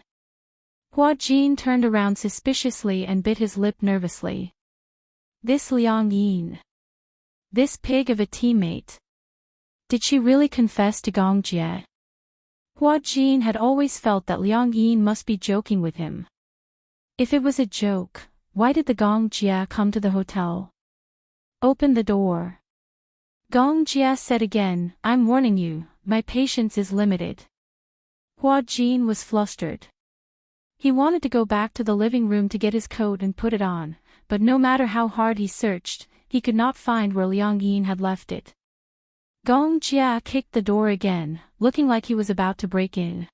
Hua Jin turned around suspiciously and bit his lip nervously. This Liang Yin. This pig of a teammate. Did she really confess to Gong Jie? Hua Jin had always felt that Liang Yin must be joking with him. If it was a joke, why did the Gong Jie come to the hotel? Open the door. Gong Jie said again, I'm warning you, my patience is limited. Hua Jin was flustered. He wanted to go back to the living room to get his coat and put it on, but no matter how hard he searched, he could not find where Liang Yin had left it. Gong Jia kicked the door again, looking like he was about to break in.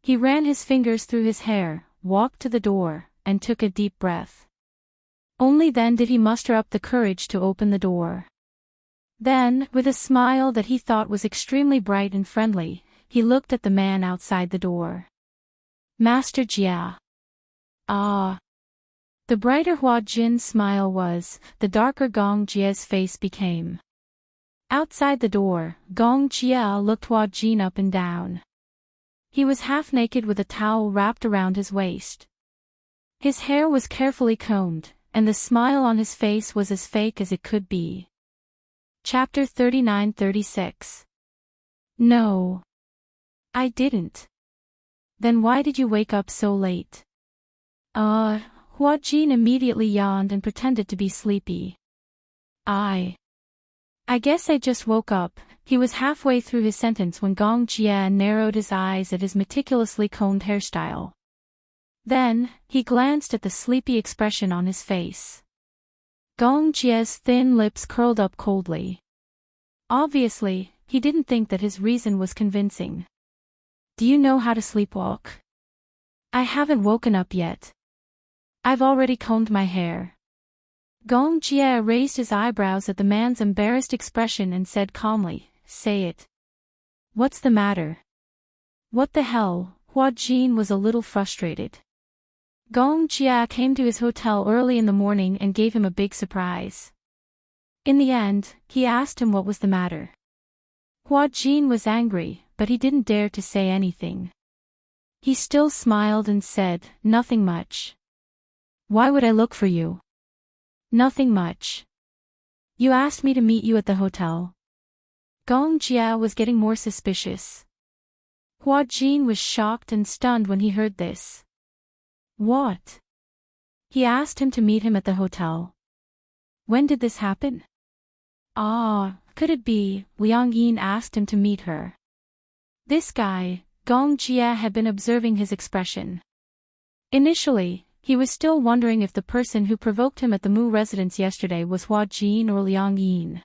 He ran his fingers through his hair, walked to the door, and took a deep breath. Only then did he muster up the courage to open the door. Then, with a smile that he thought was extremely bright and friendly, he looked at the man outside the door. Master Jia. Ah. The brighter Hua Jin's smile was, the darker Gong Jia's face became. Outside the door, Gong Jia looked Hua Jin up and down. He was half naked with a towel wrapped around his waist. His hair was carefully combed, and the smile on his face was as fake as it could be. Chapter 39-36. No. I didn't. Then why did you wake up so late? Hua Jin immediately yawned and pretended to be sleepy. I guess I just woke up. He was halfway through his sentence when Gong Jie narrowed his eyes at his meticulously combed hairstyle. Then, he glanced at the sleepy expression on his face. Gong Jie's thin lips curled up coldly. Obviously, he didn't think that his reason was convincing. Do you know how to sleepwalk? I haven't woken up yet. I've already combed my hair. Gong Jie raised his eyebrows at the man's embarrassed expression and said calmly, Say it. What's the matter? What the hell? Hua Jin was a little frustrated. Gong Jie came to his hotel early in the morning and gave him a big surprise. In the end, he asked him what was the matter. Hua Jin was angry, but he didn't dare to say anything. He still smiled and said, Nothing much. Why would I look for you? Nothing much. You asked me to meet you at the hotel. Gong Jie was getting more suspicious. Hua Jin was shocked and stunned when he heard this. What? He asked him to meet him at the hotel. When did this happen? Could it be, Liang Yin asked him to meet her. This guy, Gong Jie had been observing his expression. Initially, he was still wondering if the person who provoked him at the Mu residence yesterday was Hua Jin or Liang Yin.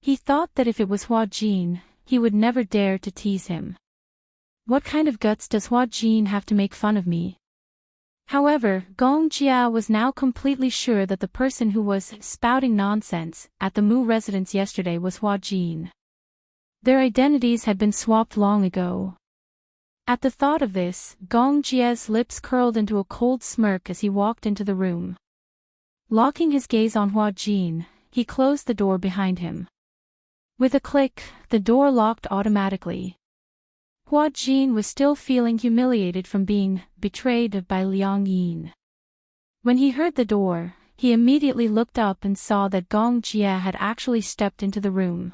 He thought that if it was Hua Jin, he would never dare to tease him. What kind of guts does Hua Jin have to make fun of me? However, Gong Jie was now completely sure that the person who was spouting nonsense at the Mu residence yesterday was Hua Jin. Their identities had been swapped long ago. At the thought of this, Gong Jie's lips curled into a cold smirk as he walked into the room. Locking his gaze on Hua Jin, he closed the door behind him. With a click, the door locked automatically. Hua Jin was still feeling humiliated from being betrayed by Liang Yin. When he heard the door, he immediately looked up and saw that Gong Jie had actually stepped into the room.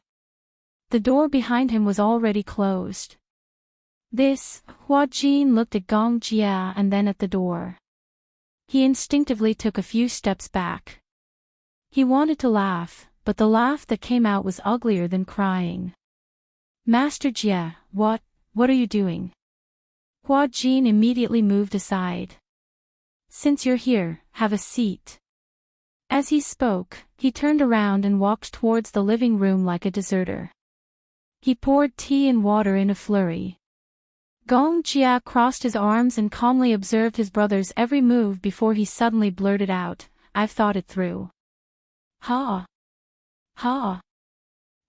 The door behind him was already closed. Hua Jin looked at Gong Jie and then at the door. He instinctively took a few steps back. He wanted to laugh, but the laugh that came out was uglier than crying. Master Jie, what are you doing? Hua Jin immediately moved aside. Since you're here, have a seat. As he spoke, he turned around and walked towards the living room like a deserter. He poured tea and water in a flurry. Gong Jie crossed his arms and calmly observed his brother's every move before he suddenly blurted out, I've thought it through. Ha! Ha!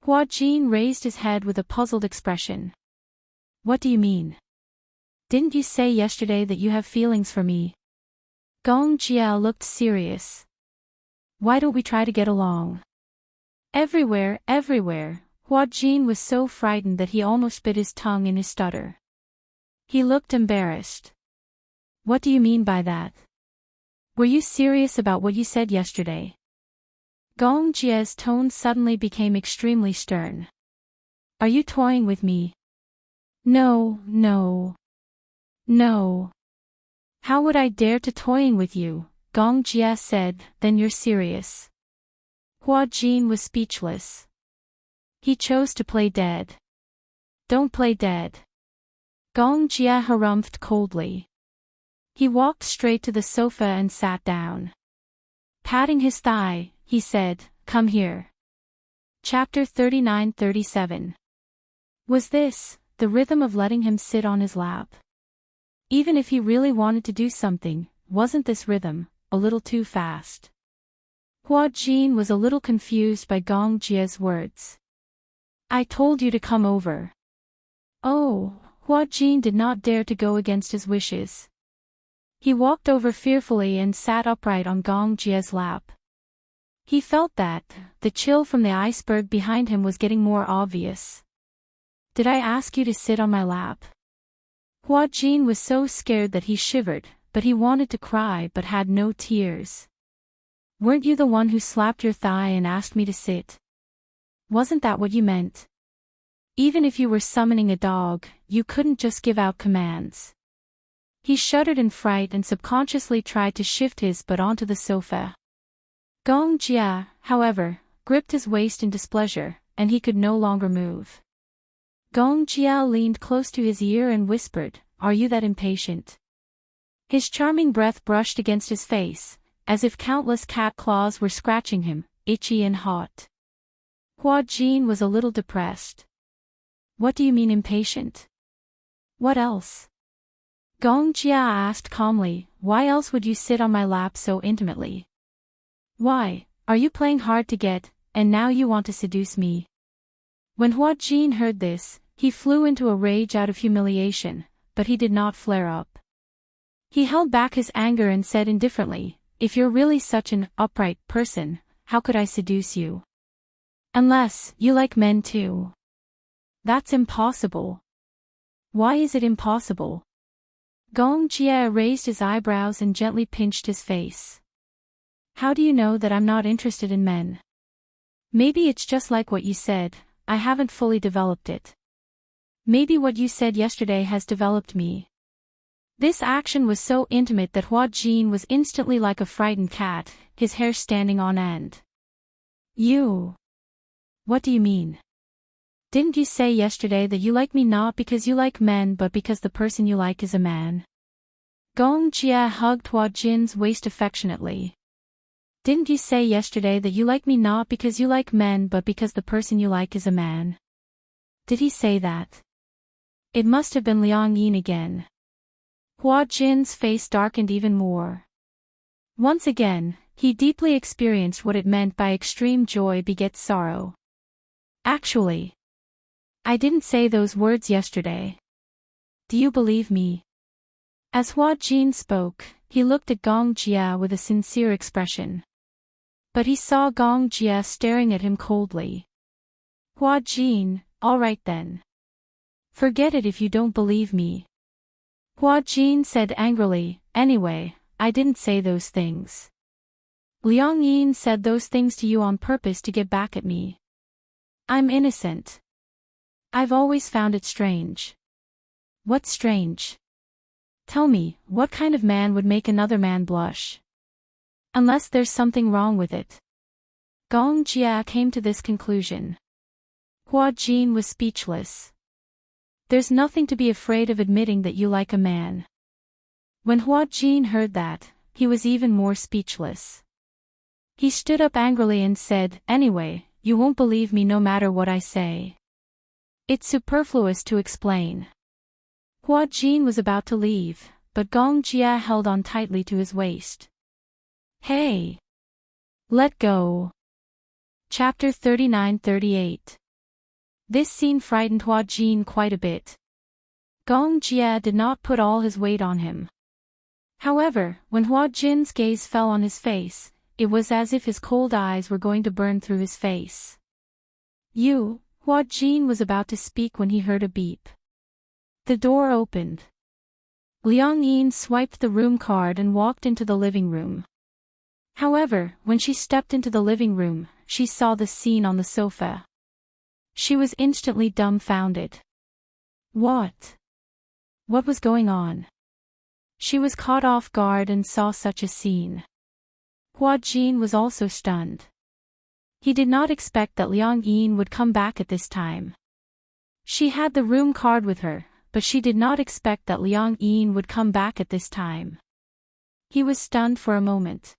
Hua Jin raised his head with a puzzled expression. What do you mean? Didn't you say yesterday that you have feelings for me? Gong Jie looked serious. Why don't we try to get along? Everywhere. Hua Jin was so frightened that he almost bit his tongue in his stutter. He looked embarrassed. What do you mean by that? Were you serious about what you said yesterday? Gong Jie's tone suddenly became extremely stern. Are you toying with me? No. How would I dare to toying with you? Gong Jie said, then you're serious. Hua Jin was speechless. He chose to play dead. Don't play dead. Gong Jie harumphed coldly. He walked straight to the sofa and sat down. Patting his thigh, he said, come here. Chapter 39-37. Was this the rhythm of letting him sit on his lap? Even if he really wanted to do something, wasn't this rhythm a little too fast? Hua Jin was a little confused by Gong Jie's words. I told you to come over. Oh, Hua Jin did not dare to go against his wishes. He walked over fearfully and sat upright on Gong Jie's lap. He felt that the chill from the iceberg behind him was getting more obvious. Did I ask you to sit on my lap? Hua Jin was so scared that he shivered, but he wanted to cry but had no tears. Weren't you the one who slapped your thigh and asked me to sit? Wasn't that what you meant? Even if you were summoning a dog, you couldn't just give out commands. He shuddered in fright and subconsciously tried to shift his butt onto the sofa. Gong Jia, however, gripped his waist in displeasure, and he could no longer move. Gong Jia leaned close to his ear and whispered, "Are you that impatient?" His charming breath brushed against his face, as if countless cat claws were scratching him, itchy and hot. Hua Jin was a little depressed. "What do you mean impatient? What else?" Gong Jia asked calmly, "Why else would you sit on my lap so intimately? Why, are you playing hard to get, and now you want to seduce me?" When Hua Jin heard this, he flew into a rage out of humiliation, but he did not flare up. He held back his anger and said indifferently, "If you're really such an upright person, how could I seduce you? Unless you like men too. That's impossible." "Why is it impossible?" Gong Jia raised his eyebrows and gently pinched his face. "How do you know that I'm not interested in men? Maybe it's just like what you said, I haven't fully developed it. Maybe what you said yesterday has developed me." This action was so intimate that Hua Jin was instantly like a frightened cat, his hair standing on end. "You? What do you mean? Didn't you say yesterday that you like me not because you like men but because the person you like is a man?" Gong Jia hugged Hua Jin's waist affectionately. "Didn't you say yesterday that you like me not because you like men but because the person you like is a man?" Did he say that? It must have been Liang Yin again. Hua Jin's face darkened even more. Once again, he deeply experienced what it meant by extreme joy begets sorrow. "Actually, I didn't say those words yesterday. Do you believe me?" As Hua Jin spoke, he looked at Gong Jia with a sincere expression. But he saw Gong Jia staring at him coldly. "Hua Jin, all right then. Forget it if you don't believe me." Hua Jin said angrily, "Anyway, I didn't say those things. Liang Yin said those things to you on purpose to get back at me. I'm innocent. I've always found it strange." "What's strange? Tell me, what kind of man would make another man blush? Unless there's something wrong with it." Gong Jia came to this conclusion. Hua Jin was speechless. "There's nothing to be afraid of admitting that you like a man." When Hua Jin heard that, he was even more speechless. He stood up angrily and said, "Anyway, you won't believe me no matter what I say. It's superfluous to explain." Hua Jin was about to leave, but Gong Jia held on tightly to his waist. "Hey! Let go!" Chapter 39-38. This scene frightened Hua Jin quite a bit. Gong Jia did not put all his weight on him. However, when Hua Jin's gaze fell on his face, it was as if his cold eyes were going to burn through his face. Hua Jin was about to speak when he heard a beep. The door opened. Liang Yin swiped the room card and walked into the living room. However, when she stepped into the living room, she saw the scene on the sofa. She was instantly dumbfounded. What was going on? She was caught off guard and saw such a scene. Hua Jin was also stunned. He did not expect that Liang Yin would come back at this time. She had the room card with her, but she did not expect that Liang Yin would come back at this time. He was stunned for a moment.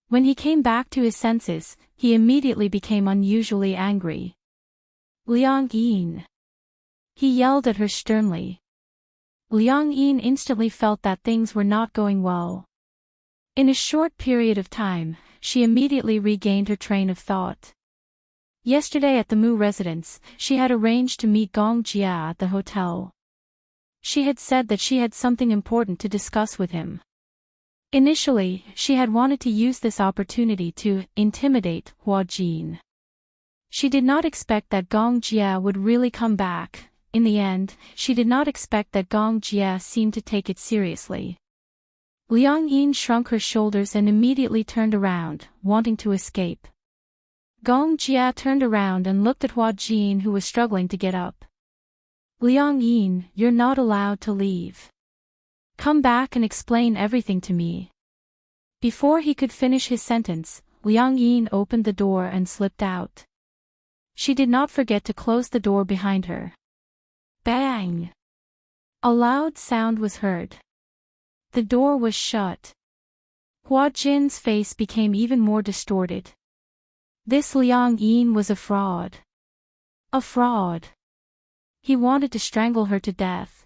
When he came back to his senses, he immediately became unusually angry. "Liang Yin!" He yelled at her sternly. Liang Yin instantly felt that things were not going well. In a short period of time, she immediately regained her train of thought. Yesterday at the Mu residence, she had arranged to meet Gong Jia at the hotel. She had said that she had something important to discuss with him. Initially, she had wanted to use this opportunity to intimidate Hua Jin. She did not expect that Gong Jia would really come back. In the end, she did not expect that Gong Jia seemed to take it seriously. Liang Yin shrunk her shoulders and immediately turned around, wanting to escape. Gong Jia turned around and looked at Hua Jin, who was struggling to get up. Liang Yin, you're not allowed to leave. Come back and explain everything to me. Before he could finish his sentence, Liang Yin opened the door and slipped out. She did not forget to close the door behind her. Bang! A loud sound was heard. The door was shut. Hua Jin's face became even more distorted. This Liang Yin was a fraud. A fraud. He wanted to strangle her to death.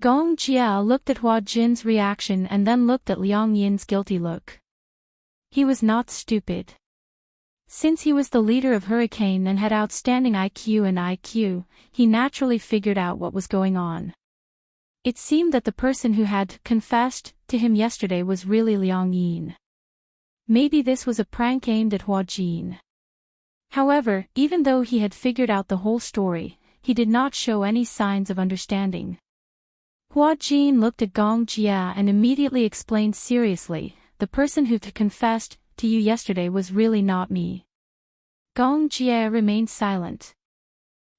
Gong Jia looked at Hua Jin's reaction and then looked at Liang Yin's guilty look. He was not stupid. Since he was the leader of Hurricane and had outstanding IQ, he naturally figured out what was going on. It seemed that the person who had confessed to him yesterday was really Liang Yin. Maybe this was a prank aimed at Hua Jin. However, even though he had figured out the whole story, he did not show any signs of understanding. Hua Jin looked at Gong Jia and immediately explained seriously, the person who confessed to you yesterday was really not me. Gong Jia remained silent.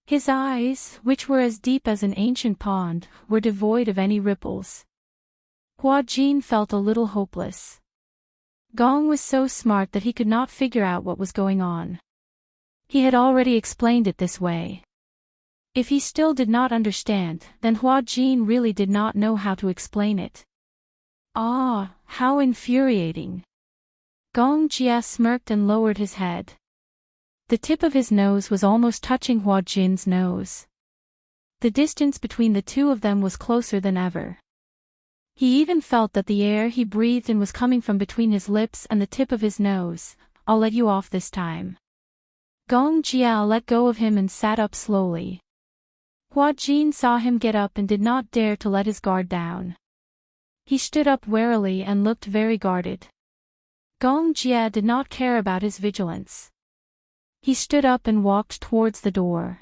His eyes, which were as deep as an ancient pond, were devoid of any ripples. Hua Jin felt a little hopeless. Gong was so smart that he could not figure out what was going on. He had already explained it this way. If he still did not understand, then Hua Jin really did not know how to explain it. Ah, how infuriating. Gong Jia smirked and lowered his head. The tip of his nose was almost touching Hua Jin's nose. The distance between the two of them was closer than ever. He even felt that the air he breathed in was coming from between his lips and the tip of his nose. I'll let you off this time. Gong Jia let go of him and sat up slowly. Hua Jin saw him get up and did not dare to let his guard down. He stood up warily and looked very guarded. Gong Jia did not care about his vigilance. He stood up and walked towards the door.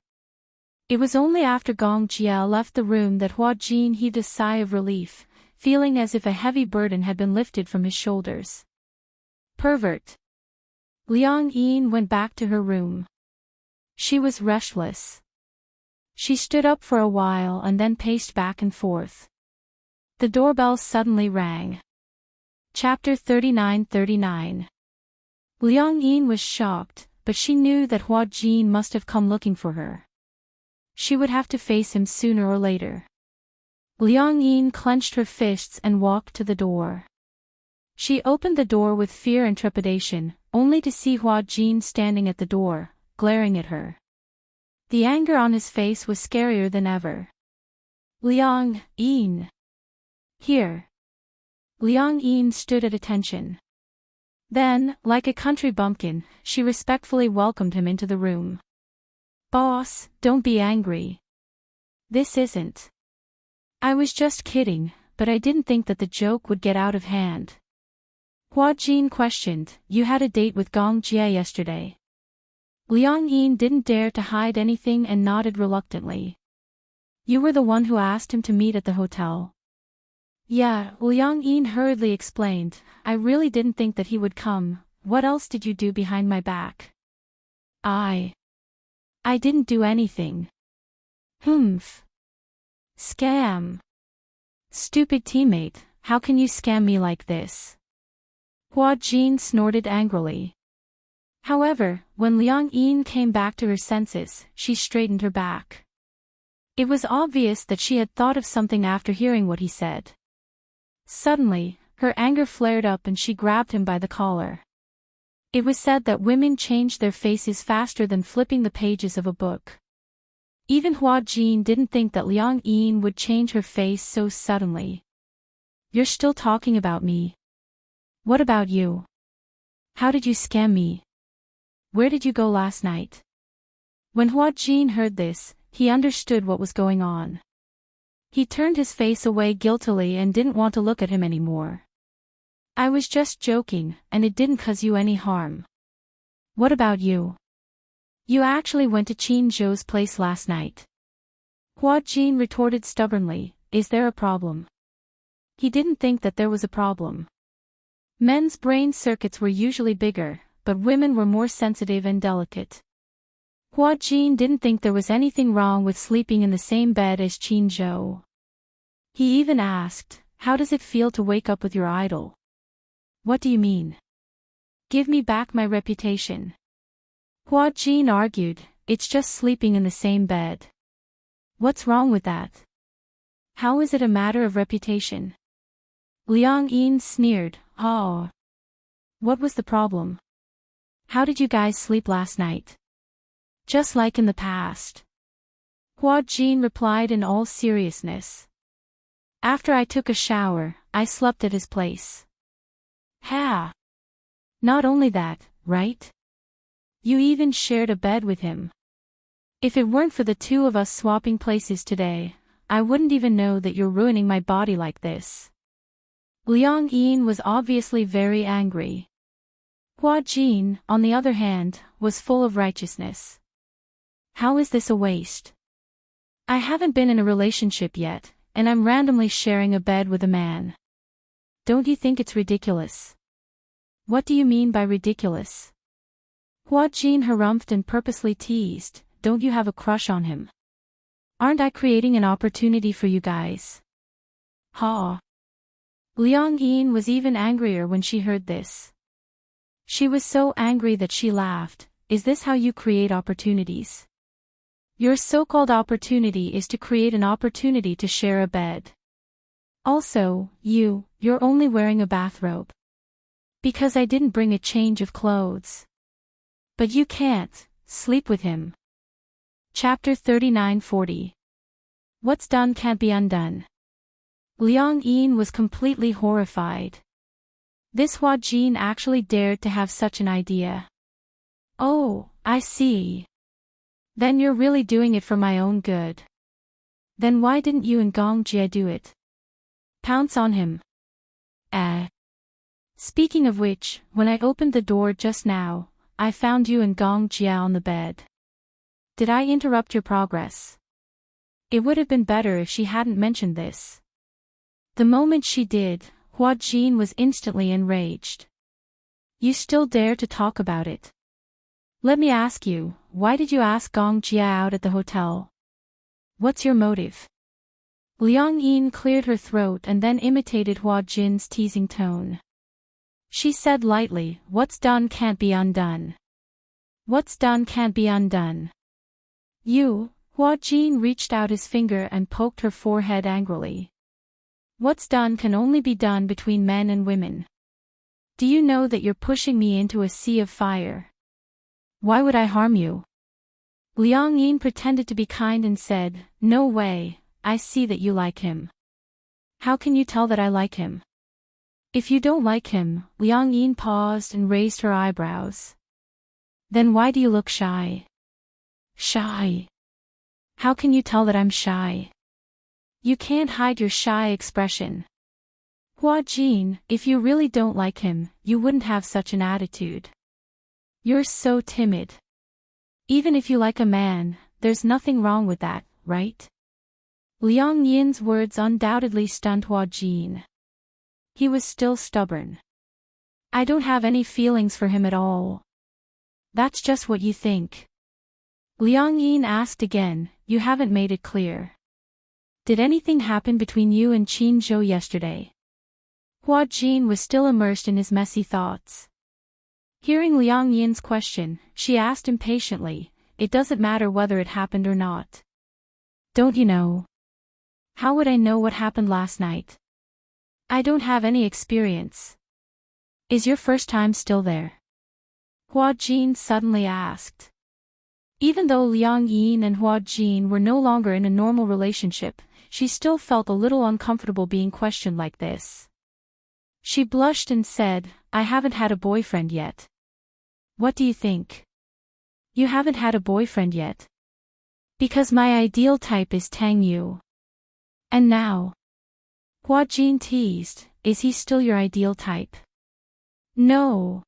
It was only after Gong Jia left the room that Hua Jin heaved a sigh of relief, feeling as if a heavy burden had been lifted from his shoulders. Pervert. Liang Yin went back to her room. She was restless. She stood up for a while and then paced back and forth. The doorbell suddenly rang. Chapter 39:39. Liang Yin was shocked, but she knew that Hua Jin must have come looking for her. She would have to face him sooner or later. Liang Yin clenched her fists and walked to the door. She opened the door with fear and trepidation, only to see Hua Jin standing at the door, glaring at her. The anger on his face was scarier than ever. Liang Yin. Here. Liang Yin stood at attention. Then, like a country bumpkin, she respectfully welcomed him into the room. Boss, don't be angry. This isn't. I was just kidding, but I didn't think that the joke would get out of hand. Hua Jin questioned, you had a date with Gong Jia yesterday. Liang Yin didn't dare to hide anything and nodded reluctantly. You were the one who asked him to meet at the hotel. Yeah, Liang Yin hurriedly explained, I really didn't think that he would come. What else did you do behind my back? I didn't do anything. Humph. Scam. Stupid teammate, how can you scam me like this? Hua Jin snorted angrily. However, when Liang Yin came back to her senses, she straightened her back. It was obvious that she had thought of something after hearing what he said. Suddenly, her anger flared up and she grabbed him by the collar. It was said that women changed their faces faster than flipping the pages of a book. Even Hua Jin didn't think that Liang Yin would change her face so suddenly. You're still talking about me. What about you? How did you scam me? Where did you go last night? When Hua Jin heard this, he understood what was going on. He turned his face away guiltily and didn't want to look at him anymore. I was just joking, and it didn't cause you any harm. What about you? You actually went to Qin Zhou's place last night. Hua Jin retorted stubbornly, is there a problem? He didn't think that there was a problem. Men's brain circuits were usually bigger, but women were more sensitive and delicate. Hua Jin didn't think there was anything wrong with sleeping in the same bed as Qin Zhou. He even asked, "How does it feel to wake up with your idol?" "What do you mean?" "Give me back my reputation." Hua Jin argued, "It's just sleeping in the same bed. What's wrong with that? How is it a matter of reputation?" Liang Yin sneered, "Oh. What was the problem? How did you guys sleep last night?" "Just like in the past." Hua Jin replied in all seriousness. "After I took a shower, I slept at his place." "Ha! Not only that, right? You even shared a bed with him. If it weren't for the two of us swapping places today, I wouldn't even know that you're ruining my body like this." Liang Yin was obviously very angry. Hua Jin, on the other hand, was full of righteousness. "How is this a waste? I haven't been in a relationship yet, and I'm randomly sharing a bed with a man. Don't you think it's ridiculous?" "What do you mean by ridiculous?" Hua Jin harumphed and purposely teased, "Don't you have a crush on him? Aren't I creating an opportunity for you guys?" "Ha!" Liang Yin was even angrier when she heard this. She was so angry that she laughed. "Is this how you create opportunities? Your so-called opportunity is to create an opportunity to share a bed. Also, you're only wearing a bathrobe. Because I didn't bring a change of clothes. But you can't sleep with him." Chapter 39-40. What's done can't be undone. Liang Yin was completely horrified. This Hua Jin actually dared to have such an idea. "Oh, I see. Then you're really doing it for my own good. Then why didn't you and Gong Jie do it? Pounce on him." Speaking of which, when I opened the door just now, I found you and Gong Jie on the bed. Did I interrupt your progress?" It would have been better if she hadn't mentioned this. The moment she did, Hua Jin was instantly enraged. "You still dare to talk about it? Let me ask you, why did you ask Gong Jie out at the hotel? What's your motive?" Liang Yin cleared her throat and then imitated Hua Jin's teasing tone. She said lightly, "What's done can't be undone. What's done can't be undone." Hua Jin reached out his finger and poked her forehead angrily. "What's done can only be done between men and women. Do you know that you're pushing me into a sea of fire? Why would I harm you?" Liang Yin pretended to be kind and said, "No way, I see that you like him." "How can you tell that I like him?" "If you don't like him," Liang Yin paused and raised her eyebrows. "Then why do you look shy?" "Shy? How can you tell that I'm shy?" "You can't hide your shy expression. Hua Jin, if you really don't like him, you wouldn't have such an attitude. You're so timid. Even if you like a man, there's nothing wrong with that, right?" Liang Yin's words undoubtedly stunned Hua Jin. He was still stubborn. "I don't have any feelings for him at all." "That's just what you think." Liang Yin asked again, "You haven't made it clear. Did anything happen between you and Qin Zhou yesterday?" Hua Jin was still immersed in his messy thoughts. Hearing Liang Yin's question, she asked impatiently, "It doesn't matter whether it happened or not. Don't you know? How would I know what happened last night? I don't have any experience." "Is your first time still there?" Hua Jin suddenly asked. Even though Liang Yin and Hua Jin were no longer in a normal relationship, she still felt a little uncomfortable being questioned like this. She blushed and said, "I haven't had a boyfriend yet." "What do you think? You haven't had a boyfriend yet?" "Because my ideal type is Tang Yu." "And now?" Hua Jin teased, "Is he still your ideal type?" "No."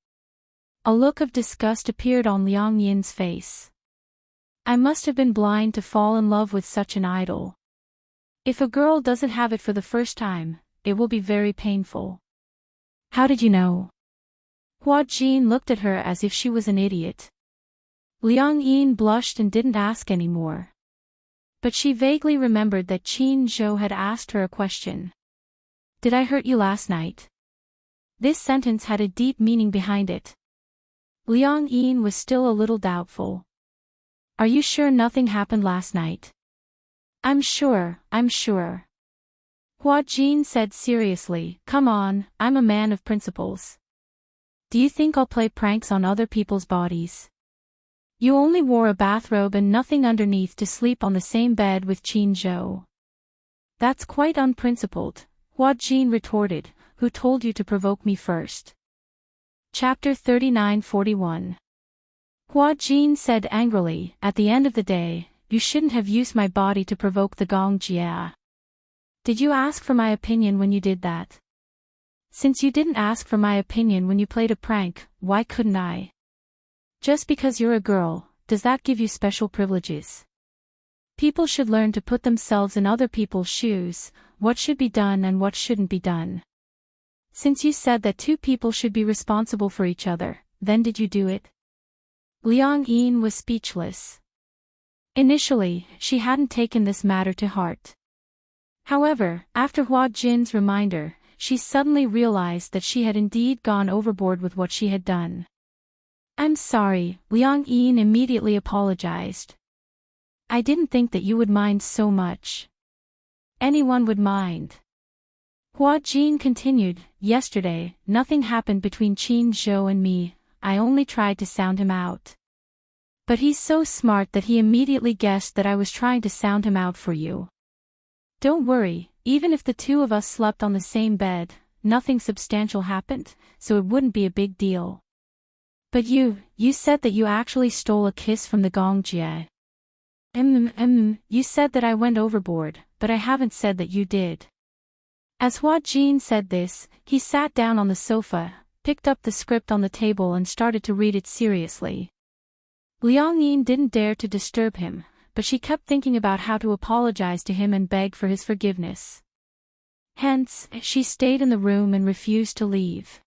A look of disgust appeared on Liang Yin's face. "I must have been blind to fall in love with such an idol. If a girl doesn't have it for the first time, it will be very painful. How did you know? Hua Jin looked at her as if she was an idiot. Liang Yin blushed and didn't ask any more. But she vaguely remembered that Qin Zhou had asked her a question. Did I hurt you last night? This sentence had a deep meaning behind it. Liang Yin was still a little doubtful. Are you sure nothing happened last night? I'm sure. Hua Jin said seriously, come on, I'm a man of principles. Do you think I'll play pranks on other people's bodies? You only wore a bathrobe and nothing underneath to sleep on the same bed with Qin Zhou. That's quite unprincipled, Hua Jin retorted, who told you to provoke me first? Chapter 39:41. Hua Jin said angrily, at the end of the day, you shouldn't have used my body to provoke the Gong Jia. Did you ask for my opinion when you did that? Since you didn't ask for my opinion when you played a prank, why couldn't I? Just because you're a girl, does that give you special privileges? People should learn to put themselves in other people's shoes, what should be done and what shouldn't be done. Since you said that two people should be responsible for each other, then did you do it? Liang Yin was speechless. Initially, she hadn't taken this matter to heart. However, after Hua Jin's reminder, she suddenly realized that she had indeed gone overboard with what she had done. I'm sorry, Liang Yin immediately apologized. I didn't think that you would mind so much. Anyone would mind. Hua Jin continued, yesterday, nothing happened between Qin Zhou and me, I only tried to sound him out. But he's so smart that he immediately guessed that I was trying to sound him out for you. Don't worry, even if the two of us slept on the same bed, nothing substantial happened, so it wouldn't be a big deal. But you said that you actually stole a kiss from the Gong Jie. You said that I went overboard, but I haven't said that you did. As Hua Jin said this, he sat down on the sofa, picked up the script on the table and started to read it seriously. Liang Yin didn't dare to disturb him, but she kept thinking about how to apologize to him and beg for his forgiveness. Hence, she stayed in the room and refused to leave.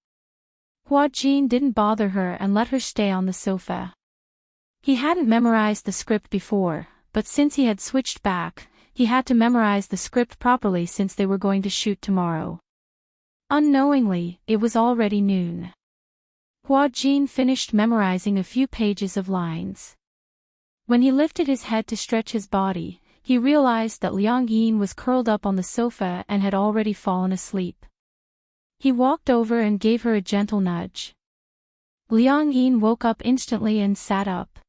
Hua Jin didn't bother her and let her stay on the sofa. He hadn't memorized the script before, but since he had switched back, he had to memorize the script properly since they were going to shoot tomorrow. Unknowingly, it was already noon. Hua Jin finished memorizing a few pages of lines. When he lifted his head to stretch his body, he realized that Liang Yin was curled up on the sofa and had already fallen asleep. He walked over and gave her a gentle nudge. Liang Yin woke up instantly and sat up.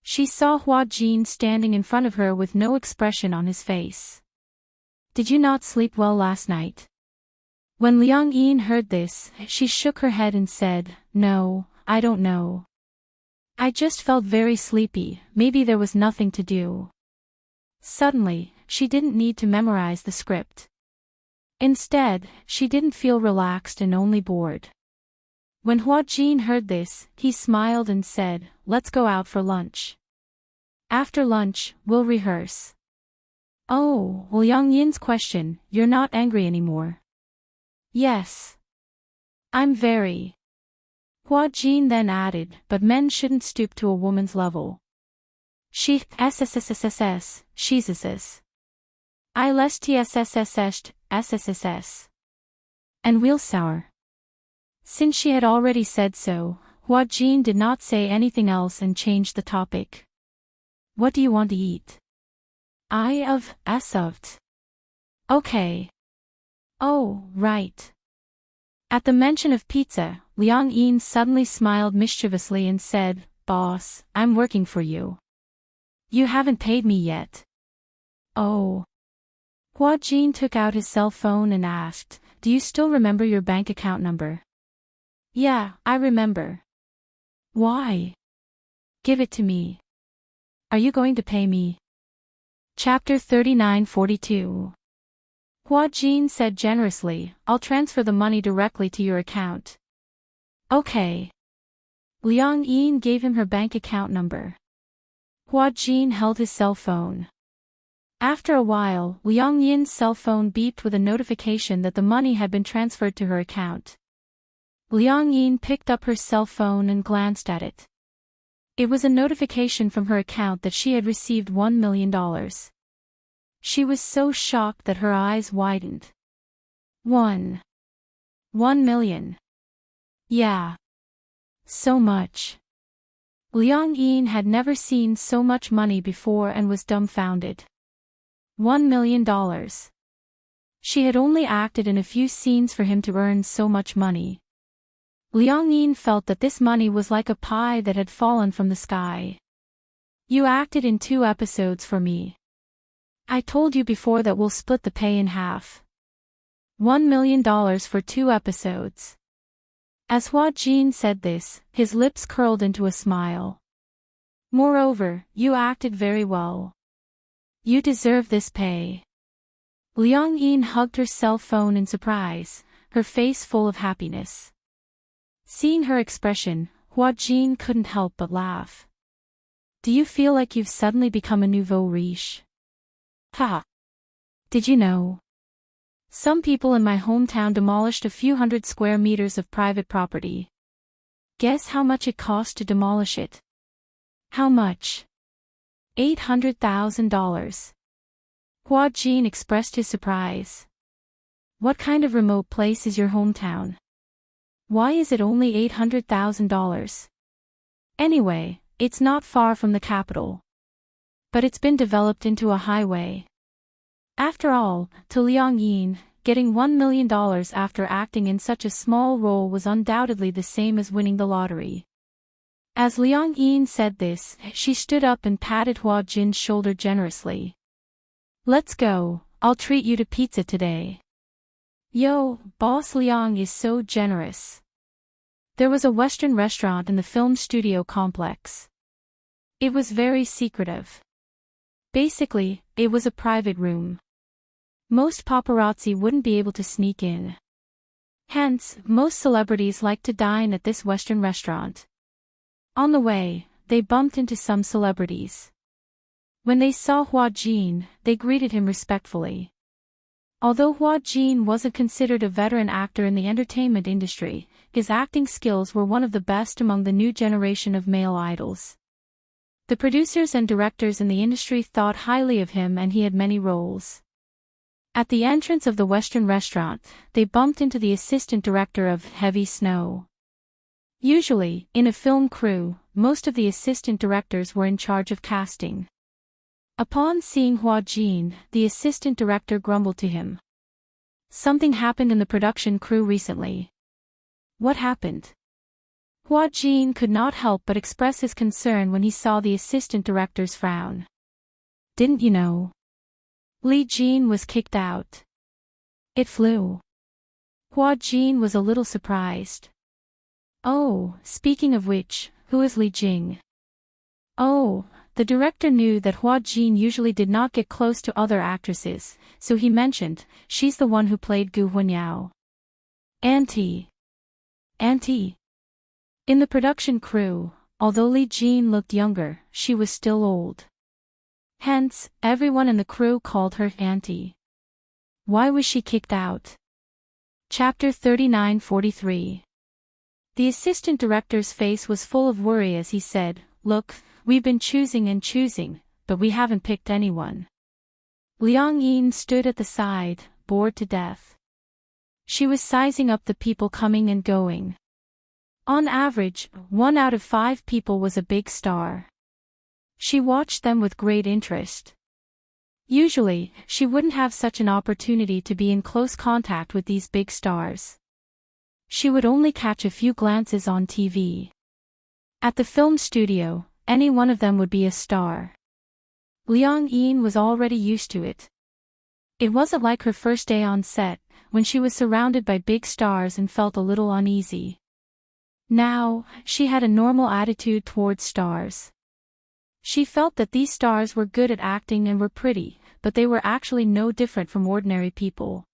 She saw Hua Jin standing in front of her with no expression on his face. Did you not sleep well last night? When Liang Yin heard this, she shook her head and said, No, I don't know. I just felt very sleepy, maybe there was nothing to do. Suddenly, she didn't need to memorize the script. Instead, she didn't feel relaxed and only bored. When Hua Jin heard this, he smiled and said, Let's go out for lunch. After lunch, we'll rehearse. Oh, Liang Yin's question, you're not angry anymore? Yes. I'm very. Hua Jin then added, but men shouldn't stoop to a woman's level. She SSSSS, she's I less TSSSS, SSSS. And we'll sour. Since she had already said so, Hua Jin did not say anything else and changed the topic. What do you want to eat? Of. Okay. Oh, right. At the mention of pizza, Liang Yin suddenly smiled mischievously and said, Boss, I'm working for you. You haven't paid me yet. Oh. Hua Jin took out his cell phone and asked, Do you still remember your bank account number? Yeah, I remember. Why? Give it to me. Are you going to pay me? Chapter 39:42. Hua Jin said generously, I'll transfer the money directly to your account. Okay. Liang Yin gave him her bank account number. Hua Jin held his cell phone. After a while, Liang Yin's cell phone beeped with a notification that the money had been transferred to her account. Liang Yin picked up her cell phone and glanced at it. It was a notification from her account that she had received $1 million. She was so shocked that her eyes widened. 1 million. Yeah. So much. Liang Yin had never seen so much money before and was dumbfounded. $1 million. She had only acted in a few scenes for him to earn so much money. Liang Yin felt that this money was like a pie that had fallen from the sky. You acted in 2 episodes for me. I told you before that we'll split the pay in half. $1 million for 2 episodes. As Hua Jin said this, his lips curled into a smile. Moreover, you acted very well. You deserve this pay. Liang Yin hugged her cell phone in surprise, her face full of happiness. Seeing her expression, Hua Jin couldn't help but laugh. Do you feel like you've suddenly become a nouveau riche? Ha! Did you know? Some people in my hometown demolished a few hundred square meters of private property. Guess how much it cost to demolish it? How much? $800,000. Hua Jin expressed his surprise. What kind of remote place is your hometown? Why is it only $800,000? Anyway, it's not far from the capital. But it's been developed into a highway. After all, to Liang Yin, getting $1 million after acting in such a small role was undoubtedly the same as winning the lottery. As Liang Yin said this, she stood up and patted Hua Jin's shoulder generously. Let's go, I'll treat you to pizza today. Yo, Boss Liang is so generous. There was a Western restaurant in the film studio complex. It was very secretive. Basically, it was a private room. Most paparazzi wouldn't be able to sneak in. Hence, most celebrities liked to dine at this Western restaurant. On the way, they bumped into some celebrities. When they saw Hua Jin, they greeted him respectfully. Although Hua Jin wasn't considered a veteran actor in the entertainment industry, his acting skills were one of the best among the new generation of male idols. The producers and directors in the industry thought highly of him and he had many roles. At the entrance of the Western restaurant, they bumped into the assistant director of Heavy Snow. Usually, in a film crew, most of the assistant directors were in charge of casting. Upon seeing Hua Jin, the assistant director grumbled to him. Something happened in the production crew recently. What happened? Hua Jin could not help but express his concern when he saw the assistant director's frown. Didn't you know? Li Jin was kicked out. It flew. Hua Jin was a little surprised. Oh, speaking of which, who is Li Jing? Oh, the director knew that Hua Jin usually did not get close to other actresses, so he mentioned, she's the one who played Gu Huanyao. Auntie. In the production crew, although Li Jin looked younger, she was still old. Hence, everyone in the crew called her Auntie. Why was she kicked out? Chapter 39-43. The assistant director's face was full of worry as he said, Look, we've been choosing and choosing, but we haven't picked anyone. Liang Yin stood at the side, bored to death. She was sizing up the people coming and going. On average, 1 out of 5 people was a big star. She watched them with great interest. Usually, she wouldn't have such an opportunity to be in close contact with these big stars. She would only catch a few glances on TV. At the film studio, any one of them would be a star. Liang Yin was already used to it. It wasn't like her first day on set, when she was surrounded by big stars and felt a little uneasy. Now, she had a normal attitude towards stars. She felt that these stars were good at acting and were pretty, but they were actually no different from ordinary people.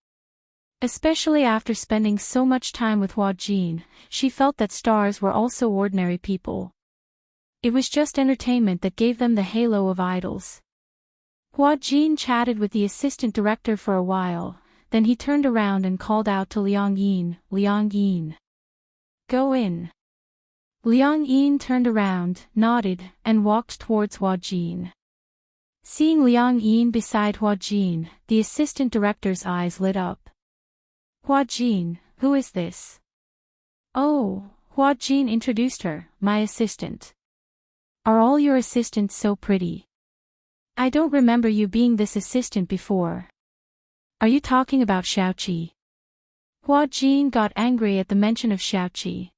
Especially after spending so much time with Hua Jin, she felt that stars were also ordinary people. It was just entertainment that gave them the halo of idols. Hua Jin chatted with the assistant director for a while, then he turned around and called out to Liang Yin, "Liang Yin. Go in." Liang Yin turned around, nodded, and walked towards Hua Jin. Seeing Liang Yin beside Hua Jin, the assistant director's eyes lit up. "Hua Jin, who is this?" "Oh," Hua Jin introduced her, "my assistant." "Are all your assistants so pretty? I don't remember you being this assistant before." "Are you talking about Xiaoqi?" Hua Jin got angry at the mention of Xiaoqi.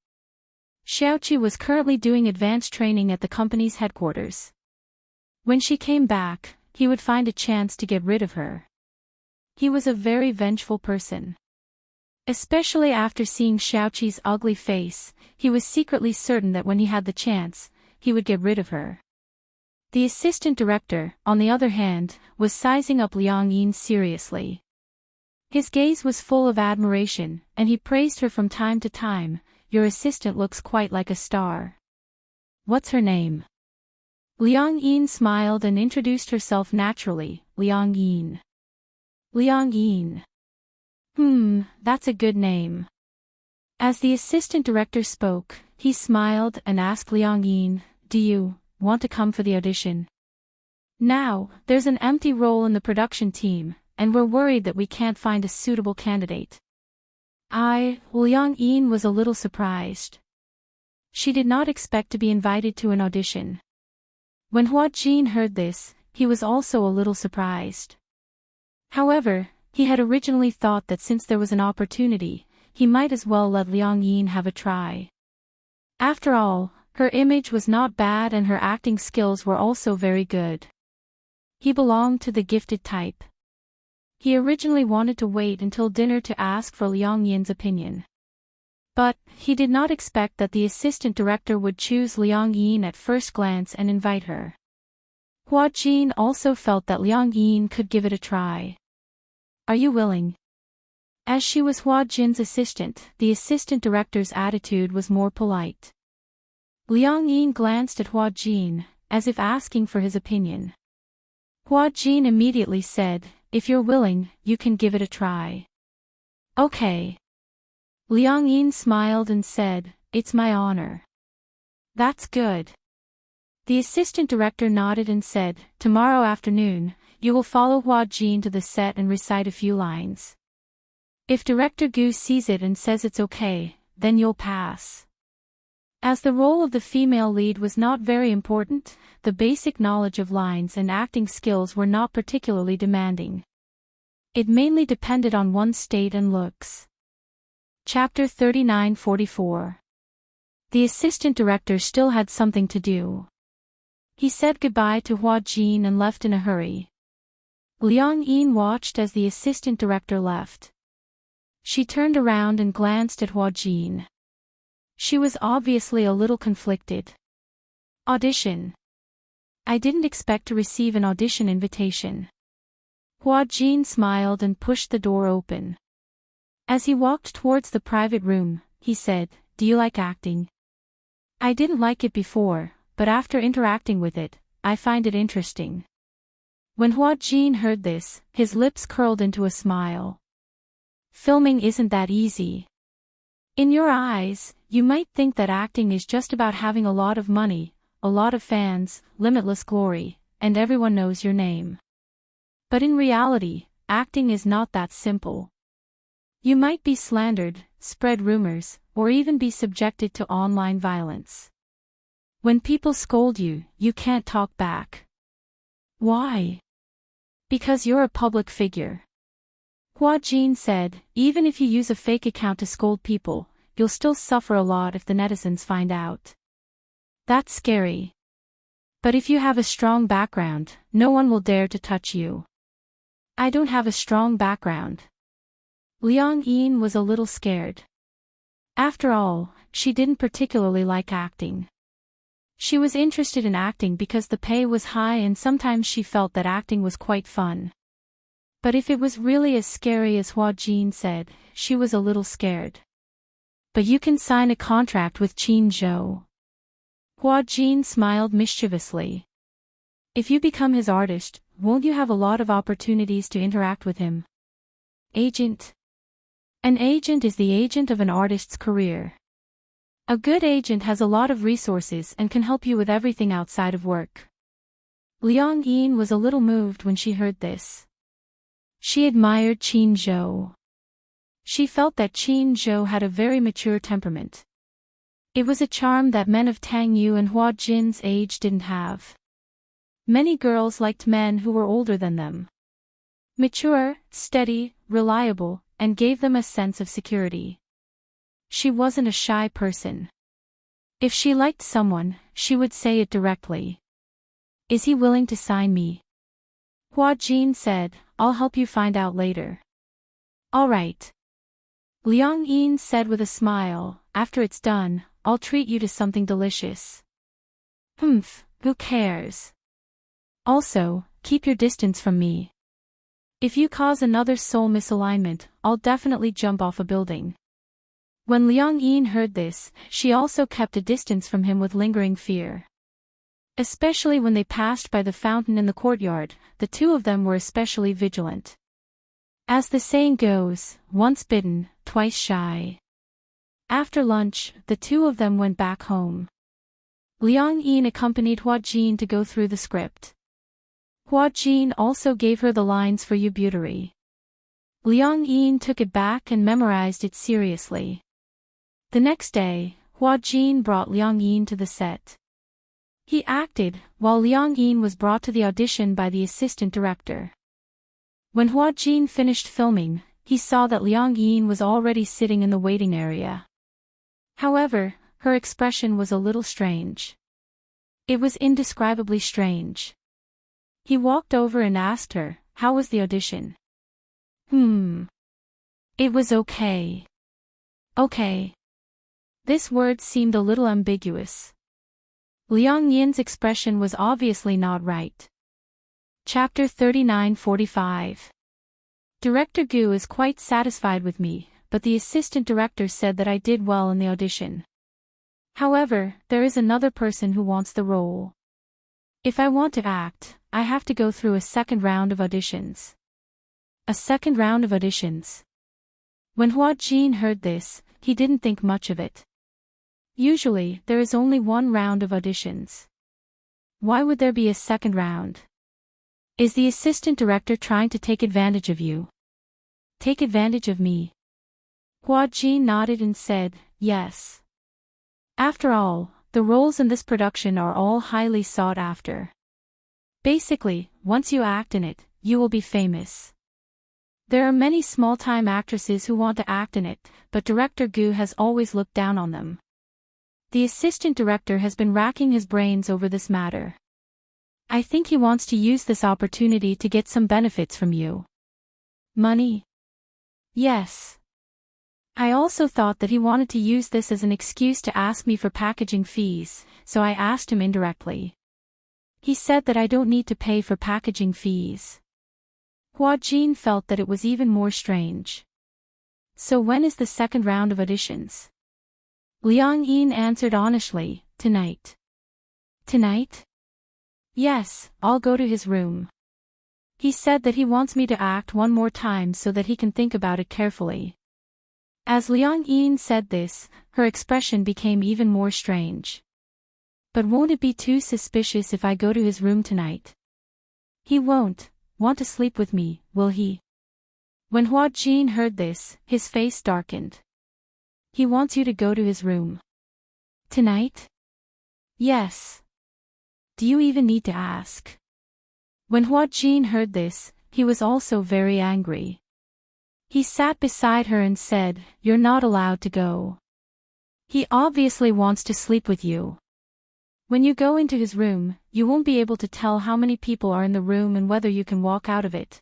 Xiaoqi was currently doing advanced training at the company's headquarters. When she came back, he would find a chance to get rid of her. He was a very vengeful person. Especially after seeing Xiaoqi's ugly face, he was secretly certain that when he had the chance, he would get rid of her. The assistant director, on the other hand, was sizing up Liang Yin seriously. His gaze was full of admiration, and he praised her from time to time. "Your assistant looks quite like a star. What's her name?" Liang Yin smiled and introduced herself naturally, "Liang Yin." "Liang Yin. That's a good name." As the assistant director spoke, he smiled and asked Liang Yin, "Do you want to come for the audition? Now, there's an empty role in the production team, and we're worried that we can't find a suitable candidate." Liang Yin was a little surprised. She did not expect to be invited to an audition. When Hua Jin heard this, he was also a little surprised. However, he had originally thought that since there was an opportunity, he might as well let Liang Yin have a try. After all, her image was not bad and her acting skills were also very good. He belonged to the gifted type. He originally wanted to wait until dinner to ask for Liang Yin's opinion. But, he did not expect that the assistant director would choose Liang Yin at first glance and invite her. Hua Jin also felt that Liang Yin could give it a try. "Are you willing?" As she was Hua Jin's assistant, the assistant director's attitude was more polite. Liang Yin glanced at Hua Jin, as if asking for his opinion. Hua Jin immediately said, "If you're willing, you can give it a try." "Okay." Liang Yin smiled and said, "It's my honor." "That's good." The assistant director nodded and said, "Tomorrow afternoon, you will follow Hua Jin to the set and recite a few lines. If Director Gu sees it and says it's okay, then you'll pass." As the role of the female lead was not very important, the basic knowledge of lines and acting skills were not particularly demanding. It mainly depended on one's state and looks. Chapter 39-44. The assistant director still had something to do. He said goodbye to Hua Jin and left in a hurry. Liang Yin watched as the assistant director left. She turned around and glanced at Hua Jin. She was obviously a little conflicted. "Audition. I didn't expect to receive an audition invitation." Hua Jin smiled and pushed the door open. As he walked towards the private room, he said, "Do you like acting? I didn't like it before, but after interacting with it, I find it interesting." When Hua Jin heard this, his lips curled into a smile. "Filming isn't that easy. In your eyes, you might think that acting is just about having a lot of money, a lot of fans, limitless glory, and everyone knows your name. But in reality, acting is not that simple. You might be slandered, spread rumors, or even be subjected to online violence. When people scold you, you can't talk back. Why? Because you're a public figure." Hua Jin said, "Even if you use a fake account to scold people, you'll still suffer a lot if the netizens find out. That's scary. But if you have a strong background, no one will dare to touch you." "I don't have a strong background." Liang Yin was a little scared. After all, she didn't particularly like acting. She was interested in acting because the pay was high and sometimes she felt that acting was quite fun. But if it was really as scary as Hua Jin said, she was a little scared. "But you can sign a contract with Qin Zhou." Hua Jin smiled mischievously. If you become his artist, won't you have a lot of opportunities to interact with him? Agent. An agent is the agent of an artist's career. A good agent has a lot of resources and can help you with everything outside of work. Liang Yin was a little moved when she heard this. She admired Qin Zhou. She felt that Qin Zhou had a very mature temperament. It was a charm that men of Tang Yu and Hua Jin's age didn't have. Many girls liked men who were older than them. Mature, steady, reliable, and gave them a sense of security. She wasn't a shy person. If she liked someone, she would say it directly. Is he willing to sign me? Hua Jin said, I'll help you find out later. All right. Liang Yin said with a smile, after it's done, I'll treat you to something delicious. Who cares? Also, keep your distance from me. If you cause another soul misalignment, I'll definitely jump off a building. When Liang Yin heard this, she also kept a distance from him with lingering fear. Especially when they passed by the fountain in the courtyard, the two of them were especially vigilant. As the saying goes, once bitten, twice shy. After lunch, the two of them went back home. Liang Yin accompanied Hua Jin to go through the script. Hua Jin also gave her the lines for Ubuteri. Liang Yin took it back and memorized it seriously. The next day, Hua Jin brought Liang Yin to the set. He acted, while Liang Yin was brought to the audition by the assistant director. When Hua Jin finished filming, he saw that Liang Yin was already sitting in the waiting area. However, her expression was a little strange. It was indescribably strange. He walked over and asked her, how was the audition? It was okay. Okay. This word seemed a little ambiguous. Liang Yin's expression was obviously not right. Chapter 39:45. Director Gu is quite satisfied with me, but the assistant director said that I did well in the audition. However, there is another person who wants the role. If I want to act, I have to go through a second round of auditions. A second round of auditions. When Hua Jin heard this, he didn't think much of it. Usually, there is only one round of auditions. Why would there be a second round? Is the assistant director trying to take advantage of you? Take advantage of me? Hua Jin nodded and said, yes. After all, the roles in this production are all highly sought after. Basically, once you act in it, you will be famous. There are many small-time actresses who want to act in it, but Director Gu has always looked down on them. The assistant director has been racking his brains over this matter. I think he wants to use this opportunity to get some benefits from you. Money? Yes. I also thought that he wanted to use this as an excuse to ask me for packaging fees, so I asked him indirectly. He said that I don't need to pay for packaging fees. Hua Jin felt that it was even more strange. So when is the second round of auditions? Liang Yin answered honestly, tonight. Tonight? Yes, I'll go to his room. He said that he wants me to act one more time so that he can think about it carefully. As Liang Yin said this, her expression became even more strange. But won't it be too suspicious if I go to his room tonight? He won't want to sleep with me, will he? When Hua Jin heard this, his face darkened. He wants you to go to his room. Tonight? Yes. Do you even need to ask? When Hua Jin heard this, he was also very angry. He sat beside her and said, you're not allowed to go. He obviously wants to sleep with you. When you go into his room, you won't be able to tell how many people are in the room and whether you can walk out of it.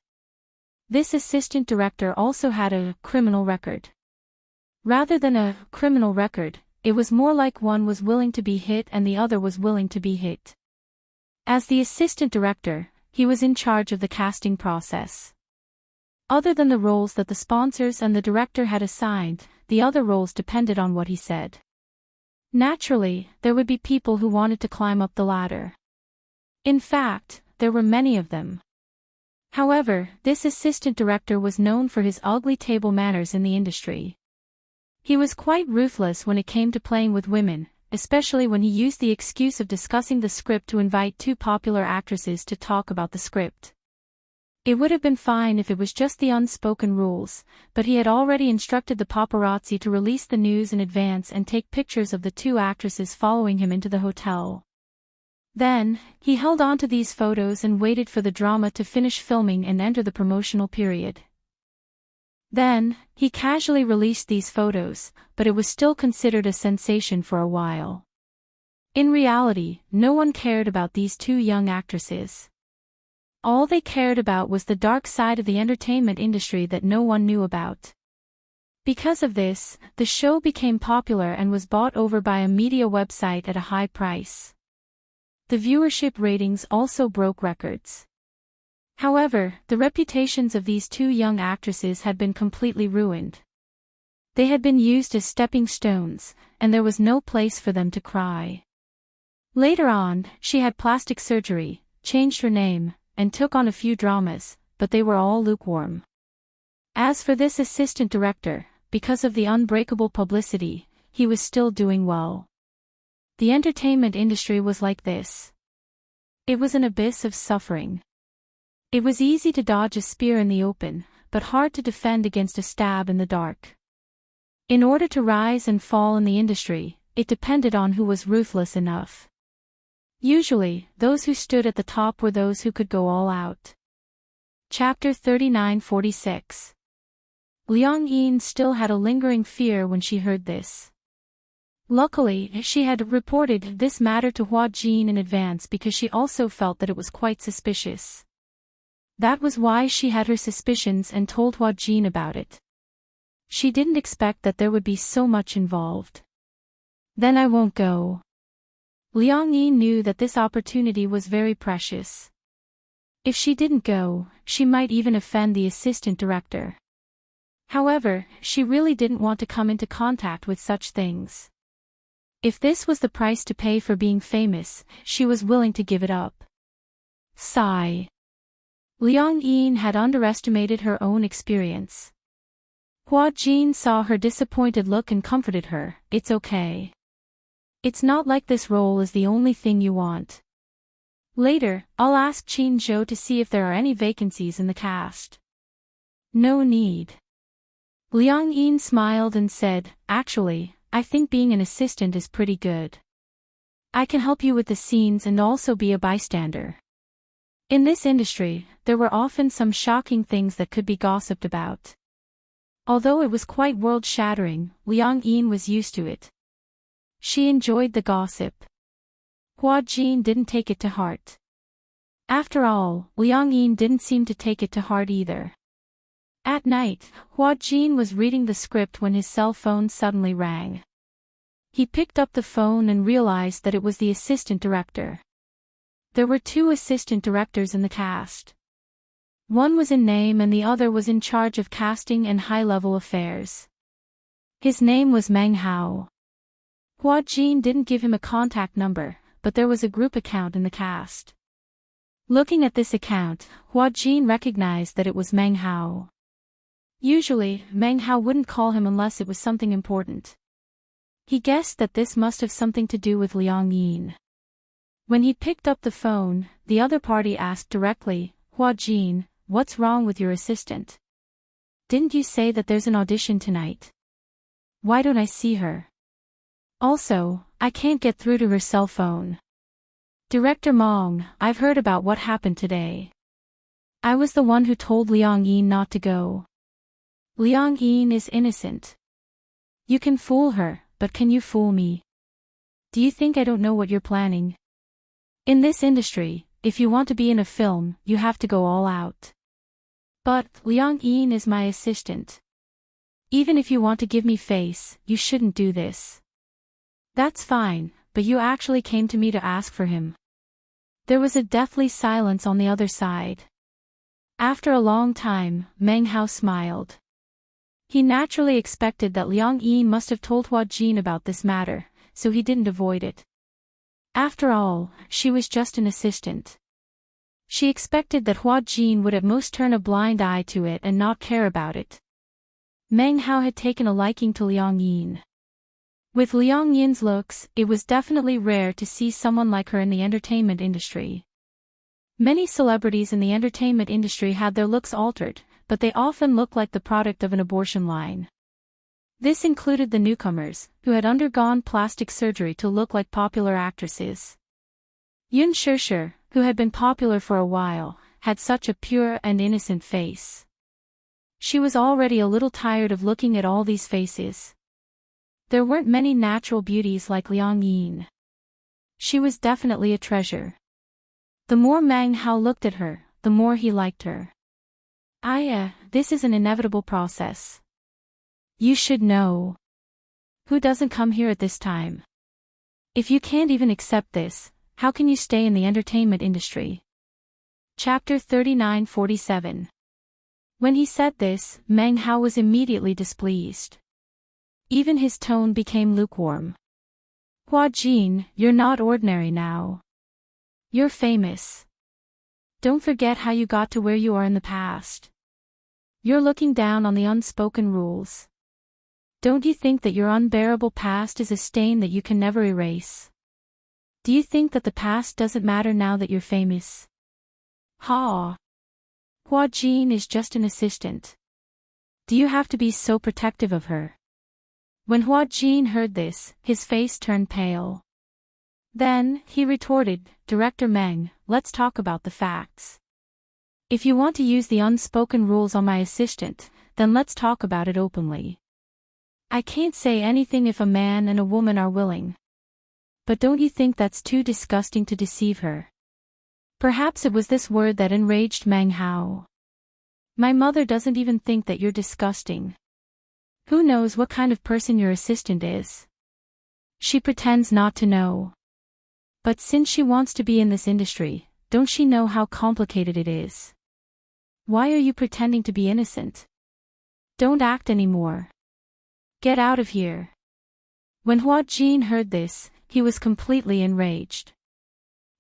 This assistant director also had a criminal record. Rather than a criminal record, it was more like one was willing to be hit and the other was willing to be hit. As the assistant director, he was in charge of the casting process. Other than the roles that the sponsors and the director had assigned, the other roles depended on what he said. Naturally, there would be people who wanted to climb up the ladder. In fact, there were many of them. However, this assistant director was known for his ugly table manners in the industry. He was quite ruthless when it came to playing with women, especially when he used the excuse of discussing the script to invite two popular actresses to talk about the script. It would have been fine if it was just the unspoken rules, but he had already instructed the paparazzi to release the news in advance and take pictures of the two actresses following him into the hotel. Then, he held on to these photos and waited for the drama to finish filming and enter the promotional period. Then, he casually released these photos, but it was still considered a sensation for a while. In reality, no one cared about these two young actresses. All they cared about was the dark side of the entertainment industry that no one knew about. Because of this, the show became popular and was bought over by a media website at a high price. The viewership ratings also broke records. However, the reputations of these two young actresses had been completely ruined. They had been used as stepping stones, and there was no place for them to cry. Later on, she had plastic surgery, changed her name, and took on a few dramas, but they were all lukewarm. As for this assistant director, because of the unbreakable publicity, he was still doing well. The entertainment industry was like this. It was an abyss of suffering. It was easy to dodge a spear in the open, but hard to defend against a stab in the dark. In order to rise and fall in the industry, it depended on who was ruthless enough. Usually, those who stood at the top were those who could go all out. Chapter 3946. Liang Yin still had a lingering fear when she heard this. Luckily, she had reported this matter to Hua Jin in advance because she also felt that it was quite suspicious. That was why she had her suspicions and told Hua Jin about it. She didn't expect that there would be so much involved. Then I won't go. Liang Yin knew that this opportunity was very precious. If she didn't go, she might even offend the assistant director. However, she really didn't want to come into contact with such things. If this was the price to pay for being famous, she was willing to give it up. Sigh. Liang Yin had underestimated her own experience. Hua Jin saw her disappointed look and comforted her, "It's okay. It's not like this role is the only thing you want. Later, I'll ask Qin Zhou to see if there are any vacancies in the cast." "No need." Liang Yin smiled and said, "Actually, I think being an assistant is pretty good. I can help you with the scenes and also be a bystander." In this industry, there were often some shocking things that could be gossiped about. Although it was quite world-shattering, Liang Yin was used to it. She enjoyed the gossip. Hua Jin didn't take it to heart. After all, Liang Yin didn't seem to take it to heart either. At night, Hua Jin was reading the script when his cell phone suddenly rang. He picked up the phone and realized that it was the assistant director. There were two assistant directors in the cast. One was in name and the other was in charge of casting and high-level affairs. His name was Meng Hao. Hua Jin didn't give him a contact number, but there was a group account in the cast. Looking at this account, Hua Jin recognized that it was Meng Hao. Usually, Meng Hao wouldn't call him unless it was something important. He guessed that this must have something to do with Liang Yin. When he picked up the phone, the other party asked directly, "Hua Jin, what's wrong with your assistant? Didn't you say that there's an audition tonight? Why don't I see her? Also, I can't get through to her cell phone. Director Mong, I've heard about what happened today. I was the one who told Liang Yin not to go. Liang Yin is innocent. You can fool her, but can you fool me? Do you think I don't know what you're planning? In this industry, if you want to be in a film, you have to go all out. But Liang Yin is my assistant. Even if you want to give me face, you shouldn't do this." "That's fine, but you actually came to me to ask for him." There was a deathly silence on the other side. After a long time, Meng Hao smiled. He naturally expected that Liang Yin must have told Hua Jin about this matter, so he didn't avoid it. After all, she was just an assistant. She expected that Hua Jin would at most turn a blind eye to it and not care about it. Meng Hao had taken a liking to Liang Yin. With Liang Yin's looks, it was definitely rare to see someone like her in the entertainment industry. Many celebrities in the entertainment industry had their looks altered, but they often looked like the product of an abortion line. This included the newcomers, who had undergone plastic surgery to look like popular actresses. Yun Shishir, who had been popular for a while, had such a pure and innocent face. She was already a little tired of looking at all these faces. There weren't many natural beauties like Liang Yin. She was definitely a treasure. The more Meng Hao looked at her, the more he liked her. This is an inevitable process. You should know. Who doesn't come here at this time? If you can't even accept this, how can you stay in the entertainment industry? Chapter 39-47. When he said this, Meng Hao was immediately displeased. Even his tone became lukewarm. Hua Jin, you're not ordinary now. You're famous. Don't forget how you got to where you are in the past. You're looking down on the unspoken rules. Don't you think that your unbearable past is a stain that you can never erase? Do you think that the past doesn't matter now that you're famous? Hua Jin is just an assistant. Do you have to be so protective of her? When Hua Jin heard this, his face turned pale. Then, he retorted, Director Meng, let's talk about the facts. If you want to use the unspoken rules on my assistant, then let's talk about it openly. I can't say anything if a man and a woman are willing. But don't you think that's too disgusting to deceive her? Perhaps it was this word that enraged Meng Hao. My mother doesn't even think that you're disgusting. Who knows what kind of person your assistant is? She pretends not to know. But since she wants to be in this industry, don't she know how complicated it is? Why are you pretending to be innocent? Don't act anymore. Get out of here. When Hua Jin heard this, he was completely enraged.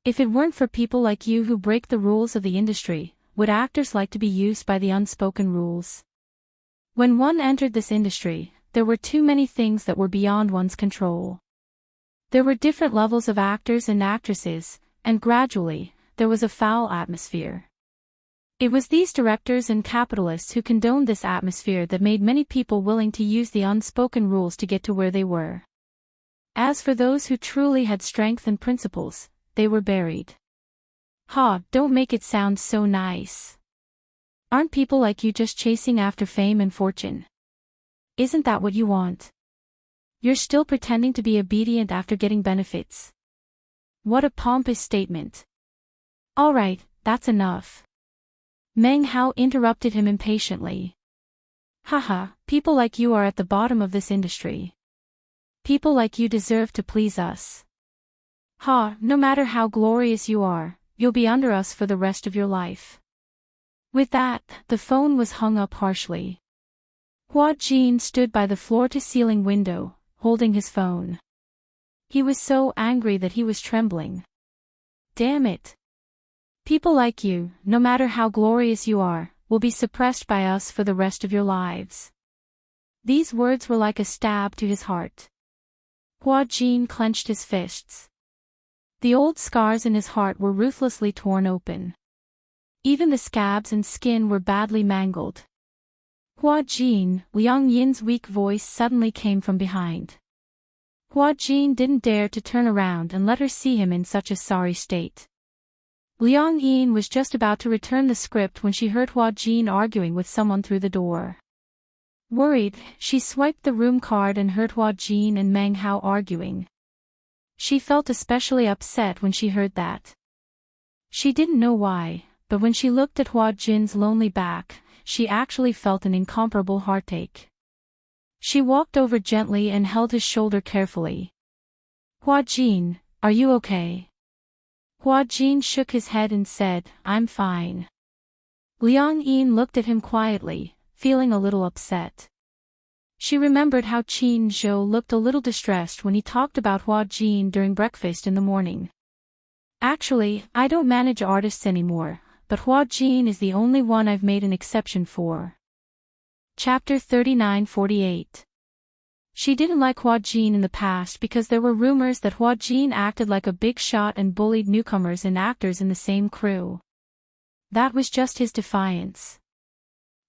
If it weren't for people like you who break the rules of the industry, would actors like to be used by the unspoken rules? When one entered this industry, there were too many things that were beyond one's control. There were different levels of actors and actresses, and gradually, there was a foul atmosphere. It was these directors and capitalists who condoned this atmosphere that made many people willing to use the unspoken rules to get to where they were. As for those who truly had strength and principles, they were buried. Don't make it sound so nice. Aren't people like you just chasing after fame and fortune? Isn't that what you want? You're still pretending to be obedient after getting benefits. What a pompous statement. All right, that's enough. Meng Hao interrupted him impatiently. People like you are at the bottom of this industry. People like you deserve to please us. No matter how glorious you are, you'll be under us for the rest of your life. With that, the phone was hung up harshly. Hua Jin stood by the floor-to-ceiling window, holding his phone. He was so angry that he was trembling. Damn it. People like you, no matter how glorious you are, will be suppressed by us for the rest of your lives. These words were like a stab to his heart. Hua Jin clenched his fists. The old scars in his heart were ruthlessly torn open. Even the scabs and skin were badly mangled. Hua Jin, Liang Yin's weak voice suddenly came from behind. Hua Jin didn't dare to turn around and let her see him in such a sorry state. Liang Yin was just about to return the script when she heard Hua Jin arguing with someone through the door. Worried, she swiped the room card and heard Hua Jin and Meng Hao arguing. She felt especially upset when she heard that. She didn't know why, but when she looked at Hua Jin's lonely back, she actually felt an incomparable heartache. She walked over gently and held his shoulder carefully. Hua Jin, are you okay? Hua Jin shook his head and said, I'm fine. Liang Yin looked at him quietly, feeling a little upset. She remembered how Qin Zhou looked a little distressed when he talked about Hua Jin during breakfast in the morning. Actually, I don't manage artists anymore, but Hua Jin is the only one I've made an exception for. Chapter 39-48. She didn't like Hua Jin in the past because there were rumors that Hua Jin acted like a big shot and bullied newcomers and actors in the same crew. That was just his defiance.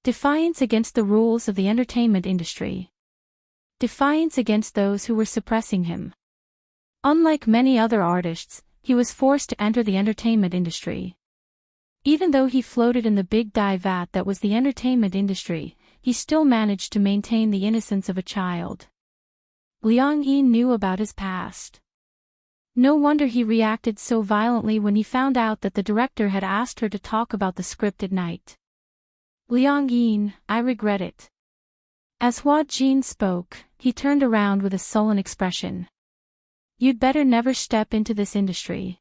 Defiance against the rules of the entertainment industry. Defiance against those who were suppressing him. Unlike many other artists, he was forced to enter the entertainment industry. Even though he floated in the big dye vat that was the entertainment industry, he still managed to maintain the innocence of a child. Liang Yin knew about his past. No wonder he reacted so violently when he found out that the director had asked her to talk about the script at night. Liang Yin, I regret it. As Hua Jin spoke, he turned around with a sullen expression. You'd better never step into this industry.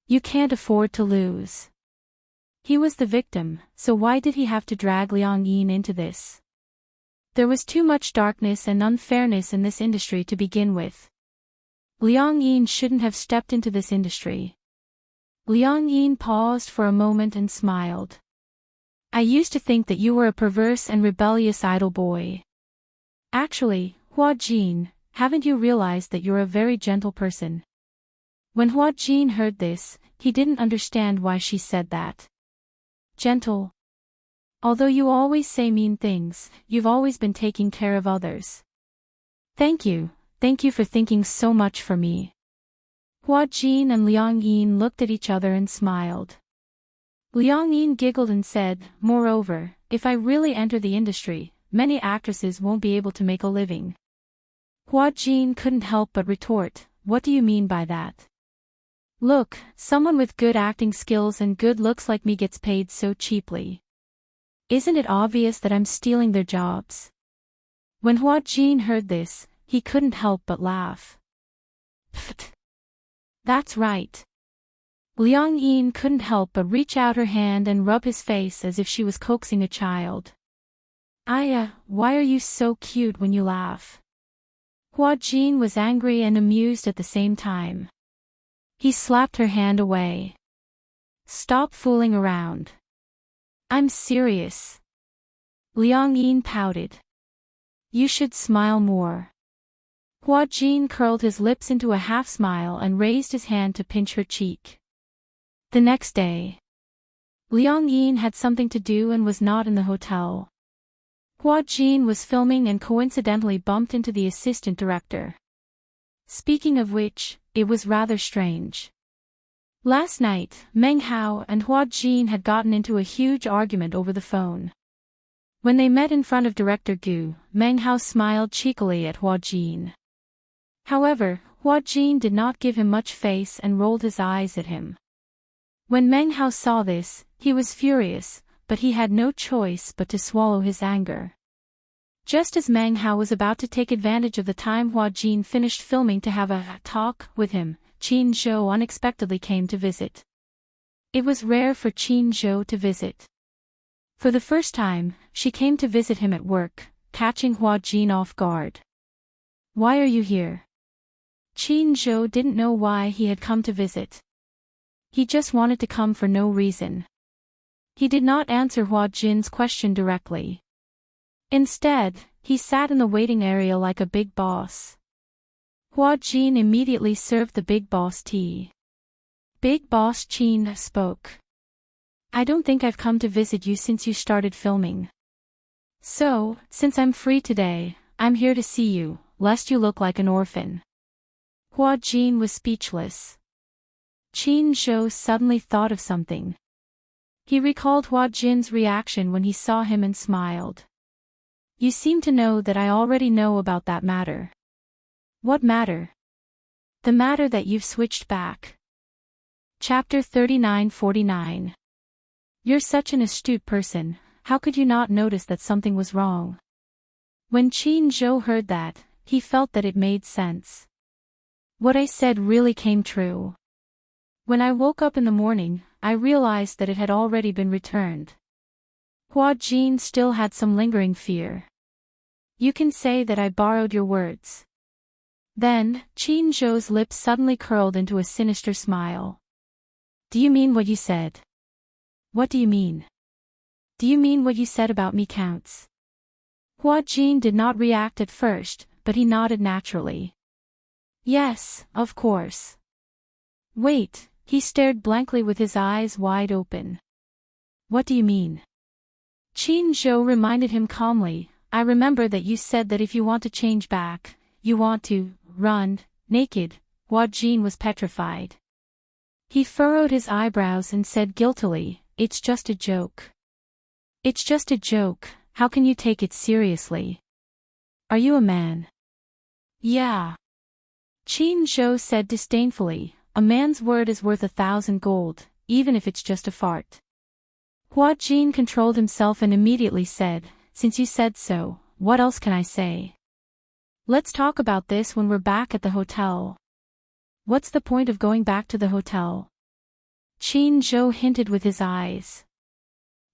You can't afford to lose. He was the victim, so why did he have to drag Liang Yin into this? There was too much darkness and unfairness in this industry to begin with. Liang Yin shouldn't have stepped into this industry. Liang Yin paused for a moment and smiled. I used to think that you were a perverse and rebellious idle boy. Actually, Hua Jin, haven't you realized that you're a very gentle person? When Hua Jin heard this, he didn't understand why she said that. Gentle. Although you always say mean things, you've always been taking care of others. Thank you for thinking so much for me. Hua Jin and Liang Yin looked at each other and smiled. Liang Yin giggled and said, moreover, if I really enter the industry, many actresses won't be able to make a living. Hua Jin couldn't help but retort, what do you mean by that? Look, someone with good acting skills and good looks like me gets paid so cheaply. Isn't it obvious that I'm stealing their jobs? When Hua Jin heard this, he couldn't help but laugh. Pfft. That's right. Liang Yin couldn't help but reach out her hand and rub his face as if she was coaxing a child. Why are you so cute when you laugh? Hua Jin was angry and amused at the same time. He slapped her hand away. Stop fooling around. I'm serious. Liang Yin pouted. You should smile more. Hua Jin curled his lips into a half smile and raised his hand to pinch her cheek. The next day, Liang Yin had something to do and was not in the hotel. Hua Jin was filming and coincidentally bumped into the assistant director. Speaking of which, it was rather strange. Last night, Meng Hao and Hua Jin had gotten into a huge argument over the phone. When they met in front of Director Gu, Meng Hao smiled cheekily at Hua Jin. However, Hua Jin did not give him much face and rolled his eyes at him. When Meng Hao saw this, he was furious, but he had no choice but to swallow his anger. Just as Meng Hao was about to take advantage of the time Hua Jin finished filming to have a talk with him, Qin Zhou unexpectedly came to visit. It was rare for Qin Zhou to visit. For the first time, she came to visit him at work, catching Hua Jin off guard. Why are you here? Qin Zhou didn't know why he had come to visit. He just wanted to come for no reason. He did not answer Hua Jin's question directly. Instead, he sat in the waiting area like a big boss. Hua Jin immediately served the big boss tea. Big boss Qin spoke. I don't think I've come to visit you since you started filming. So, since I'm free today, I'm here to see you, lest you look like an orphan. Hua Jin was speechless. Qin Zhou suddenly thought of something. He recalled Hua Jin's reaction when he saw him and smiled. You seem to know that I already know about that matter. What matter? The matter that you've switched back. Chapter 39-49. You're such an astute person, how could you not notice that something was wrong? When Qin Zhou heard that, he felt that it made sense. What I said really came true. When I woke up in the morning, I realized that it had already been returned. Hua Jin still had some lingering fear. You can say that I borrowed your words. Then, Qin Zhou's lips suddenly curled into a sinister smile. Do you mean what you said? What do you mean? Do you mean what you said about me counts? Hua Jin did not react at first, but he nodded naturally. Yes, of course. Wait, he stared blankly with his eyes wide open. What do you mean? Qin Zhou reminded him calmly, I remember that you said that if you want to change back, you want to run naked. Hua Jin was petrified. He furrowed his eyebrows and said guiltily, it's just a joke. It's just a joke, how can you take it seriously? Are you a man? Yeah. Qin Zhou said disdainfully, a man's word is worth 1,000 gold, even if it's just a fart. Hua Jin controlled himself and immediately said, since you said so, what else can I say? Let's talk about this when we're back at the hotel. What's the point of going back to the hotel? Qin Zhou hinted with his eyes.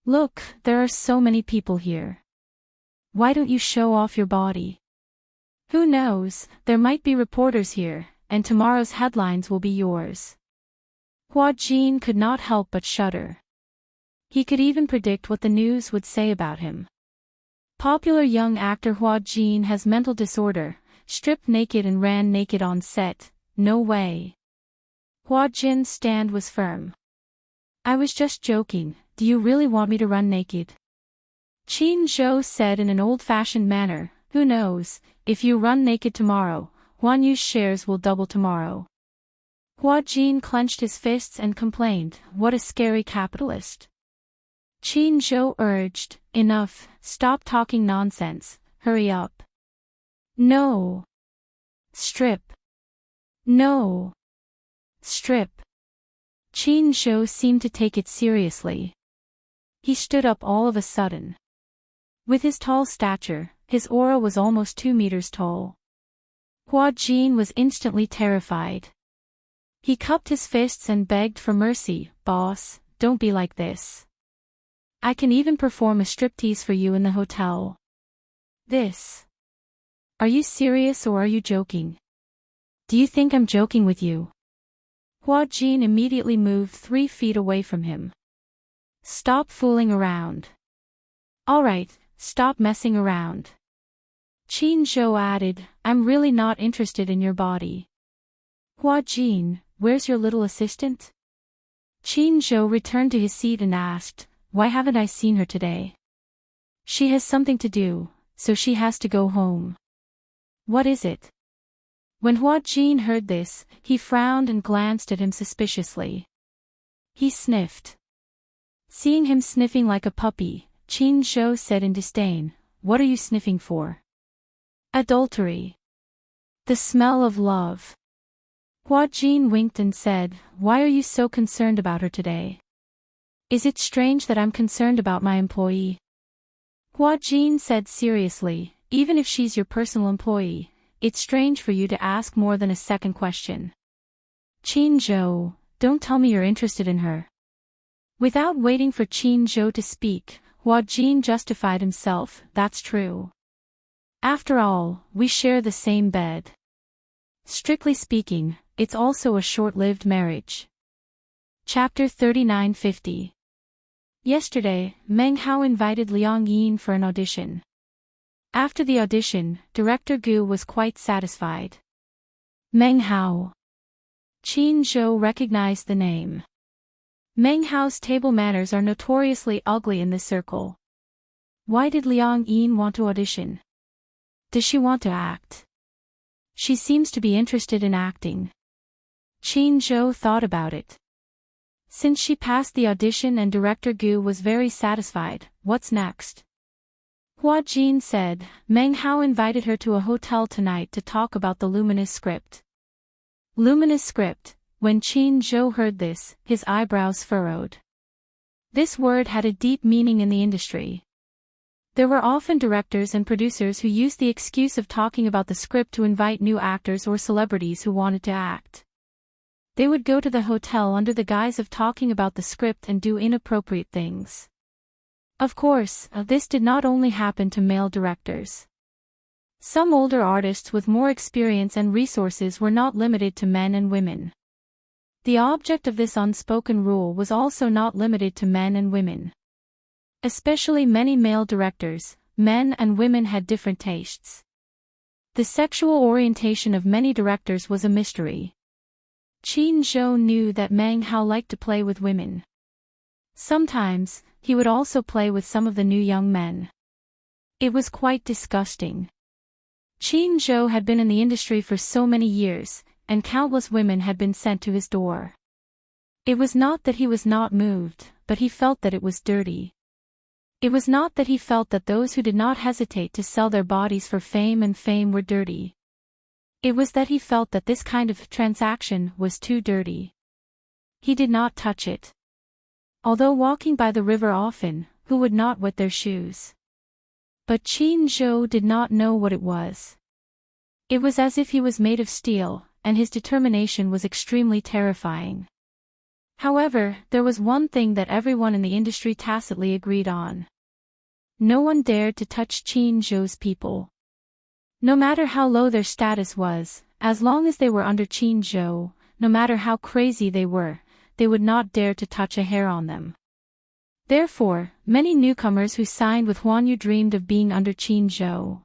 Look, there are so many people here. Why don't you show off your body? Who knows, there might be reporters here, and tomorrow's headlines will be yours. Hua Jin could not help but shudder. He could even predict what the news would say about him. Popular young actor Hua Jin has mental disorder, stripped naked and ran naked on set, no way. Hua Jin's stand was firm. I was just joking, do you really want me to run naked? Qin Zhou said in an old-fashioned manner, who knows, if you run naked tomorrow, Huan Yu's shares will double tomorrow. Hua Jin clenched his fists and complained, what a scary capitalist. Qin Zhou urged, enough, stop talking nonsense, hurry up. No. Strip. No. Strip. Qin Zhou seemed to take it seriously. He stood up all of a sudden. With his tall stature, his aura was almost 2 meters tall. Hua Jin was instantly terrified. He cupped his fists and begged for mercy, boss, don't be like this. I can even perform a striptease for you in the hotel. This. Are you serious or are you joking? Do you think I'm joking with you? Hua Jin immediately moved 3 feet away from him. Stop fooling around. Alright, stop messing around. Qin Zhou added, I'm really not interested in your body. Hua Jin, where's your little assistant? Qin Zhou returned to his seat and asked, why haven't I seen her today? She has something to do, so she has to go home. What is it? When Hua Jin heard this, he frowned and glanced at him suspiciously. He sniffed. Seeing him sniffing like a puppy, Qin Zhou said in disdain, what are you sniffing for? Adultery. The smell of love. Hua Jin winked and said, why are you so concerned about her today? Is it strange that I'm concerned about my employee? Hua Jin said seriously, even if she's your personal employee, it's strange for you to ask more than a second question. Qin Zhou, don't tell me you're interested in her. Without waiting for Qin Zhou to speak, Hua Jin justified himself, that's true. After all, we share the same bed. Strictly speaking, it's also a short-lived marriage. Chapter 3950. Yesterday, Meng Hao invited Liang Yin for an audition. After the audition, Director Gu was quite satisfied. Meng Hao. Qin Zhou recognized the name. Meng Hao's table manners are notoriously ugly in this circle. Why did Liang Yin want to audition? Does she want to act? She seems to be interested in acting. Qin Zhou thought about it. Since she passed the audition and Director Gu was very satisfied, what's next? Hua Jin said, Meng Hao invited her to a hotel tonight to talk about the luminous script. Luminous script. When Qin Zhou heard this, his eyebrows furrowed. This word had a deep meaning in the industry. There were often directors and producers who used the excuse of talking about the script to invite new actors or celebrities who wanted to act. They would go to the hotel under the guise of talking about the script and do inappropriate things. Of course, this did not only happen to male directors. Some older artists with more experience and resources were not limited to men and women. The object of this unspoken rule was also not limited to men and women. Especially many male directors, men and women had different tastes. The sexual orientation of many directors was a mystery. Qin Zhou knew that Meng Hao liked to play with women. Sometimes, he would also play with some of the new young men. It was quite disgusting. Qin Zhou had been in the industry for so many years, and countless women had been sent to his door. It was not that he was not moved, but he felt that it was dirty. It was not that he felt that those who did not hesitate to sell their bodies for fame and fame were dirty. It was that he felt that this kind of transaction was too dirty. He did not touch it. Although walking by the river often, who would not wet their shoes? But Qin Zhou did not know what it was. It was as if he was made of steel, and his determination was extremely terrifying. However, there was one thing that everyone in the industry tacitly agreed on. No one dared to touch Qin Zhou's people. No matter how low their status was, as long as they were under Qin Zhou, no matter how crazy they were, they would not dare to touch a hair on them. Therefore, many newcomers who signed with Huan Yu dreamed of being under Qin Zhou.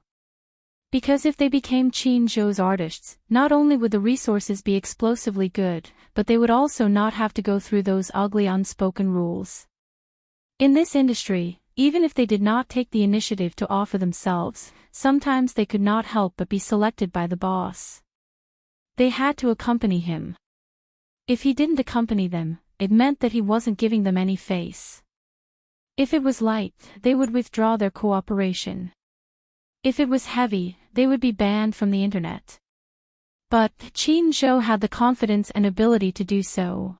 Because if they became Qin Zhou's artists, not only would the resources be explosively good, but they would also not have to go through those ugly unspoken rules. In this industry, even if they did not take the initiative to offer themselves, sometimes they could not help but be selected by the boss. They had to accompany him. If he didn't accompany them, it meant that he wasn't giving them any face. If it was light, they would withdraw their cooperation. If it was heavy, they would be banned from the internet. But Qin Zhou had the confidence and ability to do so.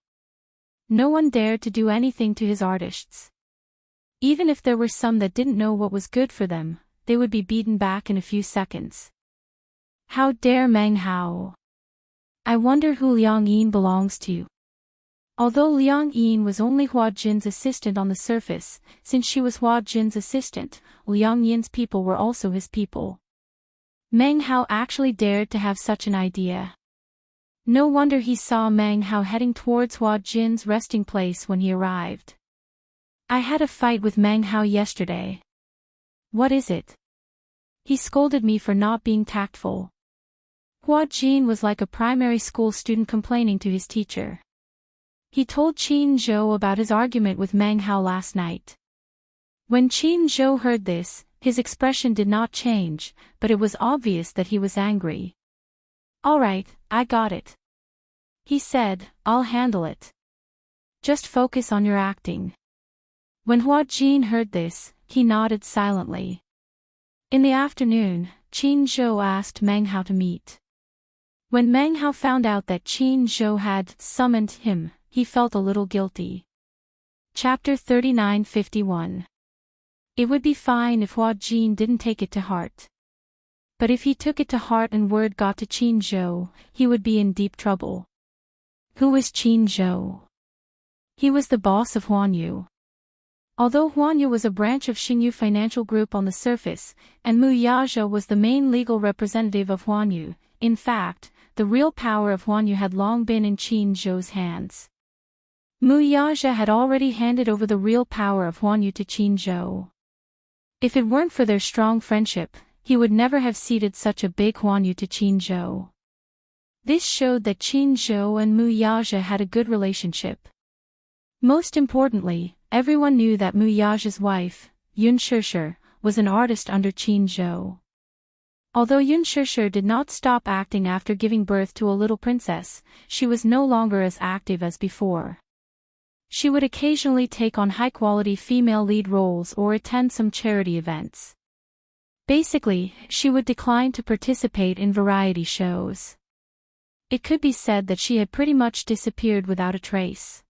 No one dared to do anything to his artists. Even if there were some that didn't know what was good for them, they would be beaten back in a few seconds. How dare Meng Hao? I wonder who Liang Yin belongs to. Although Liang Yin was only Hua Jin's assistant on the surface, since she was Hua Jin's assistant, Liang Yin's people were also his people. Meng Hao actually dared to have such an idea. No wonder he saw Meng Hao heading towards Hua Jin's resting place when he arrived. I had a fight with Meng Hao yesterday. What is it? He scolded me for not being tactful. Hua Jin was like a primary school student complaining to his teacher. He told Qin Zhou about his argument with Meng Hao last night. When Qin Zhou heard this, his expression did not change, but it was obvious that he was angry. All right, I got it. He said, I'll handle it. Just focus on your acting. When Hua Jin heard this, he nodded silently. In the afternoon, Qin Zhou asked Meng Hao to meet. When Meng Hao found out that Qin Zhou had summoned him, he felt a little guilty. Chapter 39:51. It would be fine if Hua Jin didn't take it to heart. But if he took it to heart and word got to Qin Zhou, he would be in deep trouble. Who was Qin Zhou? He was the boss of Huan Yu. Although Huan Yu was a branch of Xingyu Financial Group on the surface, and Mu Yazhe was the main legal representative of Huan Yu, in fact, the real power of Huan Yu had long been in Qin Zhou's hands. Mu Yazhe had already handed over the real power of Huan Yu to Qin Zhou. If it weren't for their strong friendship, he would never have ceded such a big Huan Yu to Qin Zhou. This showed that Qin Zhou and Mu Yazhe had a good relationship. Most importantly, everyone knew that Mu Yazhe's wife, Yun Shishir, was an artist under Qin Zhou. Although Yun Shishir did not stop acting after giving birth to a little princess, she was no longer as active as before. She would occasionally take on high-quality female lead roles or attend some charity events. Basically, she would decline to participate in variety shows. It could be said that she had pretty much disappeared without a trace.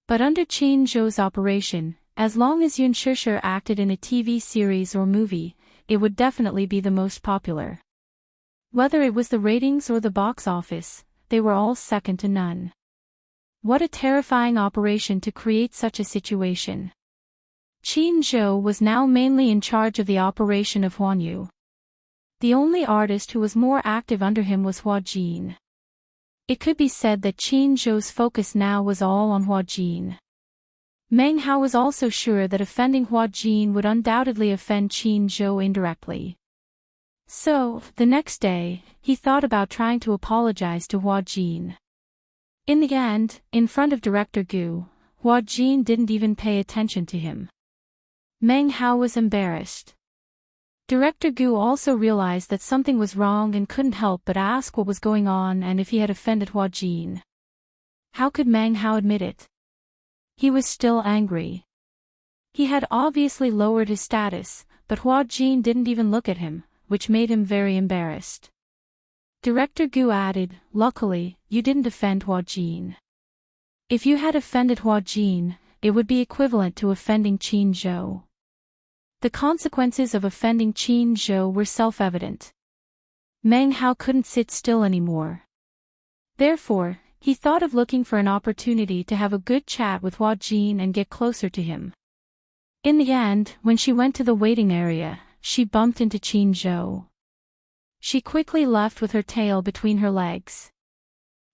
But under Qin Zhou's operation, as long as Yun Shishir acted in a TV series or movie, it would definitely be the most popular. Whether it was the ratings or the box office, they were all second to none. What a terrifying operation to create such a situation. Qin Zhou was now mainly in charge of the operation of Huan Yu. The only artist who was more active under him was Hua Jin. It could be said that Qin Zhou's focus now was all on Hua Jin. Meng Hao was also sure that offending Hua Jin would undoubtedly offend Qin Zhou indirectly. So, the next day, he thought about trying to apologize to Hua Jin. In the end, in front of Director Gu, Hua Jin didn't even pay attention to him. Meng Hao was embarrassed. Director Gu also realized that something was wrong and couldn't help but ask what was going on and if he had offended Hua Jin. How could Meng Hao admit it? He was still angry. He had obviously lowered his status, but Hua Jin didn't even look at him, which made him very embarrassed. Director Gu added, "Luckily, you didn't offend Hua Jin. If you had offended Hua Jin, it would be equivalent to offending Qin Zhou." The consequences of offending Qin Zhou were self-evident. Meng Hao couldn't sit still anymore. Therefore, he thought of looking for an opportunity to have a good chat with Hua Jin and get closer to him. In the end, when she went to the waiting area, she bumped into Qin Zhou. She quickly left with her tail between her legs.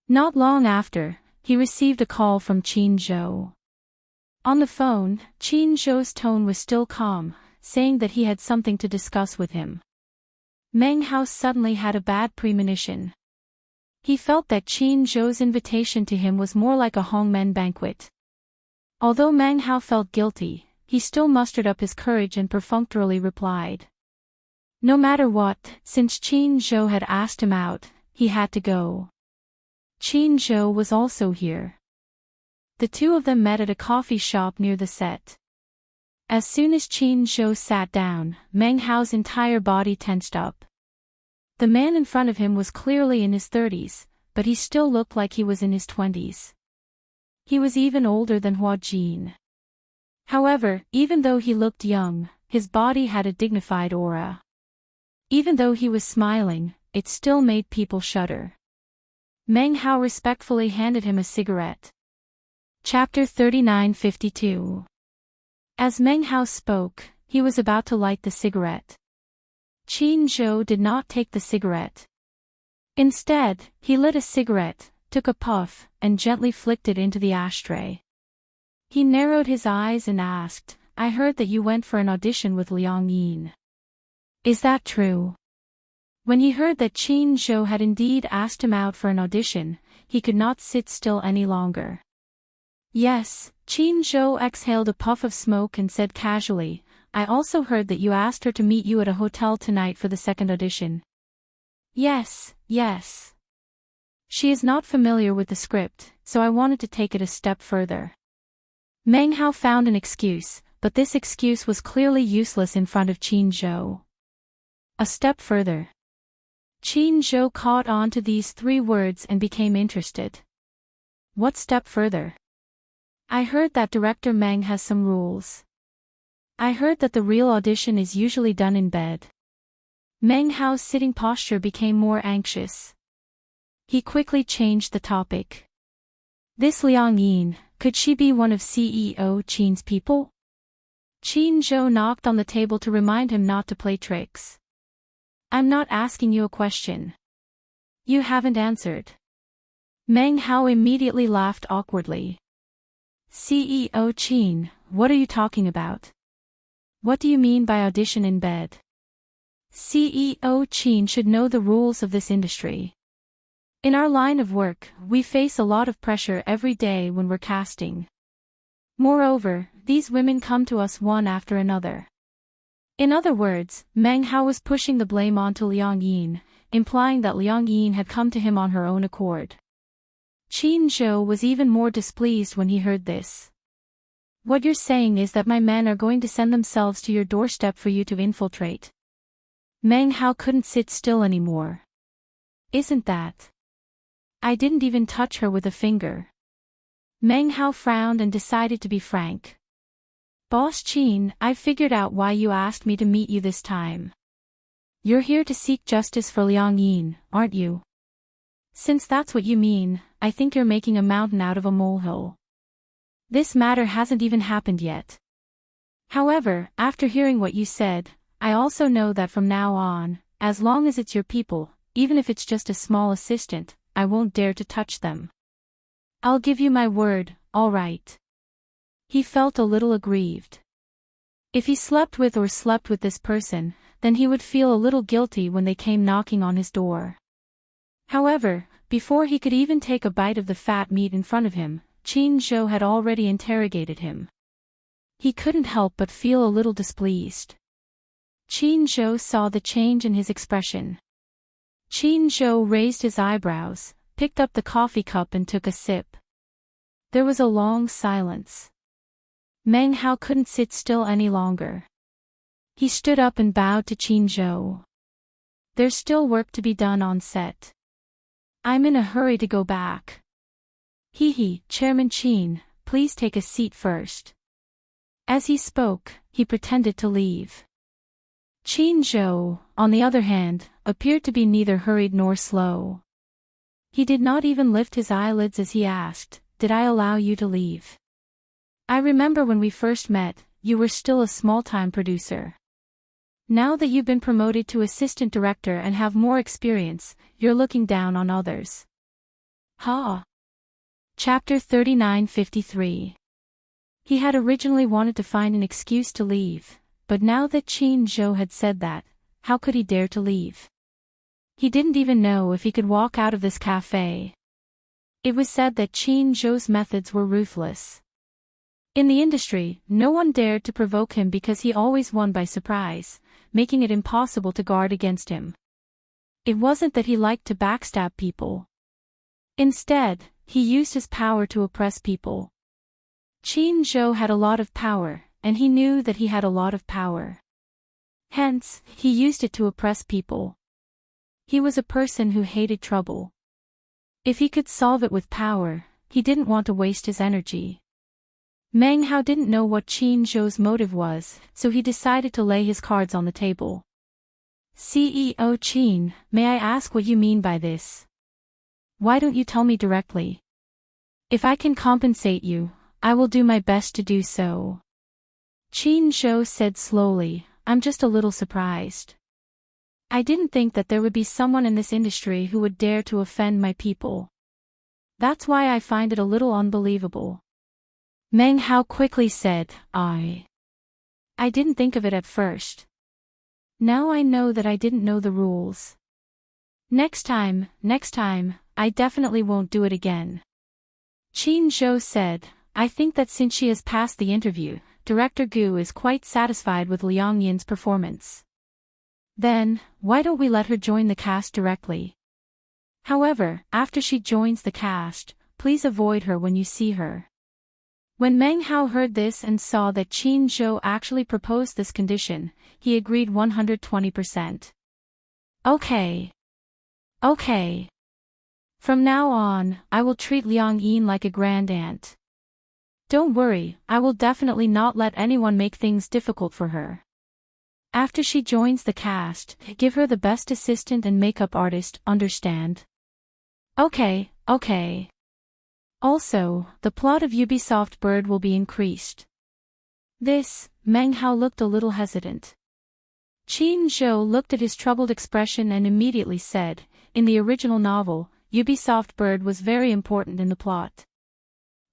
Not long after, he received a call from Qin Zhou. On the phone, Qin Zhou's tone was still calm, saying that he had something to discuss with him. Meng Hao suddenly had a bad premonition. He felt that Qin Zhou's invitation to him was more like a hongmen banquet. Although Meng Hao felt guilty, he still mustered up his courage and perfunctorily replied. No matter what, since Qin Zhou had asked him out, he had to go. Qin Zhou was also here. The two of them met at a coffee shop near the set. As soon as Qin Zhou sat down, Meng Hao's entire body tensed up. The man in front of him was clearly in his 30s, but he still looked like he was in his 20s. He was even older than Hua Jin. However, even though he looked young, his body had a dignified aura. Even though he was smiling, it still made people shudder. Meng Hao respectfully handed him a cigarette. Chapter 3952. As Meng Hao spoke, he was about to light the cigarette. Qin Zhou did not take the cigarette. Instead, he lit a cigarette, took a puff, and gently flicked it into the ashtray. He narrowed his eyes and asked, "I heard that you went for an audition with Liang Yin. Is that true?" When he heard that Qin Zhou had indeed asked him out for an audition, he could not sit still any longer. Yes, Qin Zhou exhaled a puff of smoke and said casually, "I also heard that you asked her to meet you at a hotel tonight for the second audition." Yes. She is not familiar with the script, so I wanted to take it a step further. Meng Hao found an excuse, but this excuse was clearly useless in front of Qin Zhou. A step further. Qin Zhou caught on to these three words and became interested. What step further? I heard that director Meng has some rules. I heard that the real audition is usually done in bed. Meng Hao's sitting posture became more anxious. He quickly changed the topic. This Liang Yin, could she be one of CEO Qin's people? Qin Zhou knocked on the table to remind him not to play tricks. I'm not asking you a question. You haven't answered. Meng Hao immediately laughed awkwardly. CEO Qin, what are you talking about? What do you mean by audition in bed? CEO Qin should know the rules of this industry. In our line of work, we face a lot of pressure every day when we're casting. Moreover, these women come to us one after another. In other words, Meng Hao was pushing the blame onto Liang Yin, implying that Liang Yin had come to him on her own accord. Qin Zhou was even more displeased when he heard this. What you're saying is that my men are going to send themselves to your doorstep for you to infiltrate. Meng Hao couldn't sit still anymore. Isn't that? I didn't even touch her with a finger. Meng Hao frowned and decided to be frank. Boss Qin, I figured out why you asked me to meet you this time. You're here to seek justice for Liang Yin, aren't you? Since that's what you mean, I think you're making a mountain out of a molehill. This matter hasn't even happened yet. However, after hearing what you said, I also know that from now on, as long as it's your people, even if it's just a small assistant, I won't dare to touch them. I'll give you my word, all right. He felt a little aggrieved. If he slept with this person, then he would feel a little guilty when they came knocking on his door. However, before he could even take a bite of the fat meat in front of him, Qin-zhou had already interrogated him. He couldn't help but feel a little displeased. Qin-zhou saw the change in his expression. Qin-zhou raised his eyebrows, picked up the coffee cup and took a sip. There was a long silence. Meng Hao couldn't sit still any longer. He stood up and bowed to Qin-zhou. There's still work to be done on set. I'm in a hurry to go back. Chairman Qin, please take a seat first. As he spoke, he pretended to leave. Qin-zhou, on the other hand, appeared to be neither hurried nor slow. He did not even lift his eyelids as he asked, "Did I allow you to leave? I remember when we first met, you were still a small-time producer. Now that you've been promoted to assistant director and have more experience, you're looking down on others." Chapter 3953. He had originally wanted to find an excuse to leave, but now that Qin-zhou had said that, how could he dare to leave? He didn't even know if he could walk out of this cafe. It was said that Qin-zhou's methods were ruthless. In the industry, no one dared to provoke him because he always won by surprise, making it impossible to guard against him. It wasn't that he liked to backstab people. Instead, he used his power to oppress people. Qin-zhou had a lot of power, and he knew that he had a lot of power. Hence, he used it to oppress people. He was a person who hated trouble. If he could solve it with power, he didn't want to waste his energy. Meng Hao didn't know what Qin-zhou's motive was, so he decided to lay his cards on the table. "CEO Qin, may I ask what you mean by this? Why don't you tell me directly? If I can compensate you, I will do my best to do so." Qin-zhou said slowly, "I'm just a little surprised. I didn't think that there would be someone in this industry who would dare to offend my people. That's why I find it a little unbelievable." Meng Hao quickly said, I didn't think of it at first. Now I know that I didn't know the rules. Next time, I definitely won't do it again." Qin-zhou said, "I think that since she has passed the interview, Director Gu is quite satisfied with Liang Yin's performance. Then, why don't we let her join the cast directly? However, after she joins the cast, please avoid her when you see her." When Meng Hao heard this and saw that Qin-zhou actually proposed this condition, he agreed 120%. Okay. From now on, I will treat Liang Yin like a grand aunt. Don't worry, I will definitely not let anyone make things difficult for her. After she joins the cast, give her the best assistant and makeup artist, understand? Okay. Also, the plot of Ubisoft Bird will be increased. This, Meng Hao looked a little hesitant. Qin-zhou looked at his troubled expression and immediately said, in the original novel, Ubisoft Bird was very important in the plot.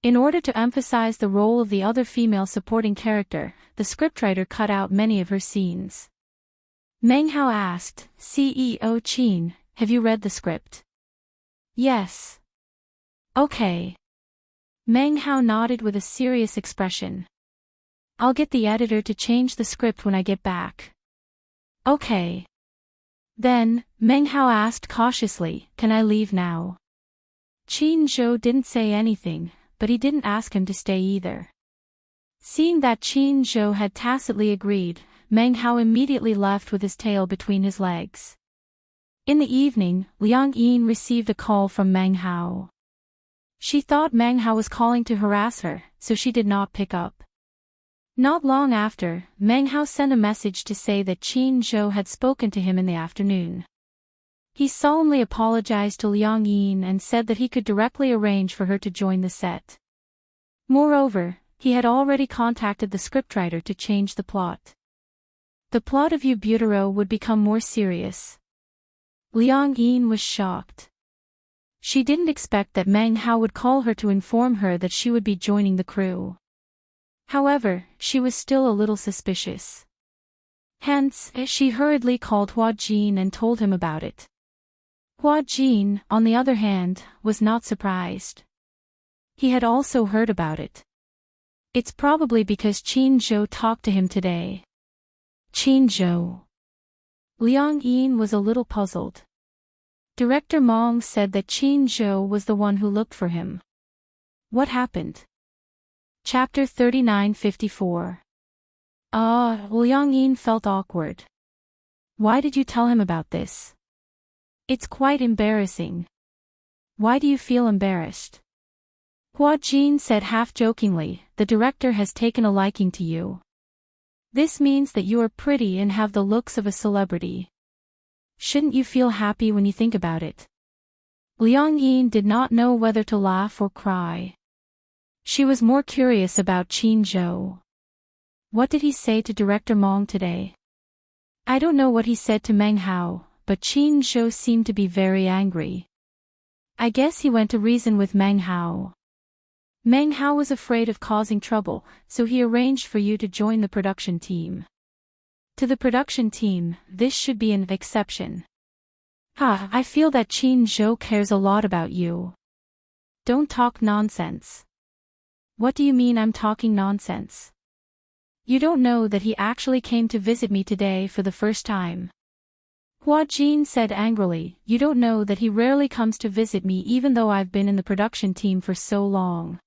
In order to emphasize the role of the other female supporting character, the scriptwriter cut out many of her scenes. Meng Hao asked, "CEO Qin, have you read the script?" "Yes." "Okay." Meng Hao nodded with a serious expression. "I'll get the editor to change the script when I get back." "Okay." Then, Meng Hao asked cautiously, "Can I leave now?" Qin-zhou didn't say anything, but he didn't ask him to stay either. Seeing that Qin-zhou had tacitly agreed, Meng Hao immediately left with his tail between his legs. In the evening, Liang Yin received a call from Meng Hao. She thought Meng Hao was calling to harass her, so she did not pick up. Not long after, Meng Hao sent a message to say that Qin-zhou had spoken to him in the afternoon. He solemnly apologized to Liang Yin and said that he could directly arrange for her to join the set. Moreover, he had already contacted the scriptwriter to change the plot. The plot of Ubutero would become more serious. Liang Yin was shocked. She didn't expect that Meng Hao would call her to inform her that she would be joining the crew. However, she was still a little suspicious. Hence, she hurriedly called Hua Jin and told him about it. Hua Jin, on the other hand, was not surprised. He had also heard about it. It's probably because Qin Zhou talked to him today. Qin Zhou. Liang Yin was a little puzzled. Director Mong said that Qin Zhou was the one who looked for him. What happened? Chapter 3954. Liang Yin felt awkward. Why did you tell him about this? It's quite embarrassing. Why do you feel embarrassed? Hua Jin said half-jokingly, the director has taken a liking to you. This means that you are pretty and have the looks of a celebrity. Shouldn't you feel happy when you think about it? Liang Yin did not know whether to laugh or cry. She was more curious about Qin Zhou. What did he say to Director Mong today? I don't know what he said to Meng Hao, but Qin Zhou seemed to be very angry. I guess he went to reason with Meng Hao. Meng Hao was afraid of causing trouble, so he arranged for you to join the production team. To the production team, this should be an exception. I feel that Qin Zhou cares a lot about you. Don't talk nonsense. What do you mean I'm talking nonsense? You don't know that he actually came to visit me today for the first time. Hua Jin said angrily, you don't know that he rarely comes to visit me even though I've been in the production team for so long.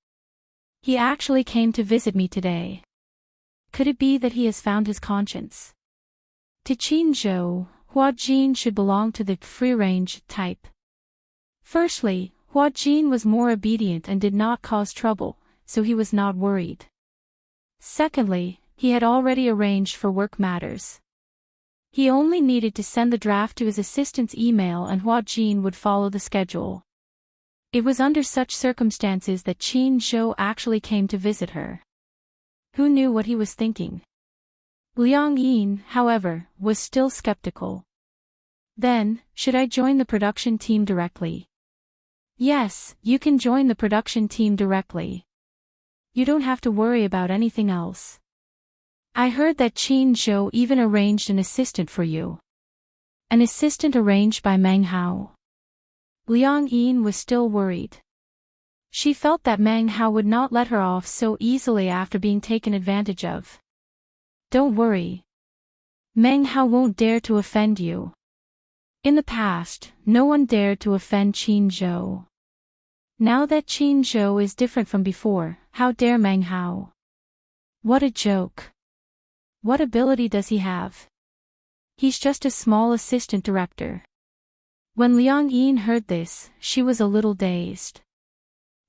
He actually came to visit me today. Could it be that he has found his conscience? To Qin Zhou, Hua Jin should belong to the free-range type. Firstly, Hua Jin was more obedient and did not cause trouble, so he was not worried. Secondly, he had already arranged for work matters. He only needed to send the draft to his assistant's email and Hua Jin would follow the schedule. It was under such circumstances that Qin Zhou actually came to visit her. Who knew what he was thinking? Liang Yin, however, was still skeptical. Then, should I join the production team directly? Yes, you can join the production team directly. You don't have to worry about anything else. I heard that Qin Zhou even arranged an assistant for you. An assistant arranged by Meng Hao. Liang Yin was still worried. She felt that Meng Hao would not let her off so easily after being taken advantage of. Don't worry. Meng Hao won't dare to offend you. In the past, no one dared to offend Qin Zhou. Now that Qin Zhou is different from before, how dare Meng Hao? What a joke. What ability does he have? He's just a small assistant director. When Liang Yin heard this, she was a little dazed.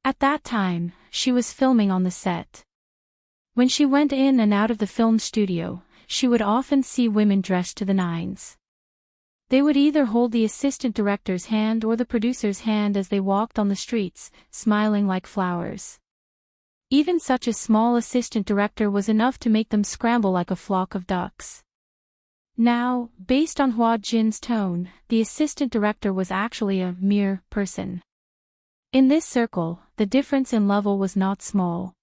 At that time, she was filming on the set. When she went in and out of the film studio, she would often see women dressed to the nines. They would either hold the assistant director's hand or the producer's hand as they walked on the streets, smiling like flowers. Even such a small assistant director was enough to make them scramble like a flock of ducks. Now, based on Hua Jin's tone, the assistant director was actually a mere person. In this circle, the difference in level was not small.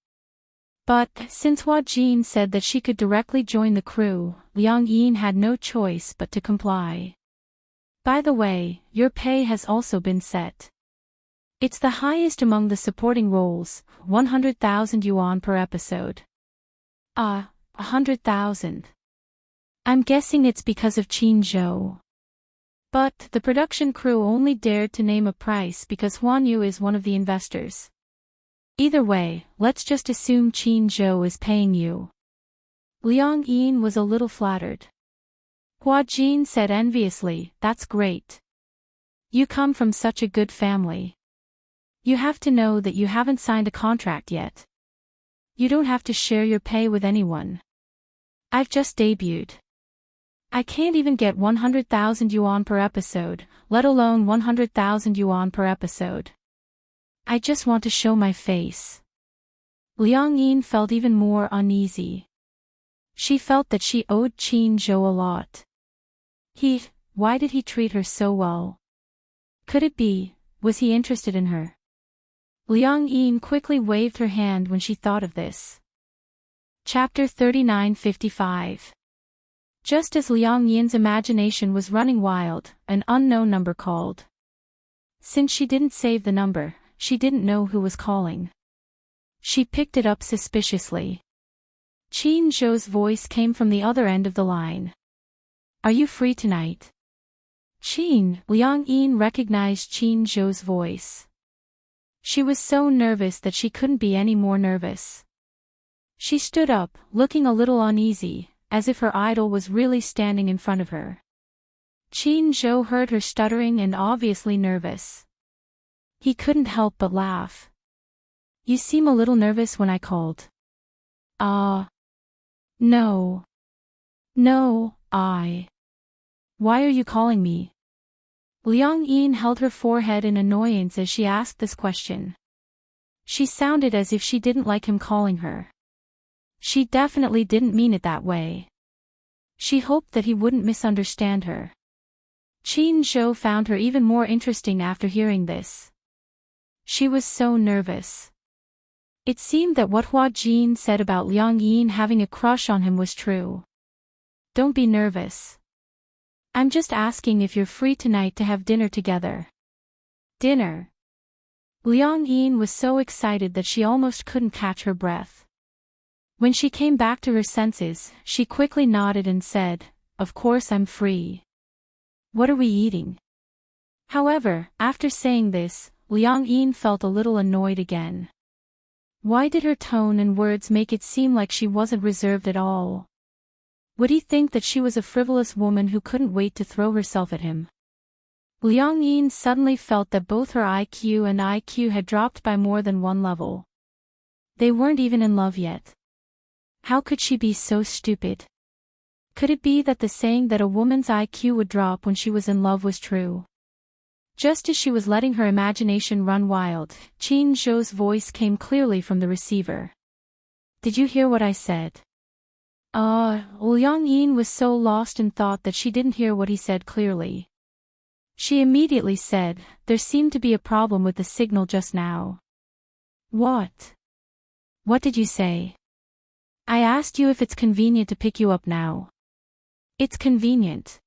But, since Hua Jin said that she could directly join the crew, Liang Yin had no choice but to comply. By the way, your pay has also been set. It's the highest among the supporting roles, 100,000 yuan per episode. 100,000. I'm guessing it's because of Qin Zhou. But the production crew only dared to name a price because Huan Yu is one of the investors. Either way, let's just assume Qin Zhou is paying you. Liang Yin was a little flattered. Hua Jin said enviously, that's great. You come from such a good family. You have to know that you haven't signed a contract yet. You don't have to share your pay with anyone. I've just debuted. I can't even get 100,000 yuan per episode, let alone 100,000 yuan per episode. I just want to show my face. Liang Yin felt even more uneasy. She felt that she owed Qin Zhou a lot. Why did he treat her so well? Could it be, was he interested in her? Liang Yin quickly waved her hand when she thought of this. Chapter 39:55. Just as Liang Yin's imagination was running wild, an unknown number called. Since she didn't save the number, she didn't know who was calling. She picked it up suspiciously. Qin Zhou's voice came from the other end of the line. Are you free tonight? Liang Yin recognized Qin Zhou's voice. She was so nervous that she couldn't be any more nervous. She stood up, looking a little uneasy, as if her idol was really standing in front of her. Qin Zhou heard her stuttering and obviously nervous. He couldn't help but laugh. You seem a little nervous when I called. No. Why are you calling me? Liang Yin held her forehead in annoyance as she asked this question. She sounded as if she didn't like him calling her. She definitely didn't mean it that way. She hoped that he wouldn't misunderstand her. Qin Zhou found her even more interesting after hearing this. She was so nervous. It seemed that what Hua Jin said about Liang Yin having a crush on him was true. Don't be nervous. I'm just asking if you're free tonight to have dinner together. Dinner? Liang Yin was so excited that she almost couldn't catch her breath. When she came back to her senses, she quickly nodded and said, Of course I'm free. What are we eating? However, after saying this, Liang Yin felt a little annoyed again. Why did her tone and words make it seem like she wasn't reserved at all? Would he think that she was a frivolous woman who couldn't wait to throw herself at him? Liang Yin suddenly felt that both her IQ and IQ had dropped by more than one level. They weren't even in love yet. How could she be so stupid? Could it be that the saying that a woman's IQ would drop when she was in love was true? Just as she was letting her imagination run wild, Qin Zhou's voice came clearly from the receiver. Did you hear what I said? Liang Yin was so lost in thought that she didn't hear what he said clearly. She immediately said, There seemed to be a problem with the signal just now. What? What did you say? I asked you if it's convenient to pick you up now. It's convenient.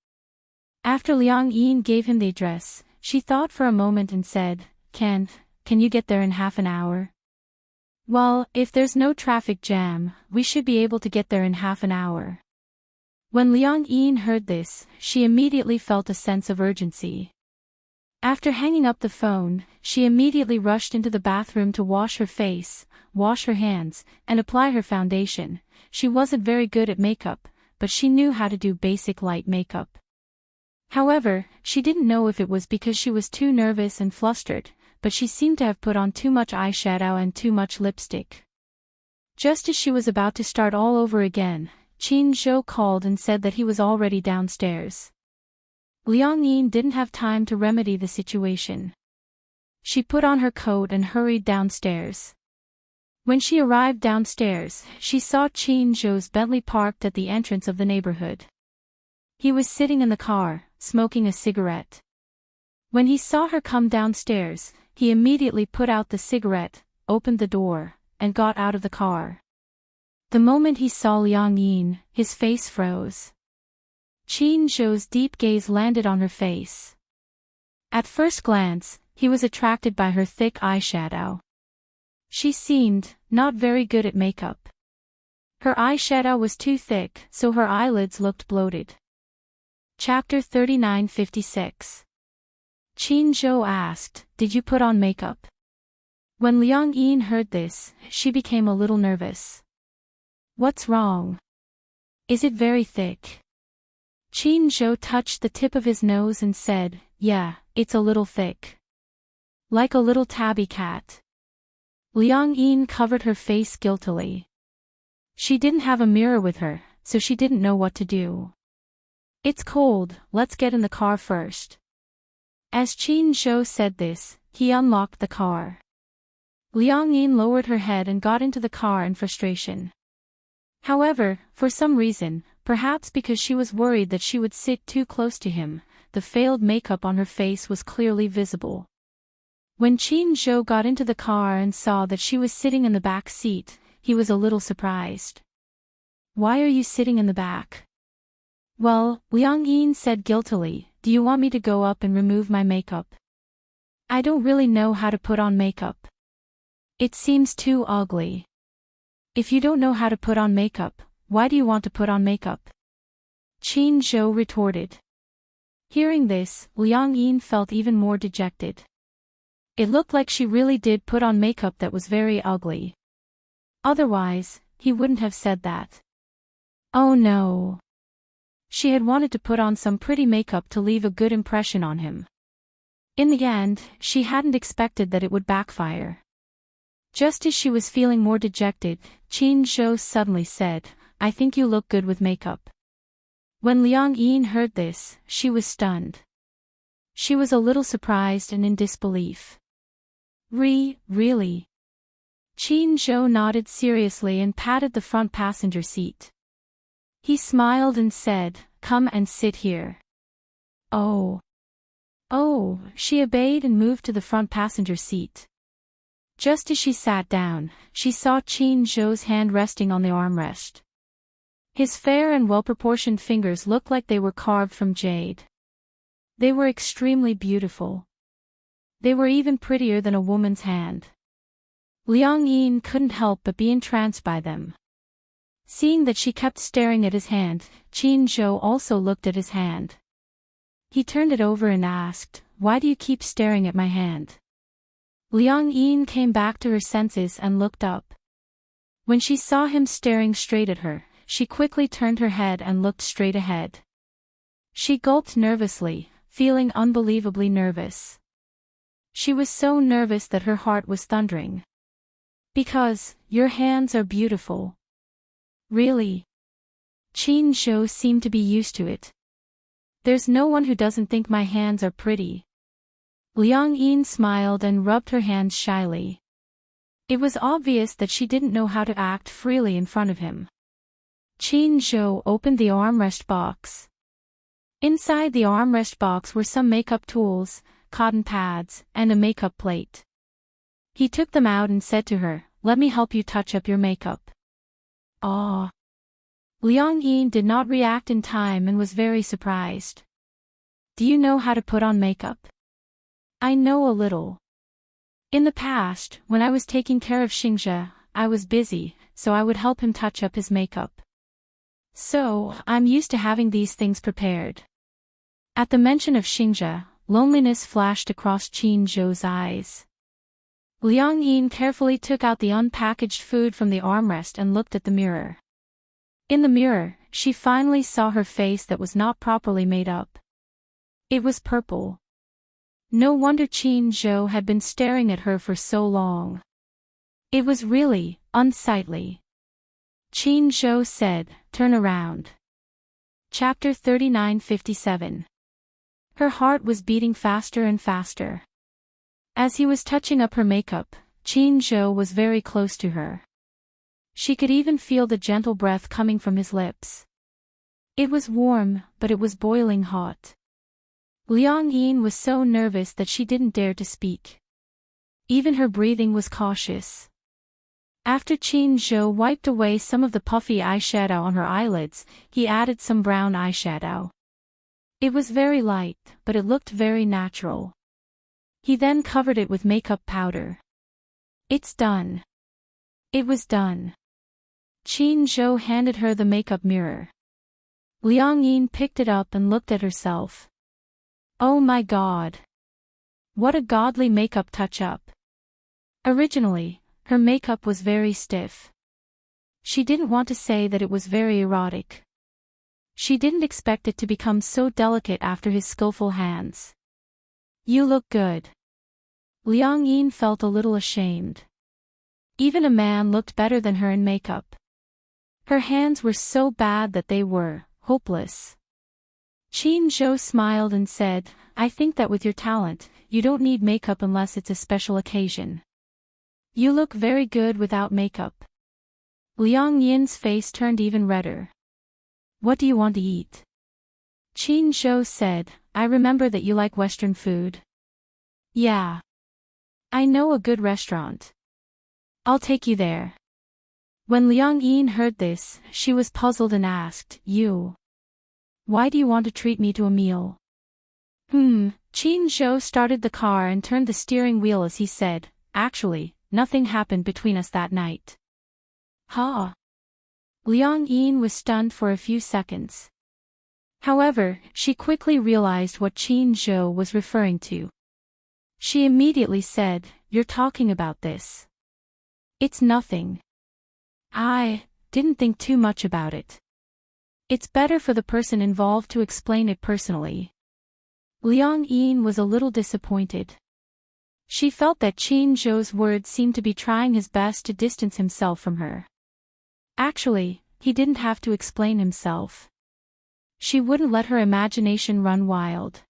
After Liang Yin gave him the address, she thought for a moment and said, Can you get there in half an hour? Well, if there's no traffic jam, we should be able to get there in half an hour. When Liang Yin heard this, she immediately felt a sense of urgency. After hanging up the phone, she immediately rushed into the bathroom to wash her face, wash her hands, and apply her foundation. She wasn't very good at makeup, but she knew how to do basic light makeup. However, she didn't know if it was because she was too nervous and flustered, but she seemed to have put on too much eyeshadow and too much lipstick. Just as she was about to start all over again, Qin Zhou called and said that he was already downstairs. Liang Yin didn't have time to remedy the situation. She put on her coat and hurried downstairs. When she arrived downstairs, she saw Qin Zhou's Bentley parked at the entrance of the neighborhood. He was sitting in the car, smoking a cigarette. When he saw her come downstairs, he immediately put out the cigarette, opened the door, and got out of the car. The moment he saw Liang Yin, his face froze. Qin Zhou's deep gaze landed on her face. At first glance, he was attracted by her thick eyeshadow. She seemed not very good at makeup. Her eyeshadow was too thick, so her eyelids looked bloated. Chapter 39:56. Qin Zhou asked, Did you put on makeup? When Liang Yin heard this, she became a little nervous. What's wrong? Is it very thick? Qin Zhou touched the tip of his nose and said, Yeah, it's a little thick. Like a little tabby cat. Liang Yin covered her face guiltily. She didn't have a mirror with her, so she didn't know what to do. It's cold, let's get in the car first. As Qin Zhou said this, he unlocked the car. Liang Yin lowered her head and got into the car in frustration. However, for some reason, perhaps because she was worried that she would sit too close to him, the failed makeup on her face was clearly visible. When Chin-jo got into the car and saw that she was sitting in the back seat, he was a little surprised. "Why are you sitting in the back?" "Well," Liang-yin said guiltily, "do you want me to go up and remove my makeup? I don't really know how to put on makeup. It seems too ugly." "If you don't know how to put on makeup, why do you want to put on makeup?" Chin-jo retorted. Hearing this, Liang-yin felt even more dejected. It looked like she really did put on makeup that was very ugly. Otherwise, he wouldn't have said that. Oh no. She had wanted to put on some pretty makeup to leave a good impression on him. In the end, she hadn't expected that it would backfire. Just as she was feeling more dejected, Chin-jo suddenly said, "I think you look good with makeup." When Liang-yin heard this, she was stunned. She was a little surprised and in disbelief. Really? Chin-jo nodded seriously and patted the front passenger seat. He smiled and said, "Come and sit here." Oh, she obeyed and moved to the front passenger seat. Just as she sat down, she saw Chin-jo's hand resting on the armrest. His fair and well-proportioned fingers looked like they were carved from jade. They were extremely beautiful. They were even prettier than a woman's hand. Liang-yin couldn't help but be entranced by them. Seeing that she kept staring at his hand, Chin-jo also looked at his hand. He turned it over and asked, "Why do you keep staring at my hand?" Liang-yin came back to her senses and looked up. When she saw him staring straight at her, she quickly turned her head and looked straight ahead. She gulped nervously, feeling unbelievably nervous. She was so nervous that her heart was thundering. "Because, your hands are beautiful." "Really?" Chin-jo seemed to be used to it. "There's no one who doesn't think my hands are pretty." Liang-yin smiled and rubbed her hands shyly. It was obvious that she didn't know how to act freely in front of him. Chin-jo opened the armrest box. Inside the armrest box were some makeup tools, cotton pads, and a makeup plate. He took them out and said to her, "Let me help you touch up your makeup." Ah. Liang-yin did not react in time and was very surprised. "Do you know how to put on makeup?" "I know a little. In the past, when I was taking care of Xingzhe, I was busy, so I would help him touch up his makeup. So, I'm used to having these things prepared." At the mention of Xingzhe, loneliness flashed across Chin-jo's eyes. Liang-yin carefully took out the unpackaged food from the armrest and looked at the mirror. In the mirror, she finally saw her face that was not properly made up. It was purple. No wonder Chin-jo had been staring at her for so long. It was really unsightly. Chin-jo said, "Turn around." Chapter 39:57. Her heart was beating faster and faster. As he was touching up her makeup, Chin-jo was very close to her. She could even feel the gentle breath coming from his lips. It was warm, but it was boiling hot. Liang-yin was so nervous that she didn't dare to speak. Even her breathing was cautious. After Chin-jo wiped away some of the puffy eyeshadow on her eyelids, he added some brown eyeshadow. It was very light, but it looked very natural. He then covered it with makeup powder. "It's done." It was done. Chin-jo handed her the makeup mirror. Liang-yin picked it up and looked at herself. Oh my god! What a godly makeup touch-up. Originally, her makeup was very stiff. She didn't want to say that it was very erotic. She didn't expect it to become so delicate after his skillful hands. "You look good." Liang-yin felt a little ashamed. Even a man looked better than her in makeup. Her hands were so bad that they were hopeless. Chin-jo smiled and said, "I think that with your talent, you don't need makeup unless it's a special occasion. You look very good without makeup." Liang Yin's face turned even redder. What do you want to eat? Qin Zhou said, I remember that you like Western food. Yeah. I know a good restaurant. I'll take you there. When Liang Yin heard this, she was puzzled and asked, You. Why do you want to treat me to a meal? Qin Zhou started the car and turned the steering wheel as he said, Actually, nothing happened between us that night. Huh? Liang Yin was stunned for a few seconds. However, she quickly realized what Qin Zhou was referring to. She immediately said, You're talking about this. It's nothing. I didn't think too much about it. It's better for the person involved to explain it personally. Liang Yin was a little disappointed. She felt that Qin Zhou's words seemed to be trying his best to distance himself from her. Actually, he didn't have to explain himself. She wouldn't let her imagination run wild.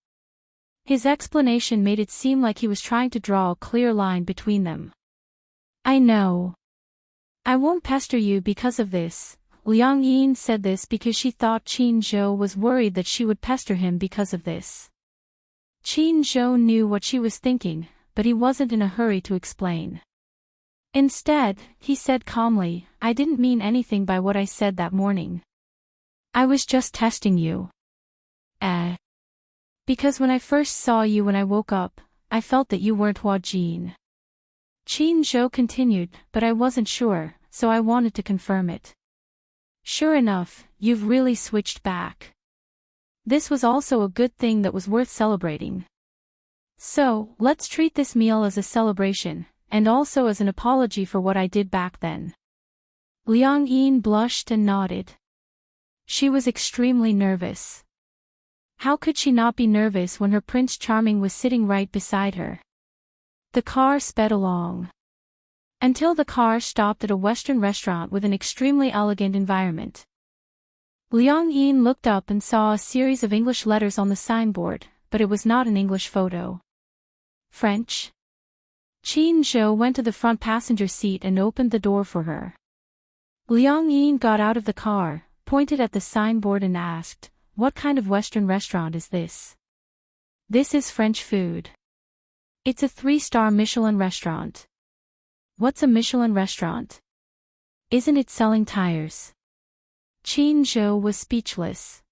His explanation made it seem like he was trying to draw a clear line between them. I know. I won't pester you because of this. Liang Yin said this because she thought Qin Zhou was worried that she would pester him because of this. Qin Zhou knew what she was thinking, but he wasn't in a hurry to explain. Instead, he said calmly, I didn't mean anything by what I said that morning. I was just testing you. Because when I first saw you when I woke up, I felt that you weren't Hua Jin. Qin Zhou continued, but I wasn't sure, so I wanted to confirm it. Sure enough, you've really switched back. This was also a good thing that was worth celebrating. So, let's treat this meal as a celebration, and also as an apology for what I did back then. Liang Yin blushed and nodded. She was extremely nervous. How could she not be nervous when her Prince Charming was sitting right beside her? The car sped along. Until the car stopped at a Western restaurant with an extremely elegant environment. Liang Yin looked up and saw a series of English letters on the signboard, but it was not an English photo. French? Qin Zhou went to the front passenger seat and opened the door for her. Liang Yin got out of the car, pointed at the signboard and asked, What kind of Western restaurant is this? This is French food. It's a 3-star Michelin restaurant. What's a Michelin restaurant? Isn't it selling tires? Qin Zhou was speechless.